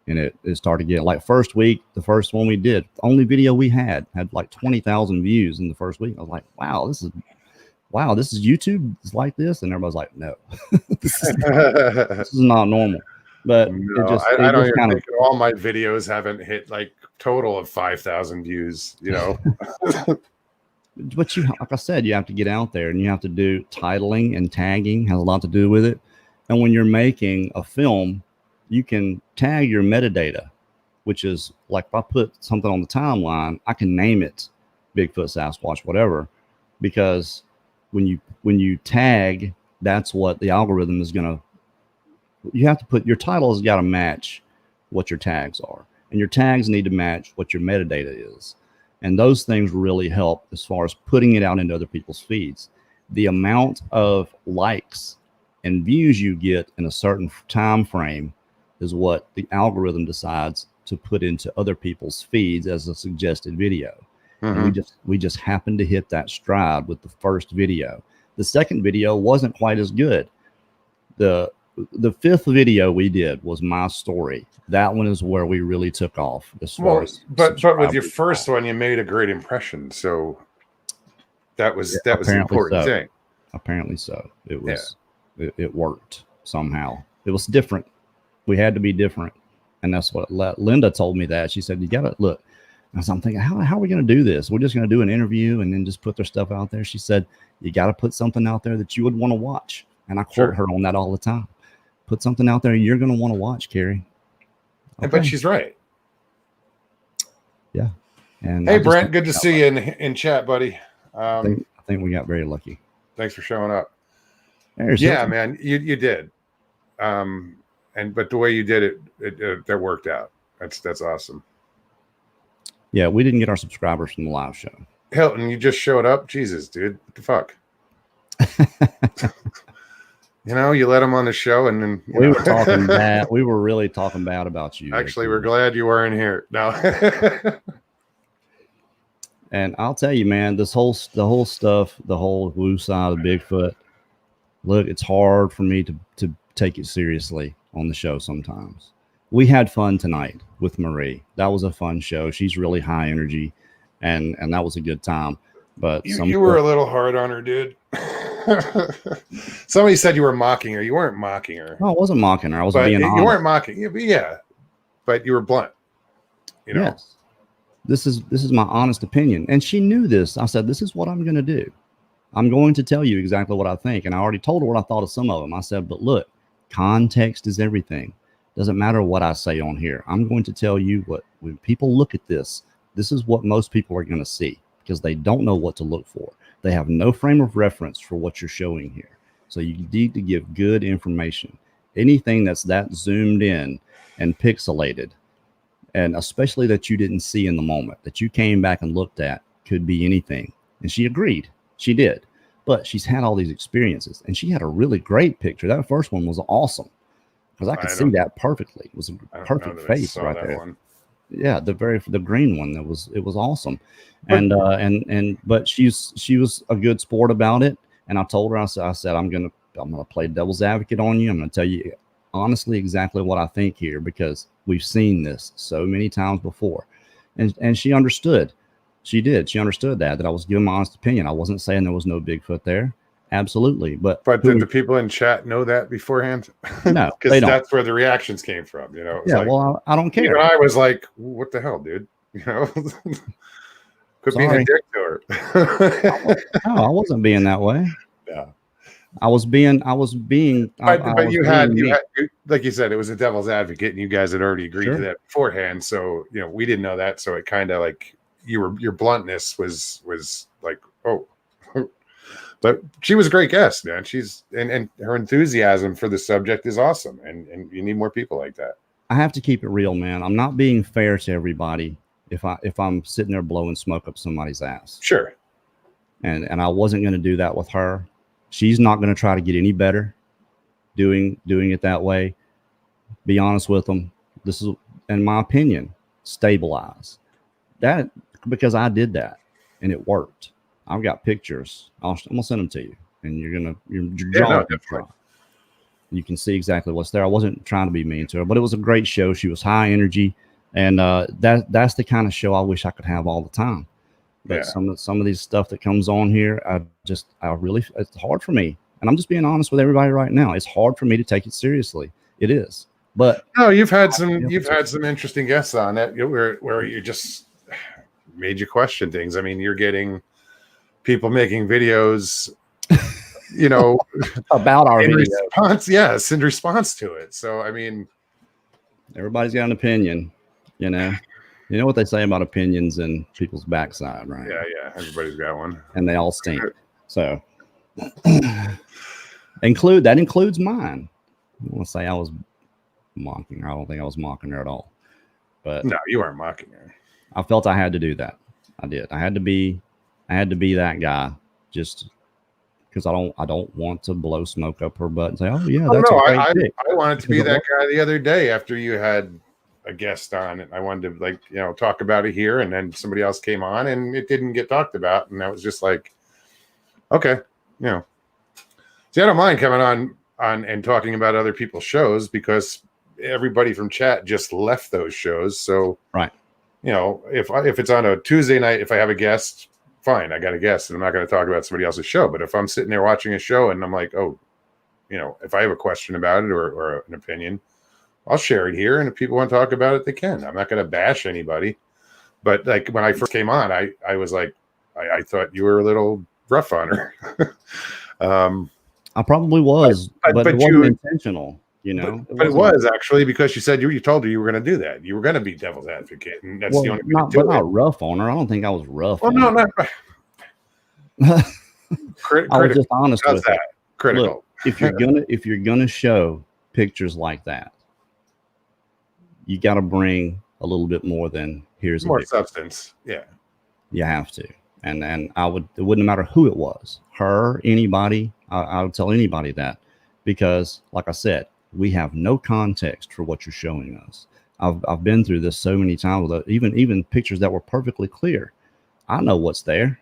And it started getting, like, first week, the first one we did, the only video we had like 20,000 views in the first week. I was like, wow, this is YouTube. It's like this. And everybody's like, no, this is not normal. But no, I don't even think all my videos haven't hit like total of 5,000 views, you know. But like I said, you have to get out there, and you have to do titling, and tagging has a lot to do with it. And when you're making a film, you can tag your metadata, which is like, if I put something on the timeline, I can name it Bigfoot, Sasquatch, whatever, because when you tag, that's what the algorithm is going to, you have to put, your title has got to match what your tags are, and your tags need to match what your metadata is. And those things really help as far as putting it out into other people's feeds. The amount of likes and views you get in a certain time frame is what the algorithm decides to put into other people's feeds as a suggested video. Mm-hmm. And we just happened to hit that stride with the first video. The second video wasn't quite as good. The the 5th video we did was my story. That one is where we really took off as far Well, as but with your subscribers. first one, you made a great impression. So that was the apparently important so. thing. Apparently so. It was it worked somehow. It was different. We had to be different. And that's what Linda told me that. She said, you got to look. And so I'm thinking, how are we going to do this? We're just going to do an interview and then just put their stuff out there. She said, you got to put something out there that you would want to watch. And I quote her on that all the time. Put something out there you're going to want to watch, Kerry. Okay. But she's right. Yeah. And hey, Brent, good to see you in chat, buddy. I think we got very lucky. Thanks for showing up. Yeah, man, you did. But the way you did it, that worked out. That's awesome. Yeah, we didn't get our subscribers from the live show. Hilton, you just showed up. Jesus, dude, what the fuck? You let them on the show, and then we were talking bad. We were really talking bad about you. Actually, we're glad you weren't here. No. And I'll tell you, man, the whole stuff, the whole woo side of Bigfoot. Look, it's hard for me to take it seriously on the show sometimes. We had fun tonight with Marie. That was a fun show. She's really high energy, and that was a good time. But you were a little hard on her, dude. Somebody said you were mocking her. You weren't mocking her. No, I wasn't mocking her. I was being honest. You weren't mocking. Yeah, but you were blunt. Yes. This is my honest opinion, and she knew this. I said, this is what I'm going to do. I'm going to tell you exactly what I think, and I already told her what I thought of some of them. I said, but look, context is everything. Doesn't matter what I say on here. I'm going to tell you what, when people look at this is what most people are going to see, because they don't know what to look for. They have no frame of reference for what you're showing here. So you need to give good information. Anything that's that zoomed in and pixelated, and especially that you didn't see in the moment, that you came back and looked at, could be anything. And she agreed. She did. But she's had all these experiences, and she had a really great picture. That first one was awesome, because I could see that perfectly. It was a perfect face right there. One. Yeah, the green one, it was awesome. But she was a good sport about it. And I told her, I said, I'm gonna play devil's advocate on you. I'm gonna tell you honestly exactly what I think here, because we've seen this so many times before. And she understood. She did. She understood that I was giving my honest opinion. I wasn't saying there was no Bigfoot there. Absolutely. But did the people in chat know that beforehand? No, because that's where the reactions came from. Yeah, like, well, I don't care. Even I was like, what the hell, dude? Could be a dick to her. No, I wasn't being that way. Yeah. I was being. But you had, like you said, it was a devil's advocate, and you guys had already agreed to that beforehand. So we didn't know that. So it kind of like your bluntness was like, oh. But she was a great guest, man. She's and her enthusiasm for the subject is awesome, and you need more people like that. I have to keep it real, man. I'm not being fair to everybody if I'm sitting there blowing smoke up somebody's ass. Sure. And I wasn't going to do that with her. She's not going to try to get any better doing it that way. Be honest with them. This is, in my opinion, stabilize that, because I did that and it worked. I've got pictures. I'm gonna send them to you, and your jaw will drop. You can see exactly what's there. I wasn't trying to be mean to her, but it was a great show. She was high energy, and that's the kind of show I wish I could have all the time. But some of these stuff that comes on here, I really, it's hard for me, and I'm just being honest with everybody right now. It's hard for me to take it seriously. It is. But no, you've had some interesting guests on it where you just made you question things. I mean, you're getting people making videos, about our video. In response to it. So, I mean, everybody's got an opinion, You know what they say about opinions and people's backside, right? Yeah. Everybody's got one. And they all stink. So includes mine. I want to say I was mocking her. I don't think I was mocking her at all. But no, you weren't mocking her. I felt I had to do that. I did. I had to be that guy, just because I don't want to blow smoke up her butt and say, oh yeah, that's a great pick. I wanted to be that guy the other day after you had a guest on it. I wanted to talk about it here, and then somebody else came on and it didn't get talked about, and I was just like, okay, see, I don't mind coming on on and talking about other people's shows because everybody from chat just left those shows. So, Right. If it's on a Tuesday night, if I have a guest, fine, I got a guest, and I'm not going to talk about somebody else's show. But if I'm sitting there watching a show and I'm like, oh, if I have a question about it or an opinion, I'll share it here. And if people want to talk about it, they can. I'm not going to bash anybody. But like when I first came on, I was like, I thought you were a little rough on her. I probably was, but it wasn't intentional. But it was actually because you said you told her you were going to do that. You were going to be devil's advocate, and that's the only way to do it. Not rough on her. I don't think I was rough. Well, no, not I was just honest with that. Critical. Look, if you're gonna show pictures like that, you got to bring a little bit more than here's more substance. Yeah, you have to. And it wouldn't matter who it was, her, anybody. I would tell anybody that, because like I said, we have no context for what you're showing us. I've been through this so many times with even pictures that were perfectly clear. I know what's there,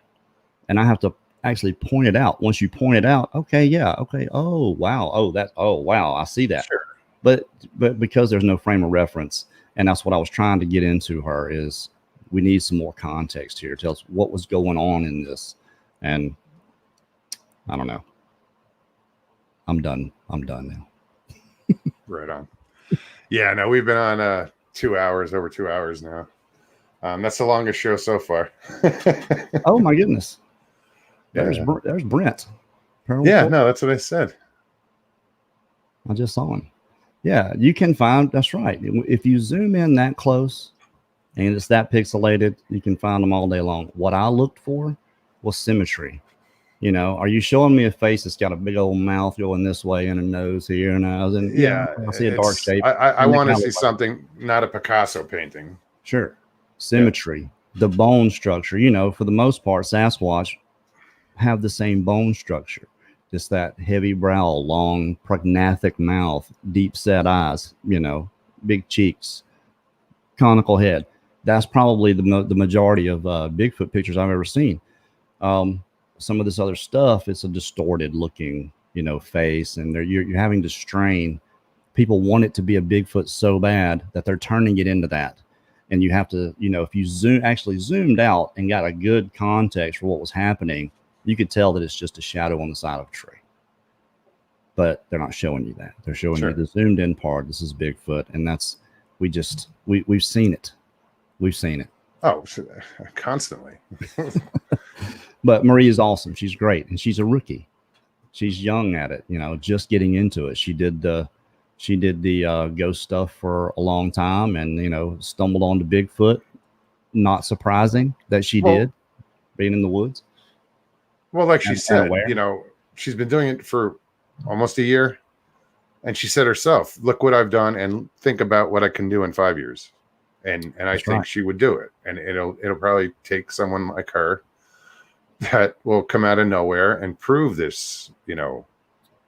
and I have to actually point it out. Once you point it out, okay, yeah, okay, oh wow, I see that. Sure. But because there's no frame of reference, and that's what I was trying to get into her is we need some more context here. Tell us what was going on in this, and I don't know. I'm done now. Right on. Yeah, no, we've been on over 2 hours now. That's the longest show so far. Oh my goodness. Yeah. There's Brent. Yeah, no, that's what I said. I just saw him. Yeah, you can find, that's right. If you zoom in that close and it's that pixelated, you can find them all day long. What I looked for was symmetry. Are you showing me a face that's got a big old mouth going this way and a nose here and I see a dark shape. I want to see something, not a Picasso painting. Sure. Symmetry, the bone structure, for the most part, Sasquatch have the same bone structure. Just that heavy brow, long, prognathic mouth, deep set eyes, big cheeks, conical head. That's probably the majority of Bigfoot pictures I've ever seen. Some of this other stuff, it's a distorted looking, face, and you're having to strain. People want it to be a Bigfoot so bad that they're turning it into that. And you have to, if you zoomed out and got a good context for what was happening, you could tell that it's just a shadow on the side of a tree. But they're not showing you that. They're showing you the zoomed in part. This is Bigfoot, and that's we've seen it. We've seen it. Oh, constantly. But Marie is awesome. She's great, and she's a rookie. She's young at it, just getting into it. She did the ghost stuff for a long time, and stumbled onto Bigfoot. Not surprising that she did, being in the woods. Well, like she said, she's been doing it for almost a year, and she said herself, "Look what I've done, and think about what I can do in 5 years." And I think she would do it, and it'll probably take someone like her that will come out of nowhere and prove this,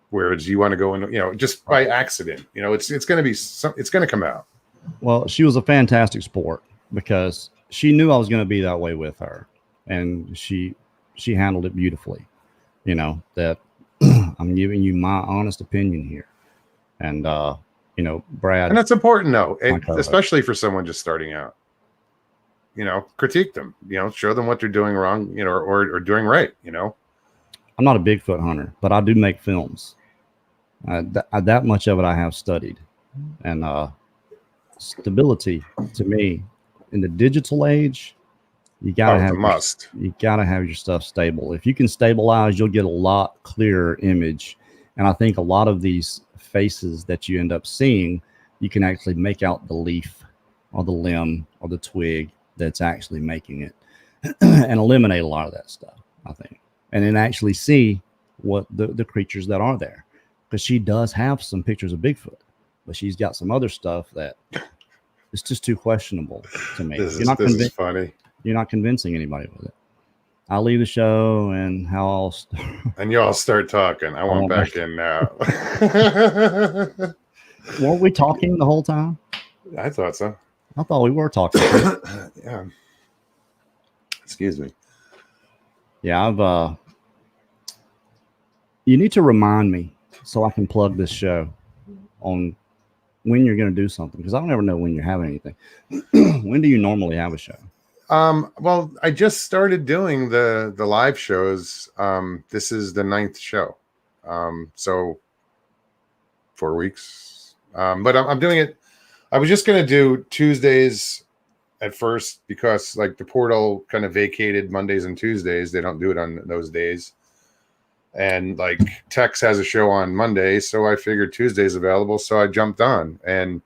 whereas you want to go in, just by accident, it's going to come out. Well, she was a fantastic sport because she knew I was going to be that way with her, and she handled it beautifully. That I'm giving you my honest opinion here, and Brad, and that's important though, especially for someone just starting out. Critique them, show them what they're doing wrong, or doing right. I'm not a Bigfoot hunter, but I do make films. That much of it I have studied, and stability to me in the digital age, you gotta you gotta have your stuff stable. If you can stabilize, you'll get a lot clearer image. And I think a lot of these faces that you end up seeing, you can actually make out the leaf or the limb or the twig that's actually making it and eliminate a lot of that stuff, I think. And then actually see what the creatures that are there. Because she does have some pictures of Bigfoot, but she's got some other stuff that is just too questionable to me. This is funny. You're not convincing anybody with it. I'll leave the show and and you all start talking. I want back in now. Weren't we talking the whole time? I thought so. I thought we were talking. Yeah. Excuse me. Yeah, you need to remind me so I can plug this show on when you're going to do something, because I don't ever know when you're having anything. When do you normally have a show? Well, I just started doing the live shows. This is the 9th show. So 4 weeks. But I'm doing it. I was just going to do Tuesdays at first because like the portal kind of vacated Mondays and Tuesdays. They don't do it on those days. And like Tex has a show on Monday, so I figured Tuesday's available. So I jumped on, and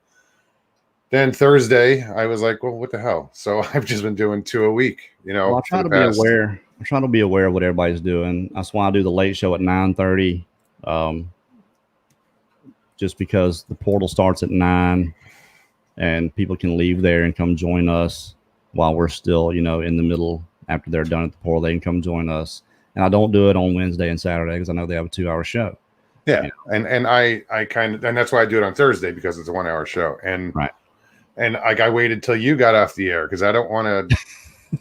then Thursday I was like, well, what the hell? So I've just been doing 2 a week, Well, I try to be aware. I try to be aware of what everybody's doing. That's why I do the late show at 9:30. Just because the portal starts at 9 and people can leave there and come join us while we're still, in the middle. After they're done at the portal, they can come join us. And I don't do it on Wednesday and Saturday because I know they have a 2-hour show. Yeah. And I kind of, and that's why I do it on Thursday, because it's a 1-hour show. And right. And I waited till you got off the air because I don't want to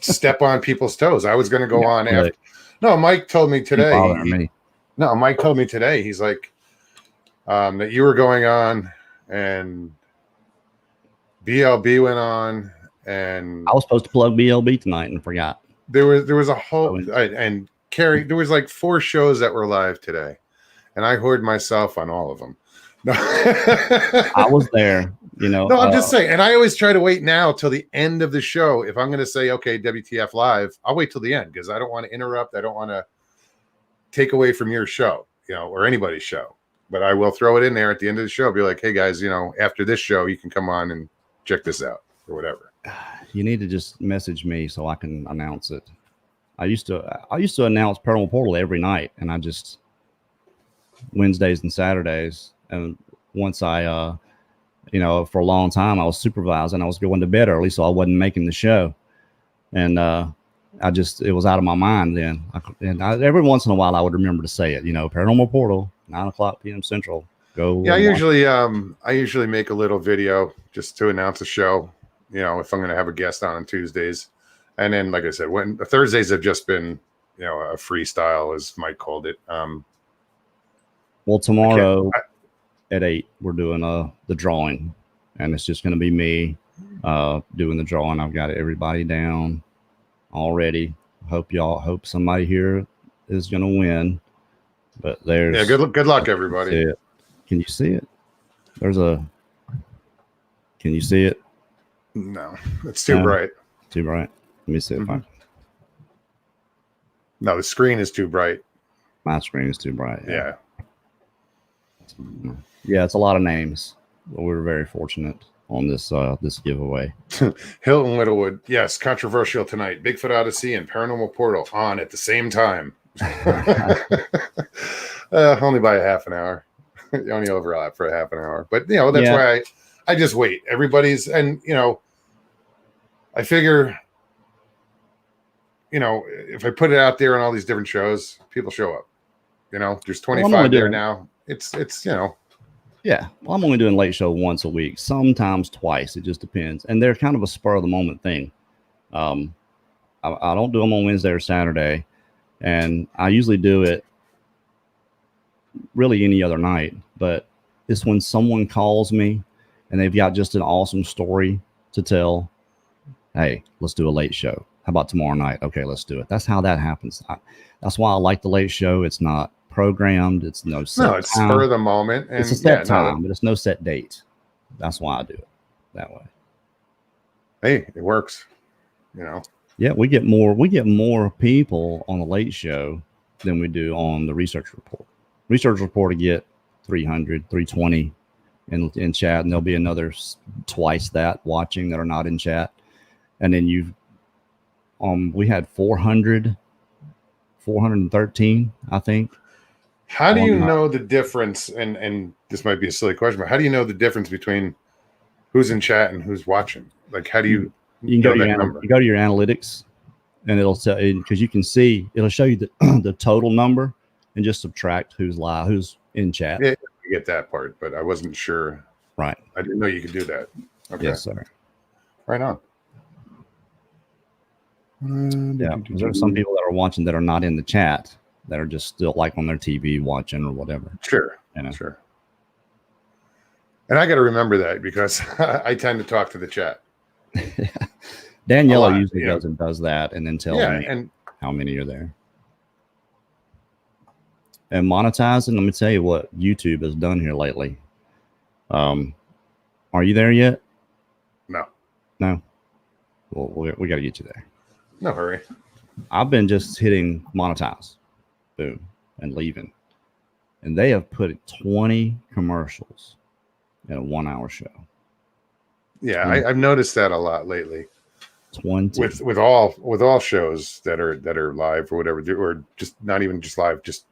step on people's toes. I was going to go on after. No, Mike told me today. Mike told me today. He's like, that you were going on, and BLB went on, and I was supposed to plug BLB tonight and forgot. There was a whole and Kerry. There was like 4 shows that were live today, and I heard myself on all of them. No. I was there. No, I'm just saying, and I always try to wait now till the end of the show. If I'm going to say, okay, WTF live, I'll wait till the end because I don't want to interrupt. I don't want to take away from your show, or anybody's show. But I will throw it in there at the end of the show. Be like, hey guys, after this show, you can come on and check this out or whatever. You need to just message me so I can announce it. I used to announce Paranormal Portal every night, and I just Wednesdays and Saturdays. And once I, for a long time, I was supervising. I was going to bed early, so I wasn't making the show. And it was out of my mind then. Every once in a while, I would remember to say it, Paranormal Portal, 9:00 p.m. Central. Go. Yeah, I usually make a little video just to announce a show, if I'm going to have a guest on Tuesdays. And then, like I said, when the Thursdays have just been, a freestyle, as Mike called it. Well, tomorrow at 8, we're doing the drawing, and it's just going to be me doing the drawing. I've got everybody down already. Hope somebody here is going to win. But there's good luck, everybody. Can you see it? Can you see it? No, it's too bright. Too bright. Let me see if I. No, the screen is too bright. My screen is too bright. Yeah. Yeah, it's a lot of names. But we were very fortunate on this giveaway. Hilton Littlewood, yes, controversial tonight. Bigfoot Odyssey and Paranormal Portal on at the same time. Only by a half an hour. Only overlap for a half an hour. But that's why I just wait. Everybody's, and I figure, if I put it out there on all these different shows, people show up. There's 25 there now. It's Yeah. Well, I'm only doing late show once a week, sometimes twice. It just depends. And they're kind of a spur of the moment thing. I don't do them on Wednesday or Saturday. And I usually do it really any other night. But it's when someone calls me and they've got just an awesome story to tell. Hey, let's do a late show. How about tomorrow night? Okay, let's do it. That's how that happens. That's why I like the late show. It's not programmed. It's it's spur of the moment. And it's a set time, but it's no set date. That's why I do it that way. Hey, it works. Yeah, we get more people on the late show than we do on the research report. Research report to get 300, 320 in chat, and there'll be another twice that watching that are not in chat. And then we had 413, I think. How do you know the difference? And this might be a silly question, but how do you know the difference between who's in chat and who's watching? Like, how do you? You can go to your analytics, and it'll tell you, because you can see, it'll show you the total number and just subtract who's live, who's in chat. Yeah, I get that part, but I wasn't sure. Right. I didn't know you could do that. Okay. Yes, sir. Right on. Yeah, because there are some people that are watching that are not in the chat that are just still like on their TV watching or whatever. Sure. You know? Sure. And I got to remember that because I tend to talk to the chat. Daniela lot, usually yeah. does that and then tells me and how many are there. And monetizing, let me tell you what YouTube has done here lately. Are you there yet? No. Well, we got to get you there. no hurry. I've been just hitting monetize, boom, and leaving. And they have put 20 commercials in a 1 hour show. Yeah, I've noticed that a lot lately. 20 with all shows that are live or whatever, or just not even just live, just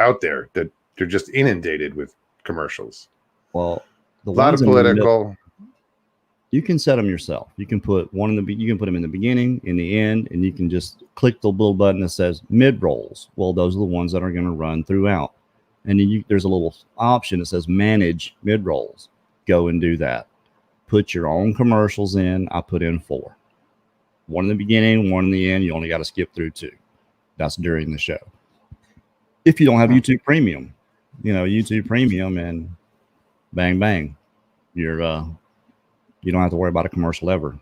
out there, that they're just inundated with commercials. Well, a lot of political. You can set them yourself. You can put one in the you can put them in the beginning, in the end, and you can just click the little button that says mid rolls. Well, those are the ones that are going to run throughout. And then there's a little option that says manage mid rolls. Go and do that. Put your own commercials in. I put in 4. One in the beginning, one in the end. You only got to skip through 2. That's during the show. If you don't have YouTube Premium, YouTube Premium, and bang bang, you're you don't have to worry about a commercial ever.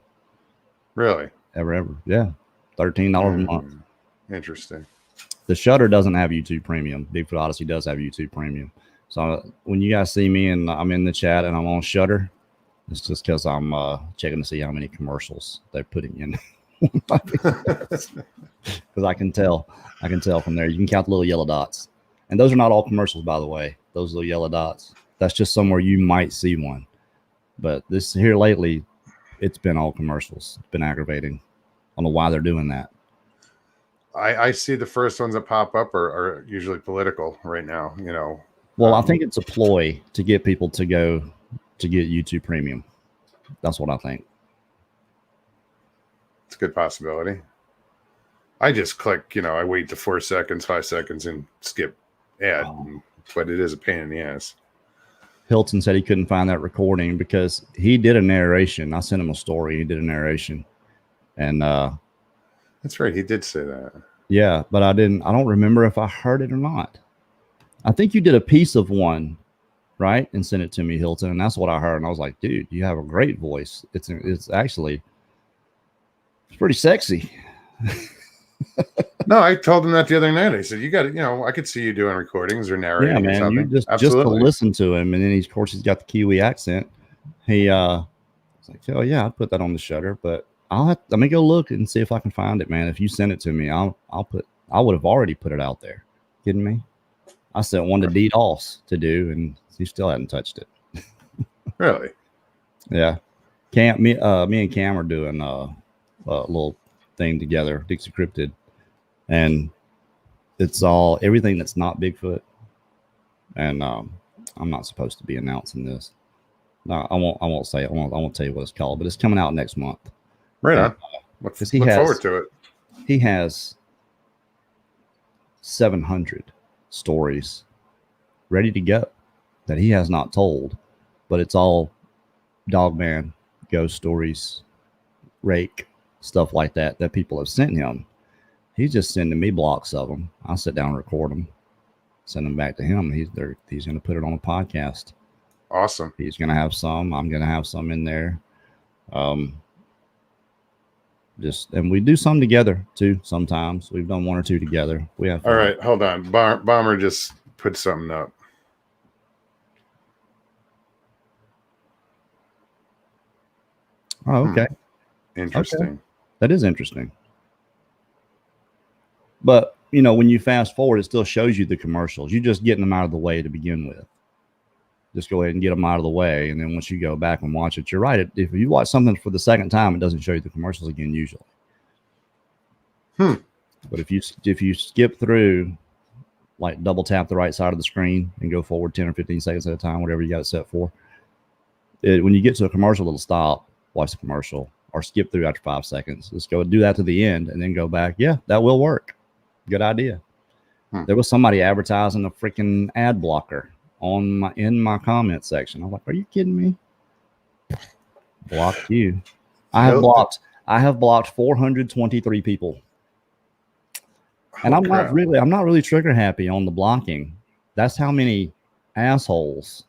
Really? Ever. Yeah. $13 a month. Interesting. The Shudder doesn't have YouTube Premium. Bigfoot Odyssey does have YouTube Premium. So when you guys see me and I'm in the chat and I'm on Shudder, it's just because I'm checking to see how many commercials they're putting in. Because I can tell from there. You can count the little yellow dots. And those are not all commercials, by the way. Those little yellow dots. That's just somewhere you might see one. But this here lately, it's been all commercials. It's been aggravating. I don't know why they're doing that. I see the first ones that pop up are usually political right now, Well, I think it's a ploy to get people to go to get YouTube Premium. That's what I think. It's a good possibility. I just click, I wait the 4 seconds, 5 seconds, and skip ad. But it is a pain in the ass. Hilton said he couldn't find that recording because he did a narration. I sent him a story. He did a narration. And that's right. He did say that. Yeah, but I don't remember if I heard it or not. I think you did a piece of one, right? And sent it to me, Hilton. And that's what I heard. And I was like, dude, you have a great voice. It's pretty sexy. No, I told him that the other night. I said, you got it. I could see you doing recordings or narrating. Yeah, man. Or You just to listen to him. And then of course he's got the Kiwi accent. He was like, oh yeah, I'd put that on the Shutter, but let me go look and see if I can find it, man. If you send it to me, I would have already put it out there. Kidding me? I sent one to DDoS to do, and he still hadn't touched it. Really? Yeah. Me and Cam are doing a little thing together, Dixie Cryptid, and it's everything that's not Bigfoot. And I'm not supposed to be announcing this. No, I won't say it. I won't tell you what it's called, but it's coming out next month. Right on. Look forward to it. He has 700 stories ready to go that he has not told, but it's all Dogman, ghost stories, rake, stuff like that people have sent him. He's just sending me blocks of them. I'll sit down and record them, send them back to him. He's going to put it on a podcast. Awesome. He's going to have some. I'm going to have some in there. And we do some together too. Sometimes we've done 1 or 2 together. We have. All right, hold on. Bomber just put something up. Oh, okay. Interesting. Okay. That is interesting. But when you fast forward, it still shows you the commercials. You're just getting them out of the way to begin with. Just go ahead and get them out of the way. And then once you go back and watch it, you're right. If you watch something for the second time, it doesn't show you the commercials again, usually. But if you skip through, like double tap the right side of the screen and go forward 10 or 15 seconds at a time, whatever you got it set for, when you get to a commercial, it'll stop, watch the commercial, or skip through after 5 seconds. Just go do that to the end and then go back. Yeah, that will work. Good idea. There was somebody advertising a freaking ad blocker in my comment section. I'm like, are you kidding me? Blocked you. I have blocked 423 people. And I'm not really trigger happy on the blocking. That's how many assholes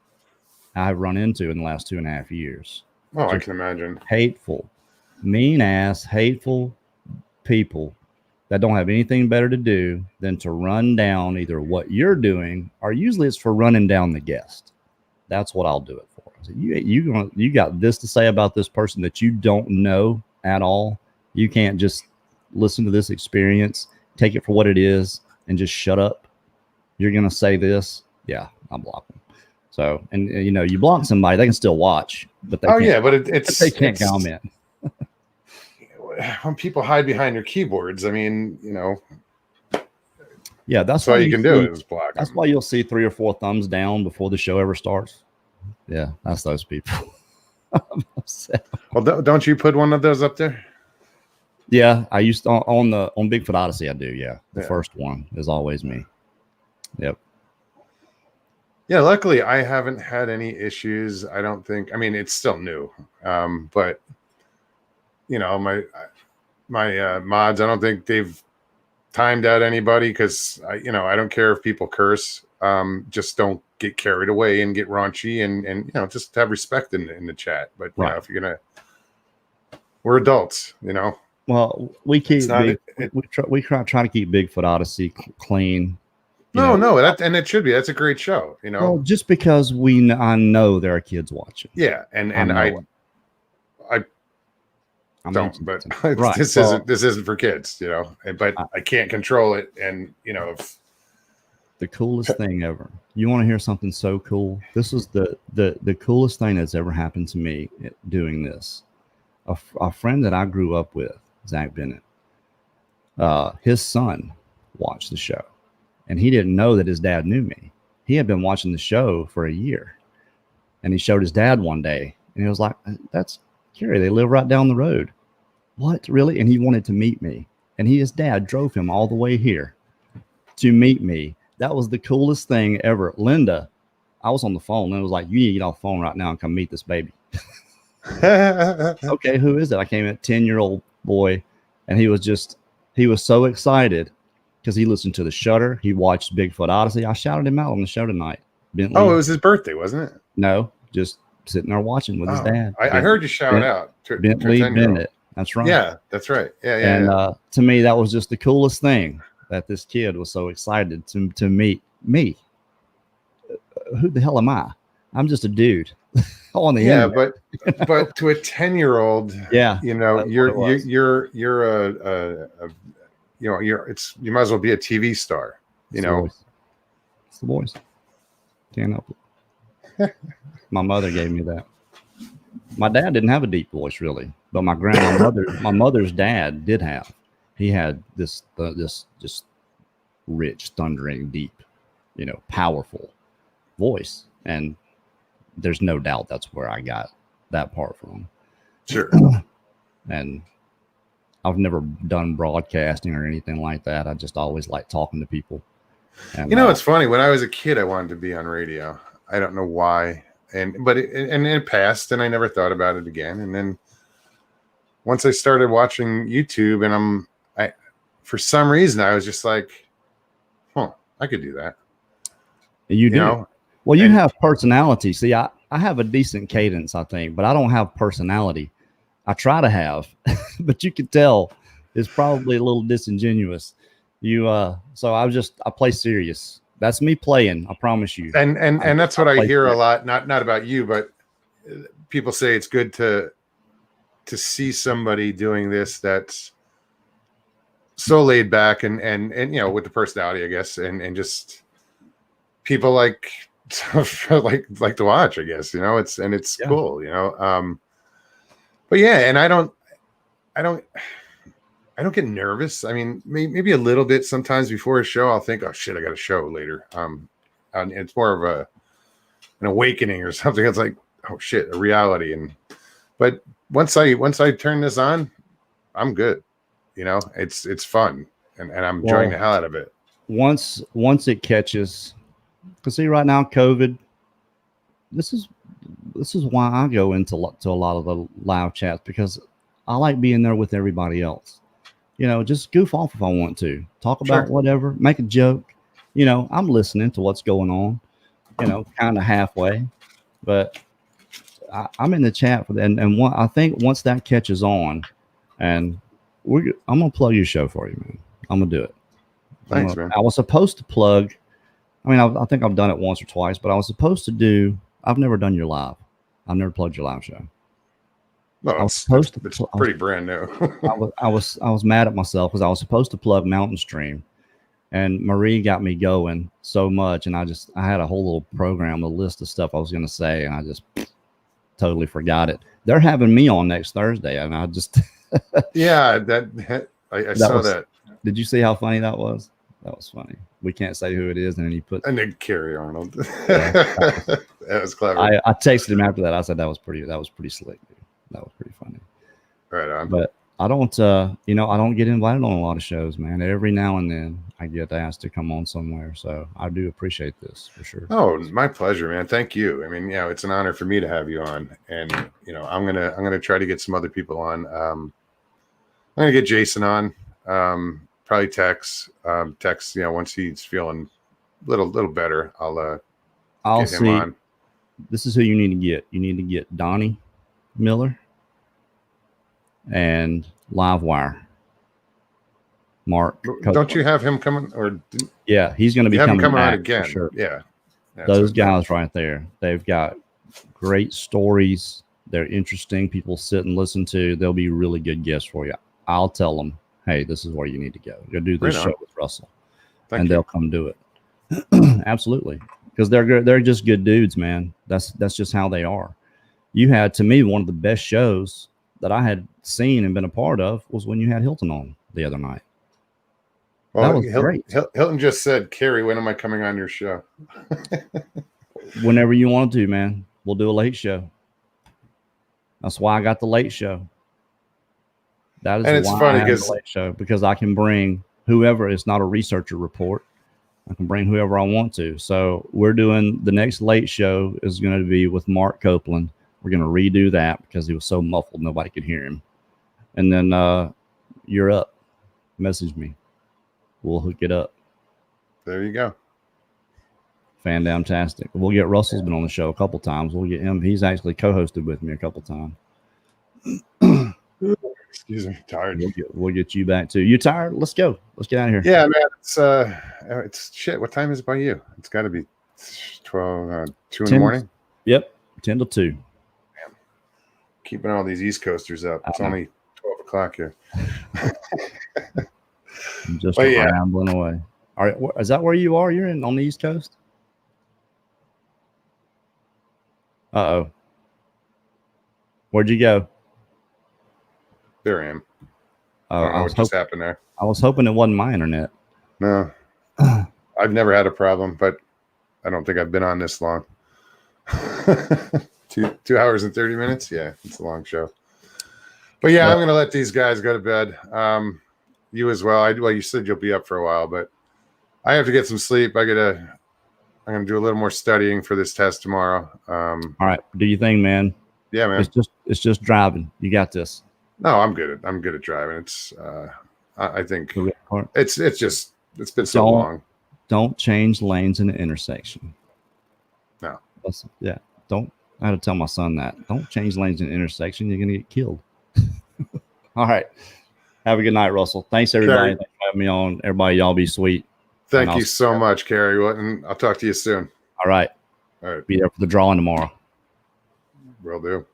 I've run into in the last 2.5 years. Oh, I Just can imagine. hateful, mean ass, hateful people that don't have anything better to do than to run down either what you're doing, or usually it's for running down the guest. That's what I'll do it for. I said, you got this to say about this person that you don't know at all. You can't just listen to this experience, take it for what it is, and just shut up. You're gonna say this, yeah, I'll block them. So, and you know, you block somebody, they can still watch, but they can't, but it's they can't comment. When people hide behind their keyboards, I mean, you know, Yeah, that's all you can do is block That's them. why you'll see 3 or 4 thumbs down before the show ever starts. Yeah, that's those people. Well, don't you put one of those up there? Yeah, I used to on Bigfoot Odyssey. I do. Yeah, the Yeah. first one is always me. Yep. Yeah, luckily I haven't had any issues. I don't think. I mean, it's still new, but you know, my mods. I don't think they've timed out anybody because I don't care if people curse. Just don't get carried away and get raunchy and just have respect in the chat. But you know, if you're gonna, we're adults, you know. Well, we keep not- we try to keep Bigfoot Odyssey clean. No, and it should be. That's a great show, you know. Well, just because I know there are kids watching. Yeah, and I don't, but Right. this isn't for kids, you know. But I can't control it, and you know, if the coolest thing ever. You want to hear something so cool? This is the coolest thing that's ever happened to me doing this. A friend that I grew up with, Zach Bennett, his son watched the show, and he didn't know that his dad knew me. He had been watching the show for a year, and he showed his dad one day, and he was like, "That's Kerry. They live right down the road." What, really? And he wanted to meet me, and his dad drove him all the way here to meet me. That was the coolest thing ever. Linda, I was on the phone, and it was like, "You need to get off the phone right now and come meet this baby." Okay, who is it? I came in, 10-year-old boy, and he was so excited because he listened to the Shutter. He watched Bigfoot Odyssey. I shouted him out on the show tonight. Bentley. Oh, it was his birthday, wasn't it? No, just sitting there watching with his dad. I heard you shout out to Bentley 10-year-old. Bennett. That's right. Yeah, that's right. Yeah. And to me, that was just the coolest thing, that this kid was so excited to meet me. Who the hell am I? I'm just a dude on the internet. but to a 10-year-old, yeah, you know, you're you might as well be a TV star, you know. It's the voice. Can't help it. My mother gave me that. My dad didn't have a deep voice, really, but my mother's dad did have. He had this just rich, thundering, deep, you know, powerful voice, and there's no doubt that's where I got that part from. Sure. And I've never done broadcasting or anything like that. I just always like talking to people. And, you know, it's funny. When I was a kid, I wanted to be on radio. I don't know why. But it passed, and I never thought about it again. And then once I started watching YouTube, and for some reason I was just like, I could do that. You do. Know? Well, you have personality. See, I have a decent cadence, I think, but I don't have personality. I try to have, but you can tell it's probably a little disingenuous. So I play serious. That's me playing. I promise you. And that's what I hear a lot. Not about you, but people say it's good to see somebody doing this that's so laid back and you know, with the personality, I guess, and just people like to watch, I guess, you know. It's cool, you know. But yeah, and I don't get nervous. I mean, maybe a little bit sometimes before a show. I'll think, oh shit, I got a show later. And it's more of an awakening or something. It's like, oh shit, a reality. But once I turn this on, I'm good. You know, it's fun, and I'm enjoying the hell out of it. Once it catches, because see, right now, COVID. This is why I go to a lot of the live chats, because I like being there with everybody else. You know, just goof off if I want to. Talk about whatever, make a joke. You know, I'm listening to what's going on. kind of halfway. But I'm in the chat for that. And I think once that catches on, and I'm gonna plug your show for you, man. I'm gonna do it. Thanks, man. I was supposed to plug. I mean, I think I've done it once or twice, but I was supposed to do. I've never done your live. I've never plugged your live show. No, it's pretty brand new. I was mad at myself because I was supposed to plug Mountain Stream, and Marie got me going so much, and I had a whole little program, a list of stuff I was going to say, and I just totally forgot it. They're having me on next Thursday, and I just yeah, I saw that. Did you see how funny that was? That was funny. We can't say who it is, and then he put and then Kerry Arnold. Yeah, that was clever. I texted him after that. I said that was pretty slick, dude. That was pretty funny. Right on. But I don't I don't get invited on a lot of shows, man. Every now and then I get asked to come on somewhere, so I do appreciate this for sure. Oh, my pleasure, man. Thank you. I mean, it's an honor for me to have you on, and I'm gonna try to get some other people on. I'm gonna get Jason on. Probably Tex. Once he's feeling a little better, I'll get him on. This is who you need to get. You need to get Donnie Miller and Livewire. Mark, don't you have him coming? Or yeah, he's going to be coming on again. Sure. Yeah, those guys right there. They've got great stories. They're interesting. People sit and listen to. They'll be really good guests for you. I'll tell them, hey, this is where you need to go. Go do this show with Russell, and they'll come do it. Absolutely, because they're just good dudes, man. That's just how they are. You had, to me, one of the best shows that I had seen and been a part of was when you had Hilton on the other night. Well, that was great. Hilton just said, Kerry, when am I coming on your show? Whenever you want to, man. We'll do a late show. That's why I got the late show. That is why I have the late show, because I can bring whoever. It's not a researcher report. I can bring whoever I want to. So we're doing the next late show is going to be with Mark Copeland. We're going to redo that because he was so muffled nobody could hear him. And then you're up. Message me. We'll hook it up. There you go. Fantastic. We'll get Russell's been on the show a couple times. We'll get him. He's actually co-hosted with me a couple times. Excuse me, tired. We'll get you back too. You tired? Let's go. Let's get out of here. Yeah, man. It's shit. What time is it by you? It's got to be 2 in the morning. Yep, 10 to 2. Man. Keeping all these East Coasters up. It's only 12 o'clock here. I'm just rambling away. All right, is that where you are? You're on the East Coast? Uh-oh. Where'd you go? There I am. Oh, I don't know what just happened there. I was hoping it wasn't my internet. No. I've never had a problem, but I don't think I've been on this long. 2 hours and 30 minutes? Yeah, it's a long show. But yeah, I'm going to let these guys go to bed. You as well. You said you'll be up for a while, but I have to get some sleep. I'm going to do a little more studying for this test tomorrow. All right. Do your thing, man. Yeah, man. It's just driving. You got this. No, I'm good at driving. It's I think it's been so long. Don't change lanes in the intersection. No. I had to tell my son that. Don't change lanes in the intersection. You're gonna get killed. All right. Have a good night, Russell. Thanks everybody. Thanks for having me on. Everybody, y'all be sweet. Thank you so much, Kerry. And I'll talk to you soon. All right. All right. Be there for the drawing tomorrow. Will do.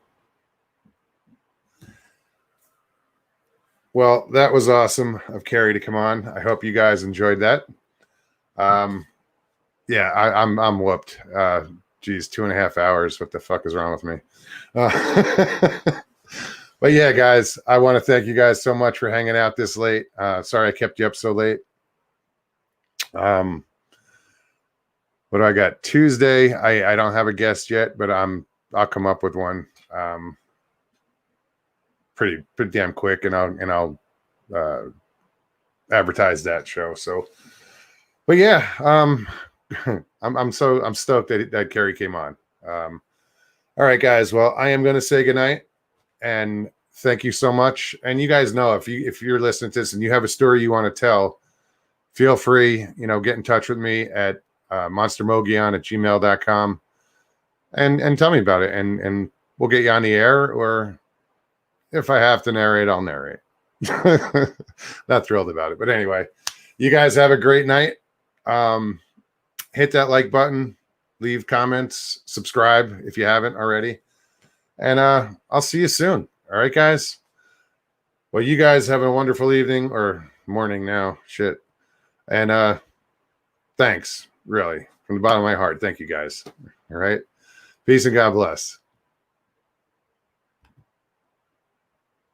Well, that was awesome of Kerry to come on. I hope you guys enjoyed that. Yeah, I'm whooped. Geez, 2.5 hours. What the fuck is wrong with me? But yeah, guys, I want to thank you guys so much for hanging out this late. Sorry I kept you up so late. What do I got? Tuesday. I don't have a guest yet, but I'll come up with one. Pretty damn quick, and I'll advertise that show. So, but yeah, I'm stoked that Kerry came on. All right, guys. Well, I am going to say goodnight, and thank you so much. And you guys know, if you're listening to this and you have a story you want to tell, feel free, get in touch with me at monstermogion@gmail.com, and tell me about it, and we'll get you on the air, or if I have to narrate, I'll narrate. Not thrilled about it, but anyway, you guys have a great night. Hit that like button, leave comments, subscribe if you haven't already, and I'll see you soon. All right, guys. Well, you guys have a wonderful evening or morning now. Shit. And thanks, really, from the bottom of my heart. Thank you guys. All right. Peace and God bless.